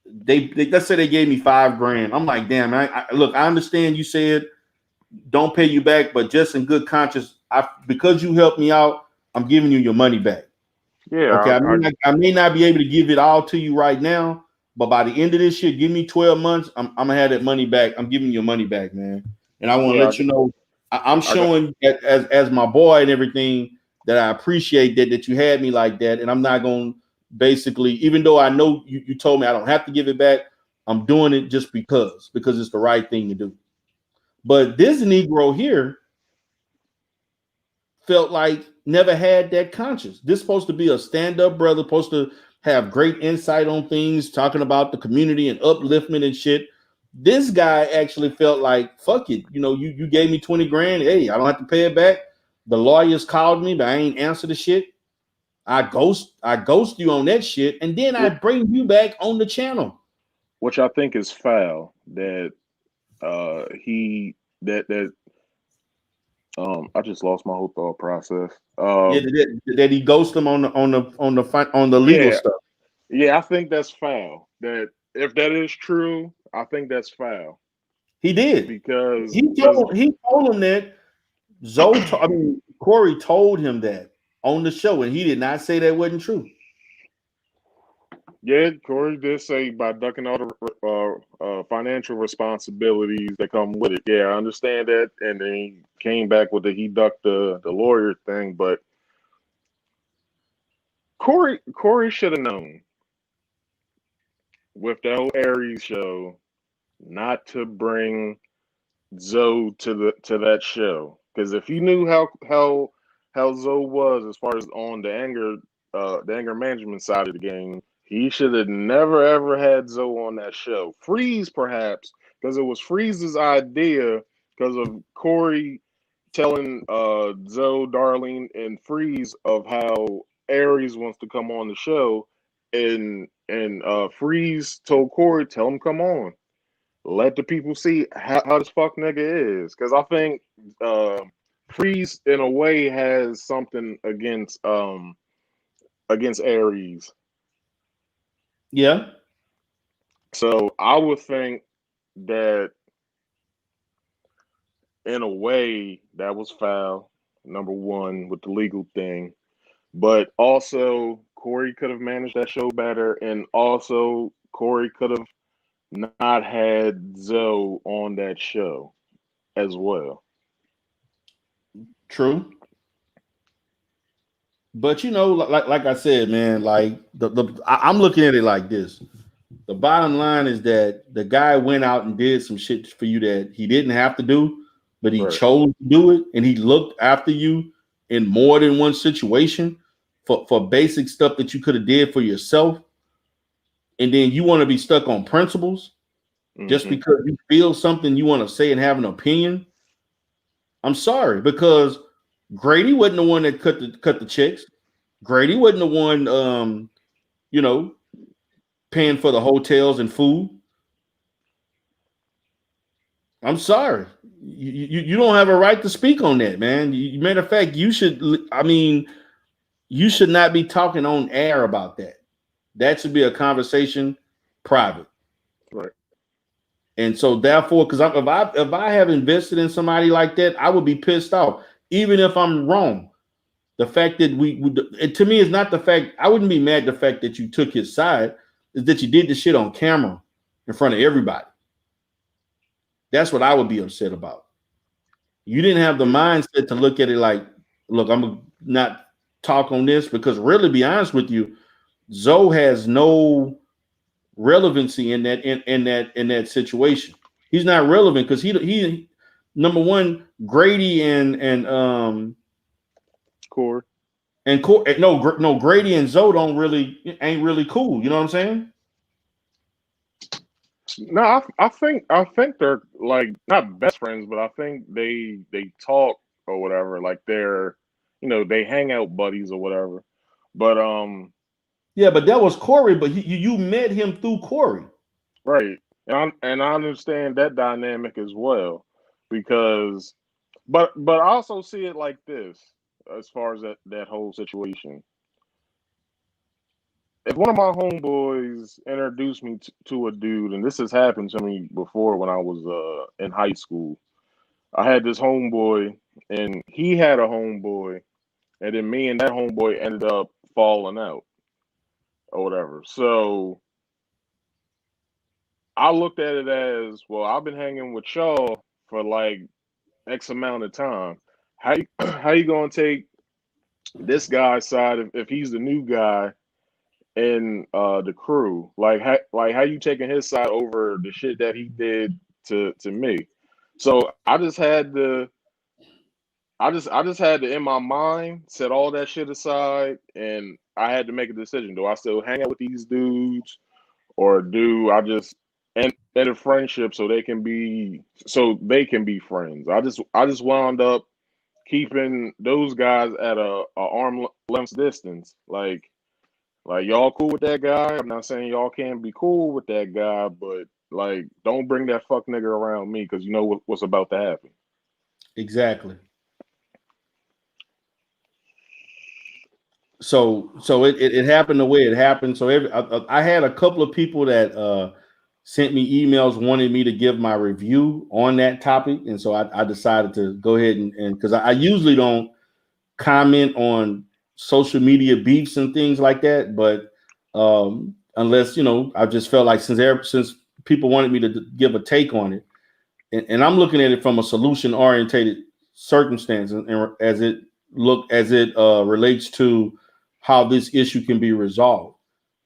they let's say they gave me $5,000. I'm like, damn, I understand you said don't pay you back, but just in good conscience, because you helped me out, I'm giving you your money back. Yeah. Okay. I may not be able to give it all to you right now, but by the end of this year, give me 12 months. I'm gonna have that money back. I'm giving you your money back, man. And I want to let you know I'm showing as my boy and everything that I appreciate that you had me like that, and I'm not going to basically, even though I know you told me I don't have to give it back, I'm doing it just because it's the right thing to do. But this Negro here felt like never had that conscience. This supposed to be a stand-up brother, supposed to have great insight on things, talking about the community and upliftment and shit. This guy actually felt like, fuck it. You gave me 20 grand. Hey, I don't have to pay it back. The lawyers called me, but I ain't answer the shit. I ghost you on that shit, and then I bring you back on the channel. Which I think is foul that I just lost my whole thought process. That he ghosted him on the legal stuff. Yeah, I think that's foul. That if that is true, I think that's foul. He did because he told him that Corey told him that on the show, and he did not say that wasn't true. Yeah, Corey did say by ducking all the financial responsibilities that come with it. Yeah, I understand that, and then he came back with he ducked the lawyer thing, but Corey should have known with the whole Aries show not to bring Zoe to that show, because if he knew how Zoe was as far as on the anger management side of the game, he should have never ever had Zoe on that show. Freeze, perhaps, because it was Freeze's idea because of Corey telling Zoe, Darlene, and Freeze of how Aries wants to come on the show, and Freeze told Corey, tell him come on. Let the people see how this fuck nigga is. Because I think Freeze, in a way, has something against Aries. Yeah. So I would think that, in a way, that was foul, number one, with the legal thing. But also, Corey could have managed that show better. And also, Corey could have not had Zoe on that show as well. True. But like I said, man, like I'm looking at it like this. The bottom line is that the guy went out and did some shit for you that he didn't have to do, but he chose to do it, and he looked after you in more than one situation for basic stuff that you could have did for yourself. And then you want to be stuck on principles just because you feel something you want to say and have an opinion. I'm sorry, because Grady wasn't the one that cut the checks. Grady wasn't the one paying for the hotels and food. I'm sorry. You don't have a right to speak on that, man. Matter of fact, you should not be talking on air about that. That should be a conversation private. Right. And so therefore, because if I have invested in somebody like that, I would be pissed off, even if I'm wrong. The fact that to me is not the fact, I wouldn't be mad at the fact that you took his side, is that you did the shit on camera in front of everybody. That's what I would be upset about. You didn't have the mindset to look at it like, look, I'm gonna not talk on this, because really, be honest with you, Zoe has no relevancy in that situation. He's not relevant because he number one, Grady and Corey. No, Grady and Zoe ain't really cool. You know what I'm saying? No, I think they're like not best friends, but I think they talk or whatever. Like they're, they hang out buddies or whatever. But yeah, but that was Corey. But you met him through Corey, right? And I understand that dynamic as well, because, but I also see it like this as far as that whole situation. If one of my homeboys introduced me to a dude, and this has happened to me before when I was in high school, I had this homeboy, and he had a homeboy, and then me and that homeboy ended up falling out or whatever. So I looked at it as, well, I've been hanging with y'all for like X amount of time. How you gonna take this guy's side if he's the new guy in the crew? Like how you taking his side over the shit that he did to me? So I just had to in my mind set all that shit aside, and I had to make a decision. Do I still hang out with these dudes, or do I just end a friendship so they can be friends? I just wound up keeping those guys at a arm length distance. Like y'all cool with that guy. I'm not saying y'all can't be cool with that guy, but like don't bring that fuck nigga around me because you know what's about to happen. Exactly. So it happened the way it happened. So I had a couple of people that sent me emails wanting me to give my review on that topic, and so I decided to go ahead and because I usually don't comment on social media beefs and things like that, but unless I just felt like since people wanted me to give a take on it, and I'm looking at it from a solution orientated circumstance, and as it relates to how this issue can be resolved.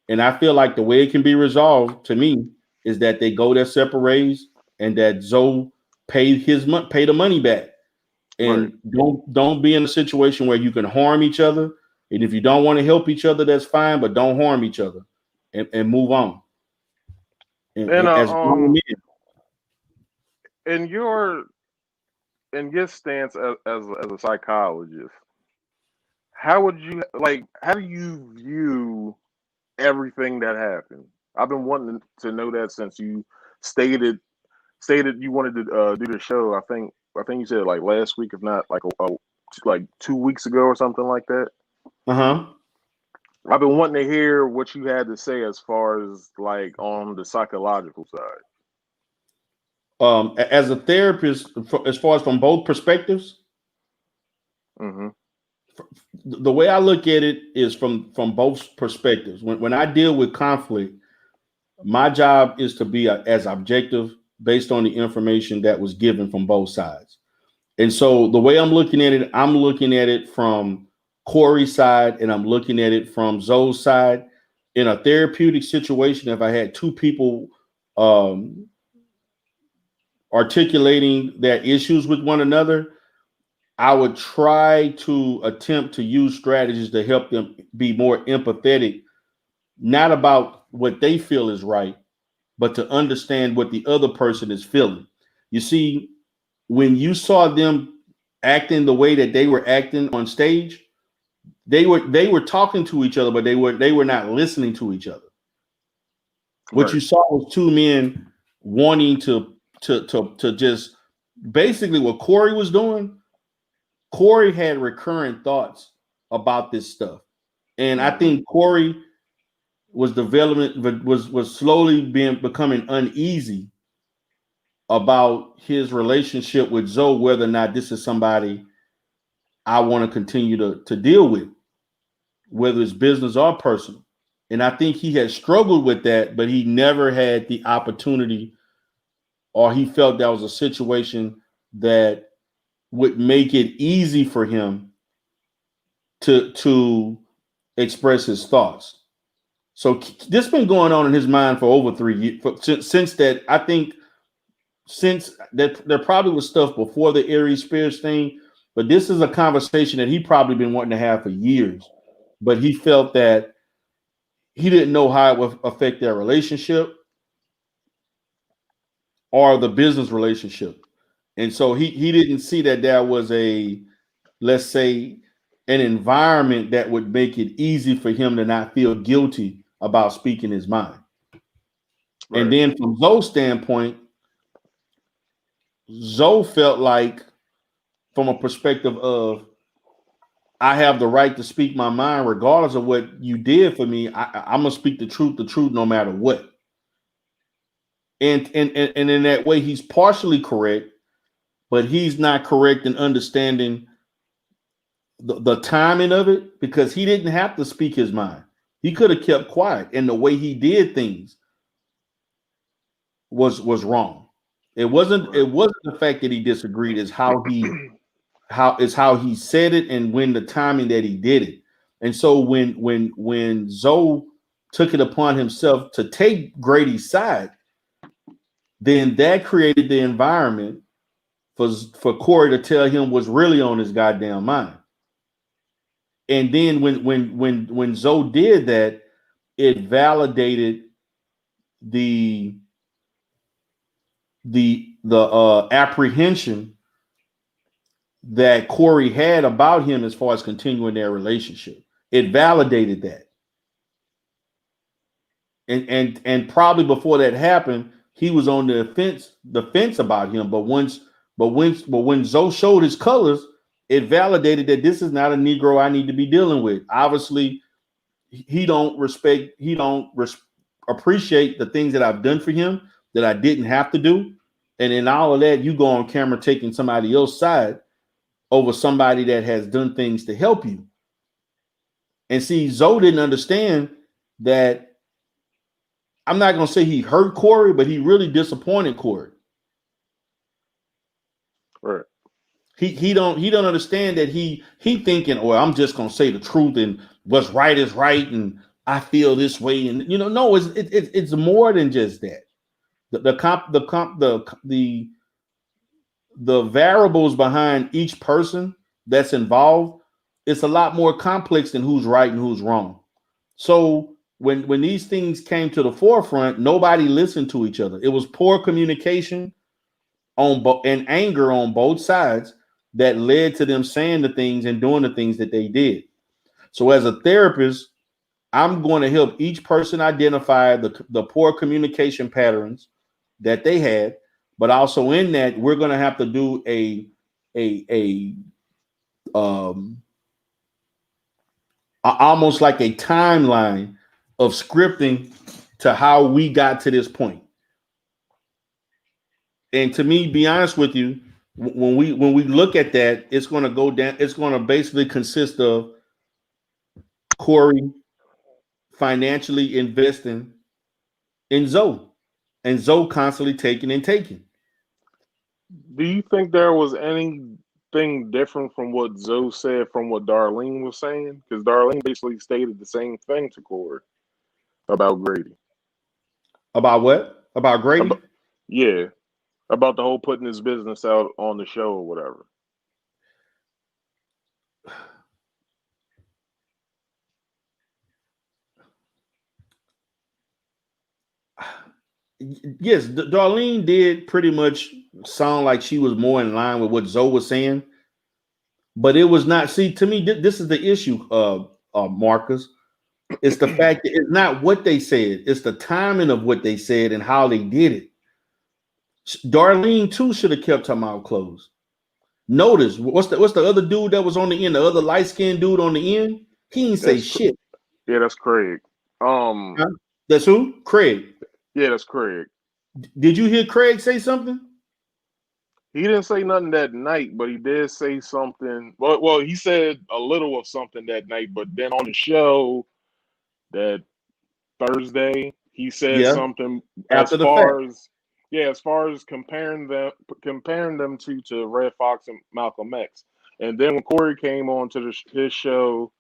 And I feel like the way it can be resolved to me is that they go their separate ways and that Zoe pay the money back. And Right. don't be in a situation where you can harm each other. And if you don't want to help each other, that's fine, but don't harm each other and move on. And And as grown men, in your stance as a psychologist, how do you view everything that happened? I've been wanting to know that since you stated you wanted to do the show. I think you said like last week, if not like 2 weeks ago or something like that. uh-huh. I've been wanting to hear what you had to say as far as like on the psychological side. As a therapist, as far as from both perspectives, Mm-hmm. the way I look at it is from both perspectives. When I deal with conflict, my job is to be as objective based on the information that was given from both sides. And so the way I'm looking at it from Corey's side, and I'm looking at it from Zoe's side. In a therapeutic situation, if I had two people um, articulating their issues with one another, I would try to attempt to use strategies to help them be more empathetic, not about what they feel is right, but to understand what the other person is feeling. You see, when you saw them acting the way that they were acting on stage, they were talking to each other, but they were not listening to each other. What Right. you saw was two men wanting to just basically what Corey was doing. Corey had recurrent thoughts about this stuff, and I Mm-hmm. think Corey was slowly becoming uneasy about his relationship with Zoe, whether or not this is somebody I want to continue to deal with, whether it's business or personal. And I think he had struggled with that, but he never had the opportunity, or he felt that was a situation that would make it easy for him to express his thoughts. So this has been going on in his mind for over 3 years. Since that, I think since that there probably was stuff before the Aries Spears thing, but this is a conversation that he probably been wanting to have for years. But he felt that he didn't know how it would affect their relationship or the business relationship. And so he didn't see that there was let's say, an environment that would make it easy for him to not feel guilty about speaking his mind. And Right. then from Zoe's standpoint, Zoe felt like, from a perspective of, I have the right to speak my mind regardless of what you did for me. I'm gonna speak the truth no matter what. And in that way, he's partially correct, but he's not correct in understanding the timing of it, because he didn't have to speak his mind. He could have kept quiet, and the way he did things was wrong. It wasn't Right. the fact that he disagreed, is how he said it and when the timing that he did it. And so when Zoe took it upon himself to take Grady's side, then that created the environment for Corey to tell him what's really on his goddamn mind. And then when Zoe did that, it validated the apprehension that Corey had about him as far as continuing their relationship. It validated that. And probably before that happened, he was on the fence about him. But when Zoe showed his colors, it validated that this is not a Negro I need to be dealing with. Obviously, he don't appreciate the things that I've done for him that I didn't have to do. And in all of that, you go on camera taking somebody else's side over somebody that has done things to help you. And see, Zoe didn't understand that. I'm not going to say he hurt Corey, but he really disappointed Corey. Right. He don't understand that he thinking, well, I'm just going to say the truth and what's right is right and I feel this way, and no, it's more than just that. The variables behind each person that's involved, it's a lot more complex than who's right and who's wrong. So when these things came to the forefront, nobody listened to each other. It was poor communication and anger on both sides that led to them saying the things and doing the things that they did. So as a therapist, I'm going to help each person identify the poor communication patterns that they had, but also in that we're going to have to do almost like a timeline of scripting to how we got to this point. And to me, be honest with you, when we look at that, it's going to go down. It's going to basically consist of Corey financially investing in Zoe, and Zoe constantly taking and taking. Do you think there was anything different from what Zoe said from what Darlene was saying? Because Darlene basically stated the same thing to Corey about Grady. About what? About Grady? Yeah. About the whole putting his business out on the show or whatever. Yes, Darlene did pretty much sound like she was more in line with what Zoe was saying, but it was not. See, to me, this is the issue, Marcus. It's the fact that it's not what they said; it's the timing of what they said and how they did it. Darlene too should have kept her mouth closed. Notice what's the other dude that was on the end, the other light skinned dude on the end? He didn't say shit. Yeah, that's Craig. That's who? Craig. Yeah, that's Craig. Did you hear Craig say something? He didn't say nothing that night, but he did say something. Well, he said a little of something that night, but then on the show that Thursday, he said something after the fact. As far as comparing them to Red Fox and Malcolm X. And then when Corey came on to his show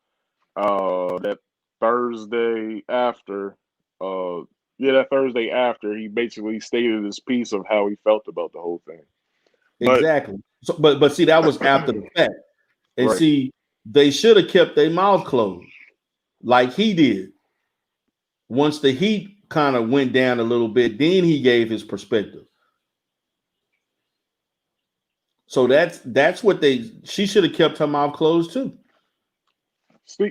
that Thursday after, that Thursday after, he basically stated his piece of how he felt about the whole thing. Exactly. So, but see, that was after the fact. And right. See, they should have kept their mouth closed like he did. Once the heat kind of went down a little bit, then he gave his perspective. So that's what she should have kept her mouth closed too.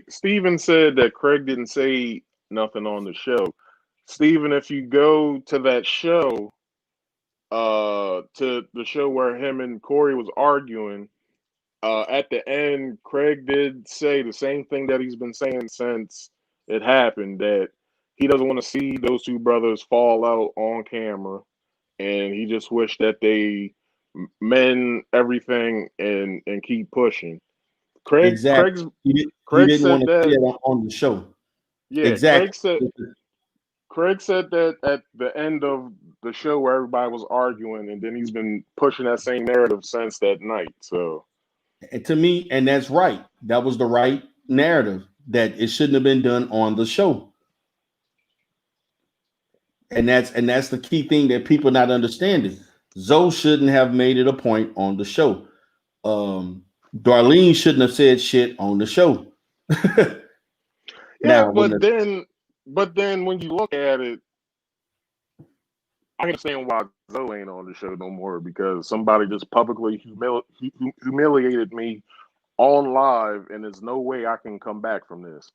Steven said that Craig didn't say nothing on the show. Steven, if you go to that show, to the show where him and Corey was arguing, at the end, Craig did say the same thing that he's been saying since it happened, that he doesn't want to see those two brothers fall out on camera, and he just wished that they mend everything and keep pushing. Craig He didn't said want to that see it on the show. Yeah, exactly. Craig said that at the end of the show where everybody was arguing, and then he's been pushing that same narrative since that night. So, And to me, and that's right. That was the right narrative. That it shouldn't have been done on the show. And that's the key thing that people not understanding. Zoe shouldn't have made it a point on the show. Darlene shouldn't have said shit on the show. yeah, Now, but then when you look at it, I can understand why Zoe ain't on the show no more, because somebody just publicly humiliated me on live, and there's no way I can come back from this.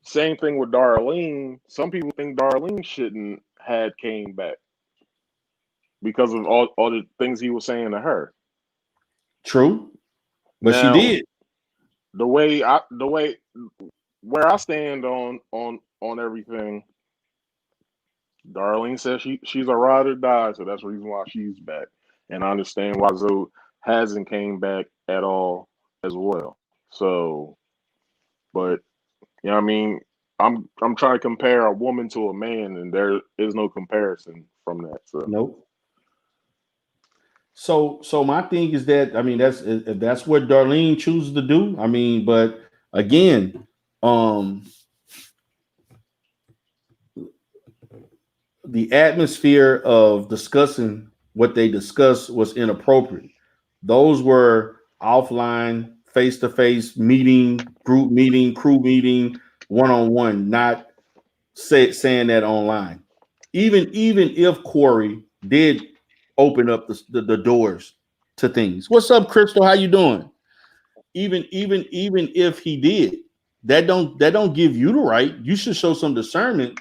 Same thing with Darlene. Some people think Darlene shouldn't had came back because of all the things he was saying to her. true, but Now, she did. the way where I stand on everything, Darlene says she's a ride or die, so that's the reason why she's back. And I understand why Zoe hasn't came back at all as well. So, but you know what I mean? I'm trying to compare a woman to a man, and there is no comparison from that. So Nope. So my thing is that, I mean, that's what Darlene chooses to do. I mean, but again, the atmosphere of discussing what they discussed was inappropriate. Those were offline, face-to-face meeting, group meeting, crew meeting, one-on-one, not saying that online. Even if Corey did open up the doors to things. What's up, Crystal? How you doing? Even if he did, that don't give you the right. You should show some discernment,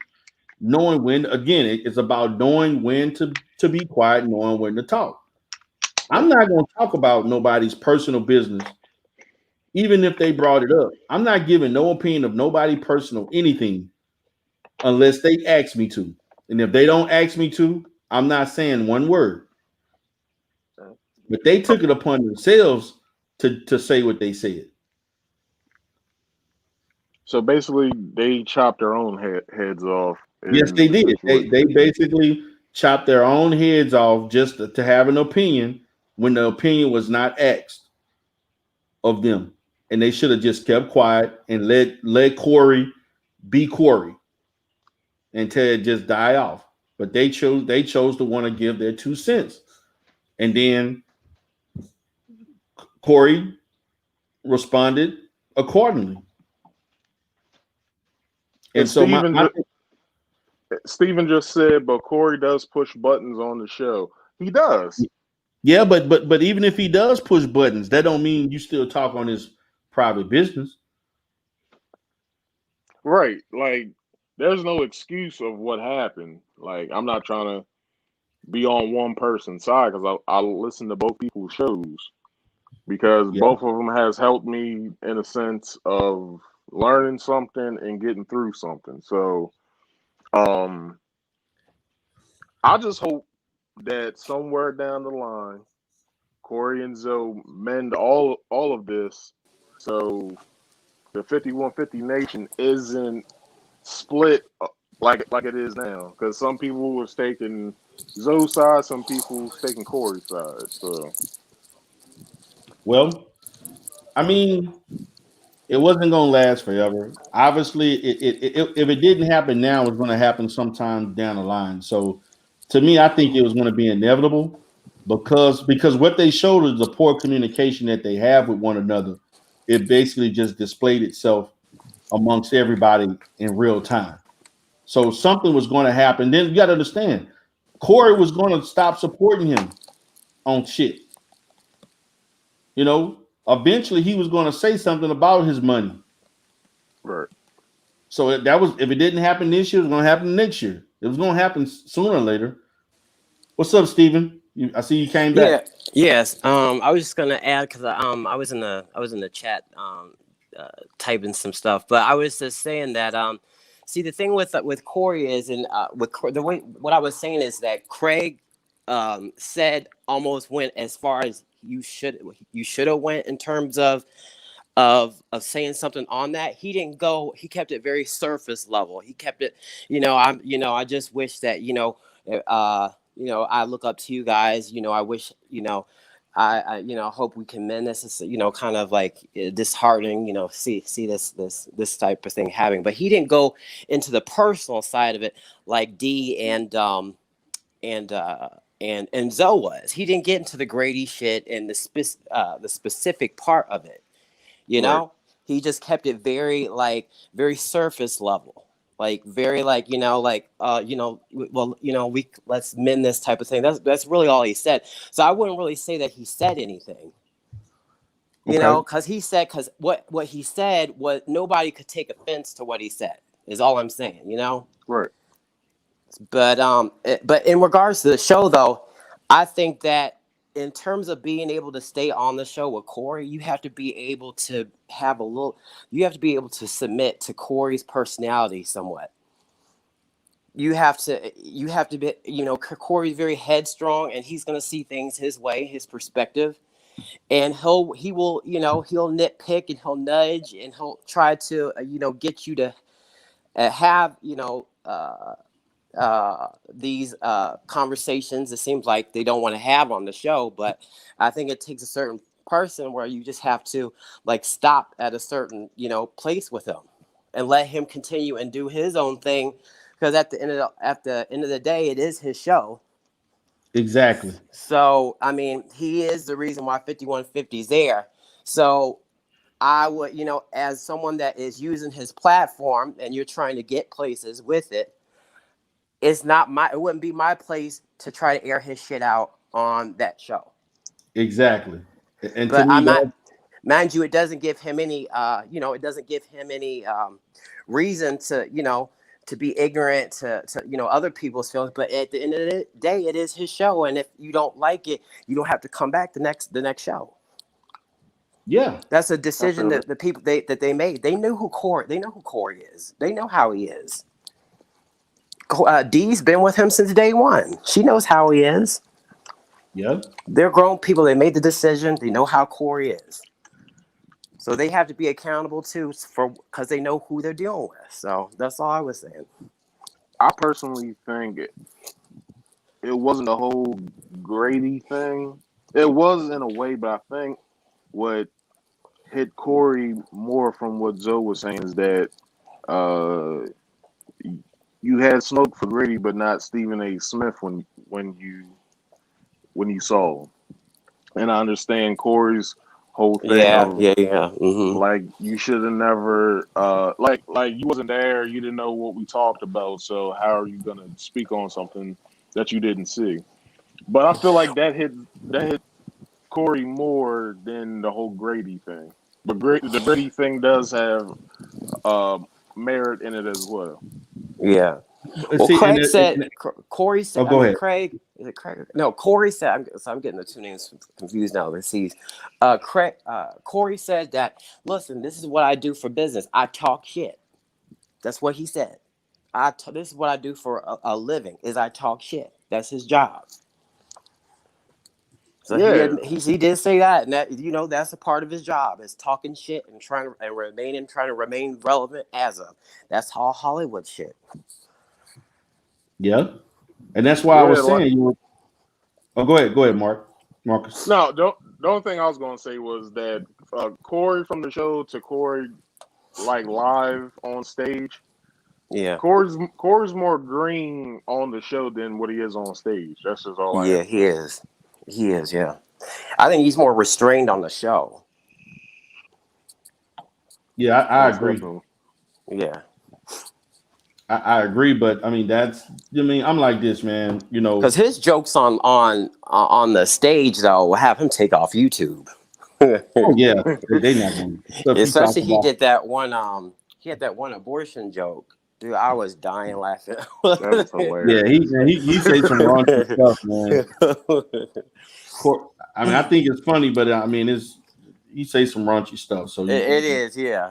knowing when. Again, it's about knowing when to be quiet, knowing when to talk. I'm not going to talk about nobody's personal business, even if they brought it up. I'm not giving no opinion of nobody personal anything unless they ask me to. And if they don't ask me to, I'm not saying one word. But they took it upon themselves to say what they said. so basically, they chopped their own heads off. Yes, In they the did. They situation. basically chopped their own heads off just to have an opinion when the opinion was not asked of them. And they should have just kept quiet and let Corey be Corey until it just die off. But they chose to want to give their 2 cents. And then Corey responded accordingly. And And so my Steven just said, but Corey does push buttons on the show. He does. yeah, but even if he does push buttons, that don't mean you still talk on his private business. Right. Like, there's no excuse of what happened. Like, I'm not trying to be on one person's side, because I listen to both people's shows, because Yeah. both of them has helped me in a sense of learning something and getting through something. So, I just hope that somewhere down the line, Corey and Zoe mend all of this, so the 5150 nation isn't split like it is now. Because some people were taking Zoe's side, some people taking Corey's side. So Well, I mean, it wasn't going to last forever. Obviously, if it didn't happen now, it's going to happen sometime down the line. So, to me, I think it was going to be inevitable because what they showed is the poor communication that they have with one another. It basically just displayed itself amongst everybody in real time. So something was going to happen. Then you got to understand, Corey was going to stop supporting him on shit. You know, eventually he was going to say something about his money. right. So that was, if it didn't happen this year, it was going to happen next year. It was going to happen sooner or later. What's up, Steven? I see you came back. Yeah. Yes. I was just gonna add because I was in the chat typing some stuff, but I was just saying that see, the thing with Corey is, and the way what I was saying is that Craig said almost went as far as you should have went in terms of of saying something on that. He didn't go. He kept it very surface level. He kept it. I just wish that I look up to you guys. I wish I hope we can mend this. It's, kind of like disheartening. See this type of thing happening. But he didn't go into the personal side of it like D and Zoe was. He didn't get into the Grady shit and the specific part of it. Right. He just kept it very very surface level, like very we let's mend this type of thing. That's really all he said. So I wouldn't really say that he said anything, because what he said was nobody could take offense to what he said. Is all I'm saying, Right. But in regards to the show, though, I think that in terms of being able to stay on the show with Corey, you have to be able to submit to Corey's personality somewhat. You have to be, Corey's very headstrong, and he's going to see things his way, his perspective, and he'll nitpick and he'll nudge and he'll try to, get you to have, these conversations. It seems like they don't want to have on the show, but I think it takes a certain person where you just have to stop at a certain place with him and let him continue and do his own thing, because at the end of the day, it is his show. Exactly. So I mean, he is the reason why 5150 is there. So I would, as someone that is using his platform and you're trying to get places with it, it wouldn't be my place to try to air his shit out on that show. Exactly. And But to me, mind you, it doesn't give him any reason to be ignorant to other people's feelings. But at the end of the day, it is his show, and if you don't like it, you don't have to come back the next show. yeah, That's a decision that the people that they made. They know who Corey is. They know how he is. Dee's been with him since day one. She knows how he is. yeah, They're grown people. They made the decision. They know how Corey is. So they have to be accountable too, because they know who they're dealing with. So that's all I was saying. I personally think it wasn't a whole Grady thing. It was in a way, but I think what hit Corey more from what Zoe was saying is that you had smoke for Grady, but not Stephen A. Smith when you saw him. And I understand Corey's whole thing of Mm-hmm. like you should have never like you wasn't there, you didn't know what we talked about, so how are you gonna speak on something that you didn't see? But I feel like that hit Corey more than the whole Grady thing. But the Grady thing does have merit in it as well. Yeah. Well, see, Craig said. Corey said. Oh, go ahead. Craig. Is it Craig? No, Corey said. I'm getting the two names confused now. Let's see. Corey said that. Listen, this is what I do for business. I talk shit. That's what he said. This is what I do for a living. Is I talk shit. That's his job. So Yeah. he did say that, and that that's a part of his job is talking shit and trying to remain relevant that's all Hollywood shit. Yeah, and that's why I was saying go ahead, Marcus. No, the only thing I was going to say was that Corey from the show to Corey live on stage. Yeah, Corey's more green on the show than what he is on stage. That's just all I have. He is. He is. Yeah, I think he's more restrained on the show. Yeah, I agree. Definitely. Yeah. I agree, but I mean I'm like this, man. Because his jokes on the stage though will have him take off YouTube. Oh yeah, they not going. Especially he did that one. He had that one abortion joke. Dude, I was dying laughing. That was hilarious. Yeah, he said some raunchy stuff, man. I mean, I think it's funny, but I mean, he say some raunchy stuff. So it is, yeah.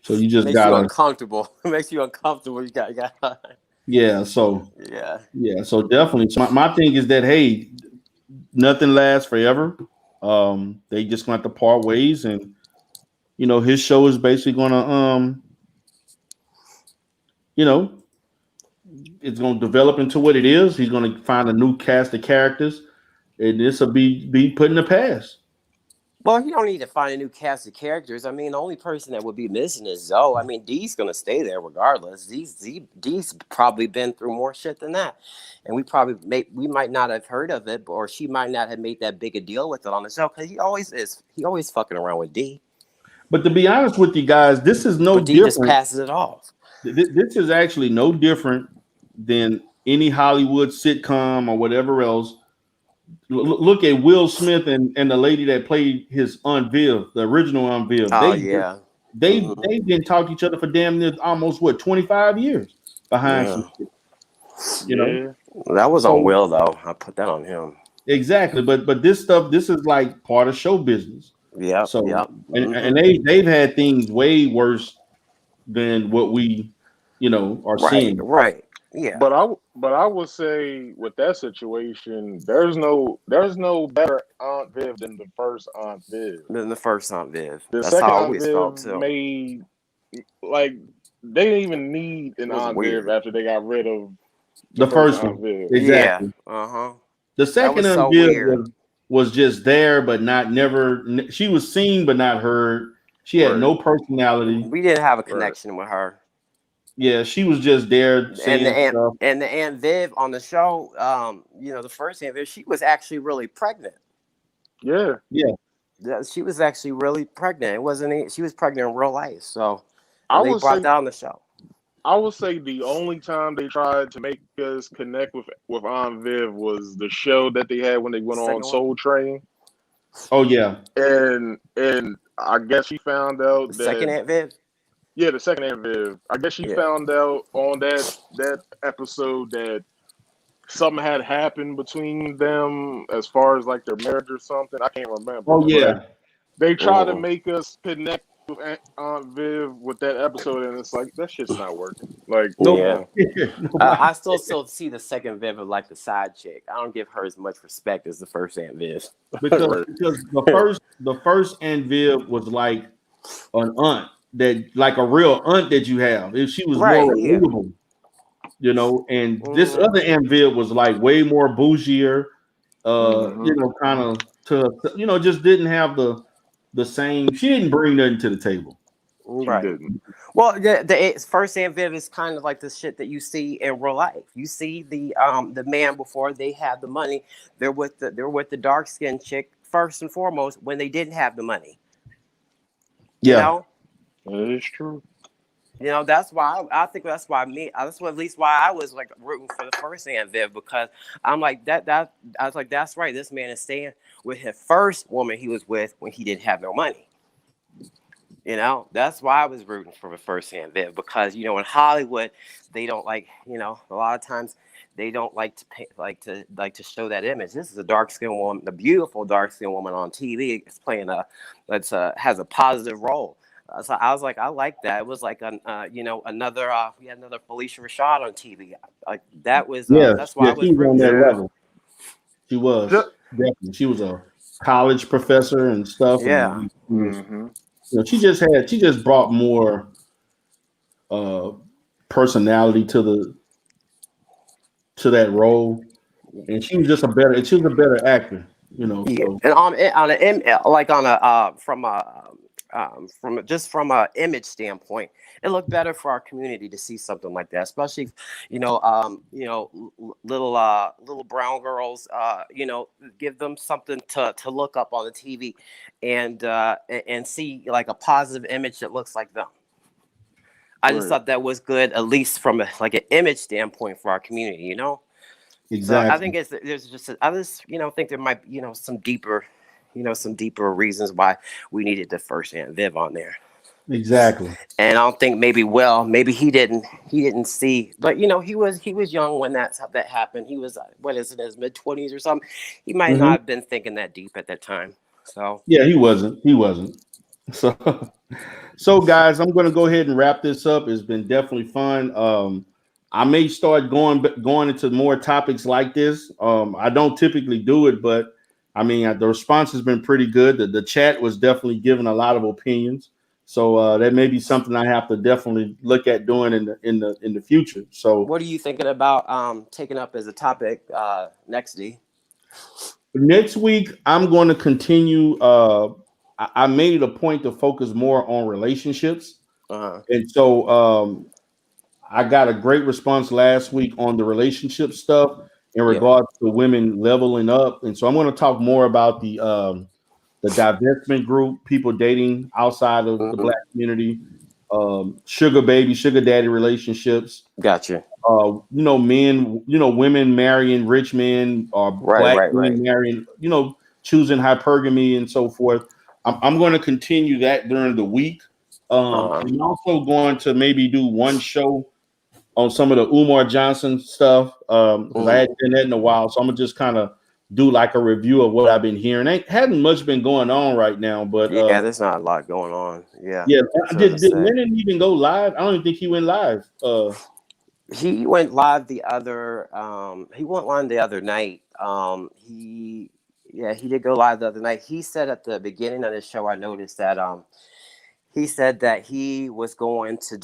So you just got uncomfortable. It makes you uncomfortable. You got. Yeah. So yeah. So definitely, so my thing is that hey, nothing lasts forever. They just going to part ways, and his show is basically gonna you know, it's gonna develop into what it is. He's gonna find a new cast of characters, and this will be put in the past. Well, you don't need to find a new cast of characters. I mean, the only person that would be missing is Zoe. I mean, Dee's gonna stay there regardless. Dee's probably been through more shit than that, and we might not have heard of it, or she might not have made that big a deal with it on the show because he always is. He always fucking around with D. But to be honest with you guys, this is no But D different. just passes it off. This is actually no different than any Hollywood sitcom or whatever else. Look at Will Smith and the lady that played his Aunt Viv, the original Aunt Viv. Oh yeah. They didn't talk to each other for damn near almost 25 years behind some shit. You know, that was on Will though. I put that on him. Exactly, but this is like part of show business. Yeah. So and they've had things way worse than what we, are seeing. Right. Yeah. But I would say with that situation, there's no better Aunt Viv than the first Aunt Viv. The That's second how I Aunt always Viv felt too. made like they didn't even need an Aunt Viv after they got rid of the first one. Aunt Viv. Exactly. Yeah. The second Aunt Viv was just there, but never. She was seen, but not heard. She had no personality. We didn't have a connection with her. Yeah, she was just there saying stuff. And the Aunt Viv on the show, the first Aunt Viv, she was actually really pregnant. Yeah. She was actually really pregnant. It wasn't. She was pregnant in real life. So they brought that on the show. I would say the only time they tried to make us connect with Aunt Viv was the show that they had when they went on Soul Train. Oh yeah. And I guess she found out the second Aunt Viv. Yeah, the second Aunt Viv. I guess she found out on that episode that something had happened between them as far as like their marriage or something. I can't remember. Oh yeah. But they tried to make us connect with Aunt Viv with that episode, and it's like that shit's not working. Like, I still see the second Viv as like the side chick. I don't give her as much respect as the first Aunt Viv. Because the first Aunt Viv was like an aunt like a real aunt that you have. If she was more relatable, and this other Aunt Viv was like way more bougier, kind of to just didn't have the same. She didn't bring nothing to the table. Right. Well, the first Aunt Viv is kind of like the shit that you see in real life. You see the man before they have the money. They're with the dark skinned chick first and foremost when they didn't have the money. Yeah, that is true. That's why I think that's at least why I was like rooting for the first Aunt Viv, because I'm like that I was like, that's right. This man is staying with his first woman he was with when he didn't have no money. That's why I was rooting for the first Aunt Viv, because in Hollywood they don't like, a lot of times they don't like to pay, like to show that image. This is a dark skinned woman, the beautiful dark skinned woman on TV. It's playing has a positive role. So I was like, I like that. It was like another we had another Felicia Rashad on TV. Like that was that's why I was on that level. She was definitely. She was a college professor and stuff. Yeah. And, she just brought more personality to that role, and she was a better actor. Yeah. And from a image standpoint, it looked better for our community to see something like that, especially little brown girls. Give them something to look up on the TV, and see like a positive image that looks like them. I just thought that was good, at least from an image standpoint for our community. Exactly. So I think I just think there might be some deeper reasons why we needed the first Aunt Viv on there. Exactly. And I don't think maybe he didn't see, but he was young when that happened. He was in his mid-20s or something. He might not have been thinking that deep at that time. So yeah, he wasn't. So guys, I'm going to go ahead and wrap this up. It's been definitely fun. I may start going into more topics like this. I don't typically do it, but I mean, the response has been pretty good. The chat was definitely giving a lot of opinions. So that may be something I have to definitely look at doing in the future. So What are you thinking about taking up as a topic next, D? next week I'm going to continue. I made it a point to focus more on relationships, Uh-huh. and so I got a great response last week on the relationship stuff in Yeah. regards to women leveling up, and so I'm going to talk more about the divestment group, people dating outside of the Mhm. black community, sugar baby, sugar daddy relationships. Gotcha. Men, women marrying rich men, or Right, black right, right. men marrying, choosing hypergamy and so forth. I'm going to continue that during the week. Uh-huh. I'm also going to maybe do one show on some of the Umar Johnson stuff because I Mhm. hadn't done that in a while. So I'm gonna just kind of do like a review of what I've been hearing. Ain't hadn't much been going on right now, but Yeah, there's not a lot going on. Yeah. yeah. So as I Did say, Lennon even go live? I don't even think he went live. he went live the other he went live the other night. He did go live the other night. He said at the beginning of the show, I noticed that he said that he was going to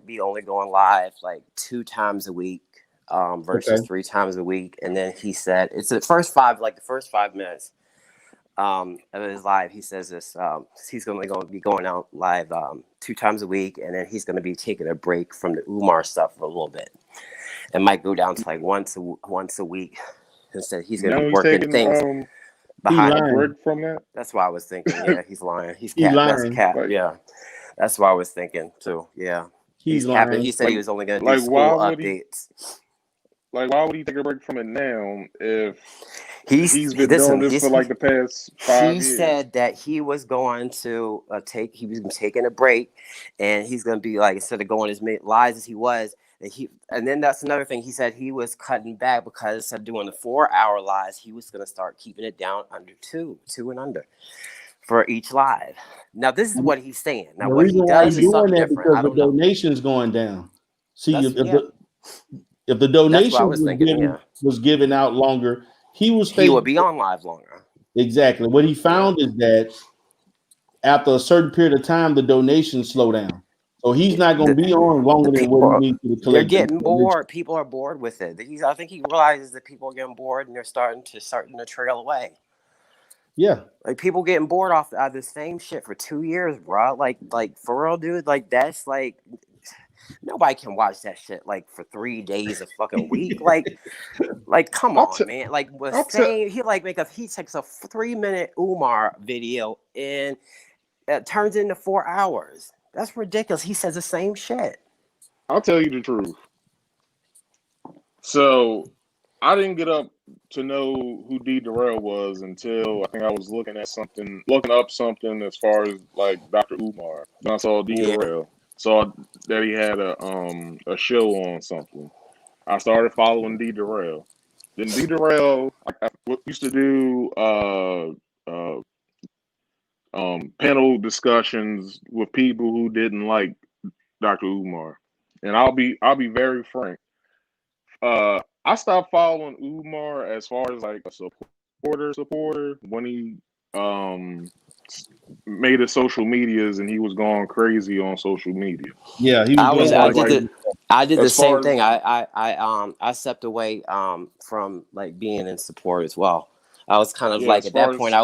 be only going live like 2 times a week Okay. versus 3 times a week. And then he said it's the first 5 minutes of his live. He says this he's going to be going out live 2 times a week, and then he's going to be taking a break from the Umar stuff for a little bit. It might go down to like once a week. Instead, he's going to Now be he's working taking things He behind. a lying. break from that. That's why I was thinking. Yeah, he's lying. He's He cap. That's lying. cap. Like, Yeah, that's what I was thinking too. Yeah, He's he's capping. lying. He said he like, was only going to do like school updates. why would he take a break from it now if He's he's been doing listen. this for like the past He 5 years? said that he was going to he was taking a break, and he's going to be like, instead of going as many lives as he was, and then that's another thing. He said he was cutting back because instead of doing the 4-hour lives, he was going to start keeping it down under two and under for each live. Now this is what he's saying. Now The what he reason why does he's is doing something that different. because I the don't know. donation's going down. See, That's yeah. if the That's what I donation was thinking. Yeah, was given out longer, he will he stay would be on live longer. exactly. What he Yeah. found is that after a certain period of time, the donations slow down. So he's not going to be on The longer than what he people, needs to they're collect the getting donation. bored. People are bored with it. I think he realizes that people are getting bored, and they're starting to trail away. Yeah. Like people getting bored off the same shit for 2 years, bro. Like for real, dude. Like that's like nobody can watch that shit like for 3 days a fucking week. Like come I'll, on, t- man. Like was I'll tell. saying he takes a 3-minute Umar video and it turns into 4 hours. That's ridiculous. He says the same shit. I'll tell you the truth. So I didn't get up to know who D. Durrell was until I think I was looking up something as far as like Dr. Umar. Then I saw D. Yeah. Durrell. Saw that he had a show on something. I started following D. Durrell. Then D. Durrell I used to do uh, panel discussions with people who didn't like Dr. Umar. And I'll be very frank. I stopped following Umar as far as like a supporter when he um made his social medias and he was going crazy on social media. Yeah. He was I doing was a As lot I of did like the I did the as same far as thing. I stepped away from like being in support as well. I was kind of yeah, like as at that far point as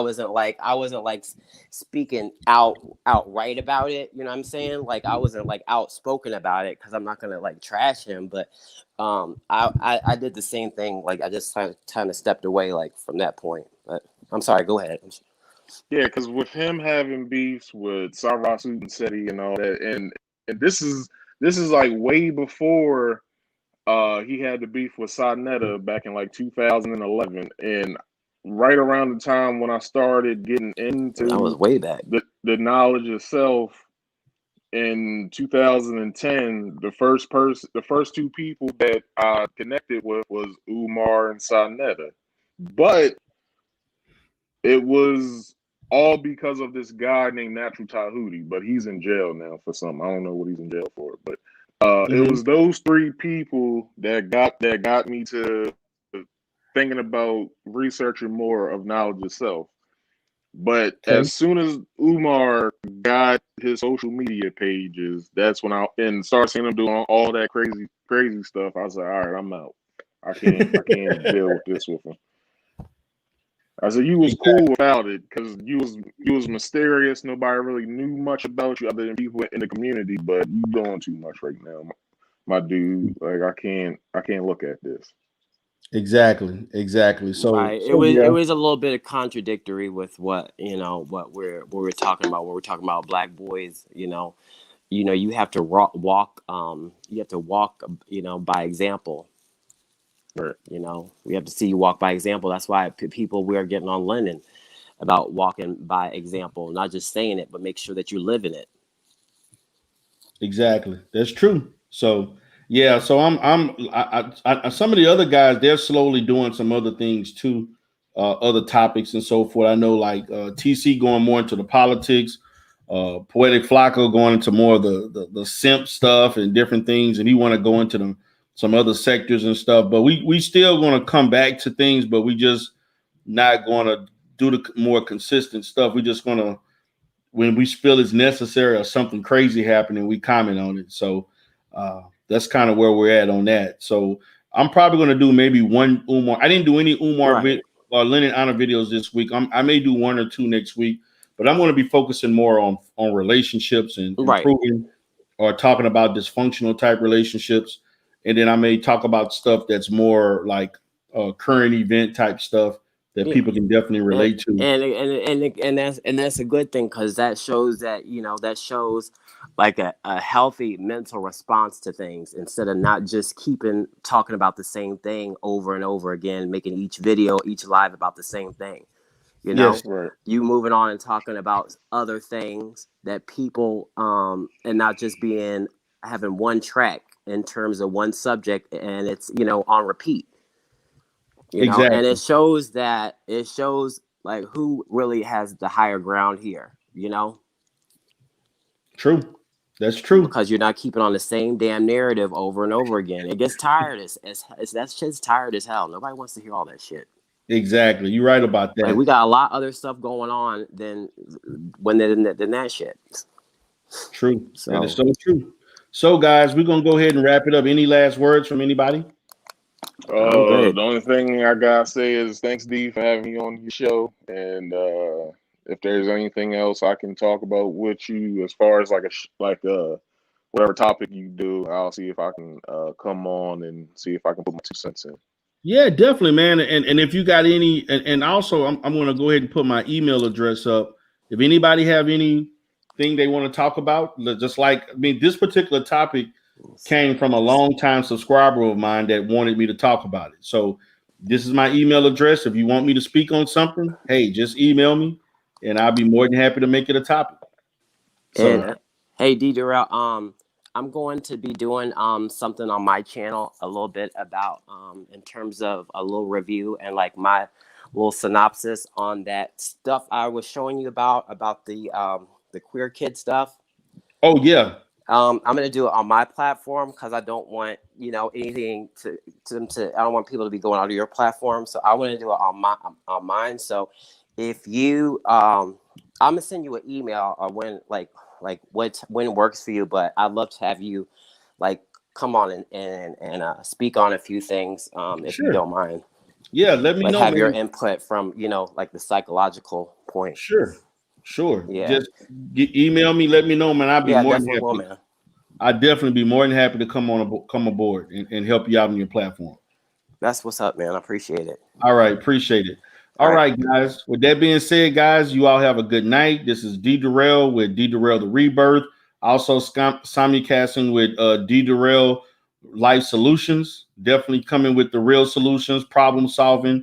I wasn't like speaking outright about it. You know what I'm saying? Like I wasn't like outspoken about it because I'm not gonna like trash him. But I did the same thing. Like I just kind of stepped away like from that point. But I'm sorry. Go ahead. yeah, because with him having beefs with Sarah and Seti and all that, and this is like way before he had the beef with Sonetta back in like 2011, and right around the time when I started getting That was into way back. the knowledge itself in 2010, the first two people that I connected with was Umar and Sonetta, but it was all because of this guy named Natural Tahuti, but he's in jail now for something. I don't know what he's in jail for, but it Mhm. was those three people that got me to thinking about researching more of knowledge itself. But as soon as Umar got his social media pages, that's when I started seeing him doing all that crazy stuff. I was like, all right, I'm out. I can't deal with this with him. I said, you was cool without it because you was mysterious. Nobody really knew much about you other than people in the community. But you doing too much right now, my dude. Like I can't look at this. Exactly. So, right. It was a little bit of contradictory with what we're talking about when we're talking about black boys. You have to walk. You have to walk. By example. Right. We have to see you walk by example. That's why we are getting on Lennon about walking by example, not just saying it, but make sure that you live in it. Exactly. That's true. So yeah, so I some of the other guys, they're slowly doing some other things too, other topics and so forth. I know like TC going more into the politics, Poetic Flacco going into more of the simp stuff and different things, and he want to go into some other sectors and stuff. But we still going to come back to things, but we just not going to do the more consistent stuff. We just going to, when we feel it's necessary or something crazy happening, we comment on it. So that's kind of where we're at on that. So I'm probably going to do maybe one Umar. I didn't do any Umar Lennon honor videos this week. I may do one or two next week, but I'm going to be focusing more on relationships and improving or talking about dysfunctional type relationships. And then I may talk about stuff that's more like current event type stuff that people can definitely relate to. And that's a good thing, because that shows like a healthy mental response to things, instead of not just talking about the same thing over and over again, making each live about the same thing. Yes. You moving on and talking about other things that people and not just having one track in terms of one subject, and it's on repeat. Exactly. And it shows like who really has the higher ground here. True. That's true. Because you're not keeping on the same damn narrative over and over again. It gets tired. That shit's tired as hell. Nobody wants to hear all that shit. Exactly. You're right about that. Like, we got a lot of other stuff going on than that shit. True. That is so true. So, guys, we're going to go ahead and wrap it up. Any last words from anybody? The only thing I gotta say is thanks, D, for having me on your show. And if there's anything else I can talk about with you, as far as whatever topic you do, I'll see if I can come on and see if I can put my 2 cents in. Yeah, definitely, man. And if you got any, and also I'm going to go ahead and put my email address up. If anybody have anything they want to talk about, just this particular topic came from a longtime subscriber of mine that wanted me to talk about it. So this is my email address. If you want me to speak on something, hey, just email me and I'll be more than happy to make it a topic. So, and hey, D Durrell, I'm going to be doing something on my channel a little bit about in terms of a little review and like my little synopsis on that stuff I was showing you about the queer kid stuff. Oh yeah. I'm gonna do it on my platform because I don't want anything to I don't want people to be going onto your platform. So I want to do it on mine. So if you I'm gonna send you an email or when when it works for you. But I'd love to have you come on and speak on a few things if you don't mind. Yeah, let me know. Have your input from the psychological point. Sure. Yeah. Just email me. Let me know, man. I'd be more than happy. Man. I'd definitely be more than happy to come aboard and help you out on your platform. That's what's up, man. I appreciate it. All right, appreciate it. All right, guys. With that being said, guys, you all have a good night. This is D Durrell with D Durrell the Rebirth. Also, simulcasting with D Durrell Life Solutions. Definitely coming with the real solutions, problem solving.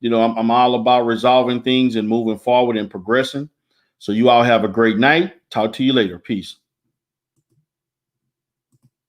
I'm all about resolving things and moving forward and progressing. So you all have a great night. Talk to you later. Peace.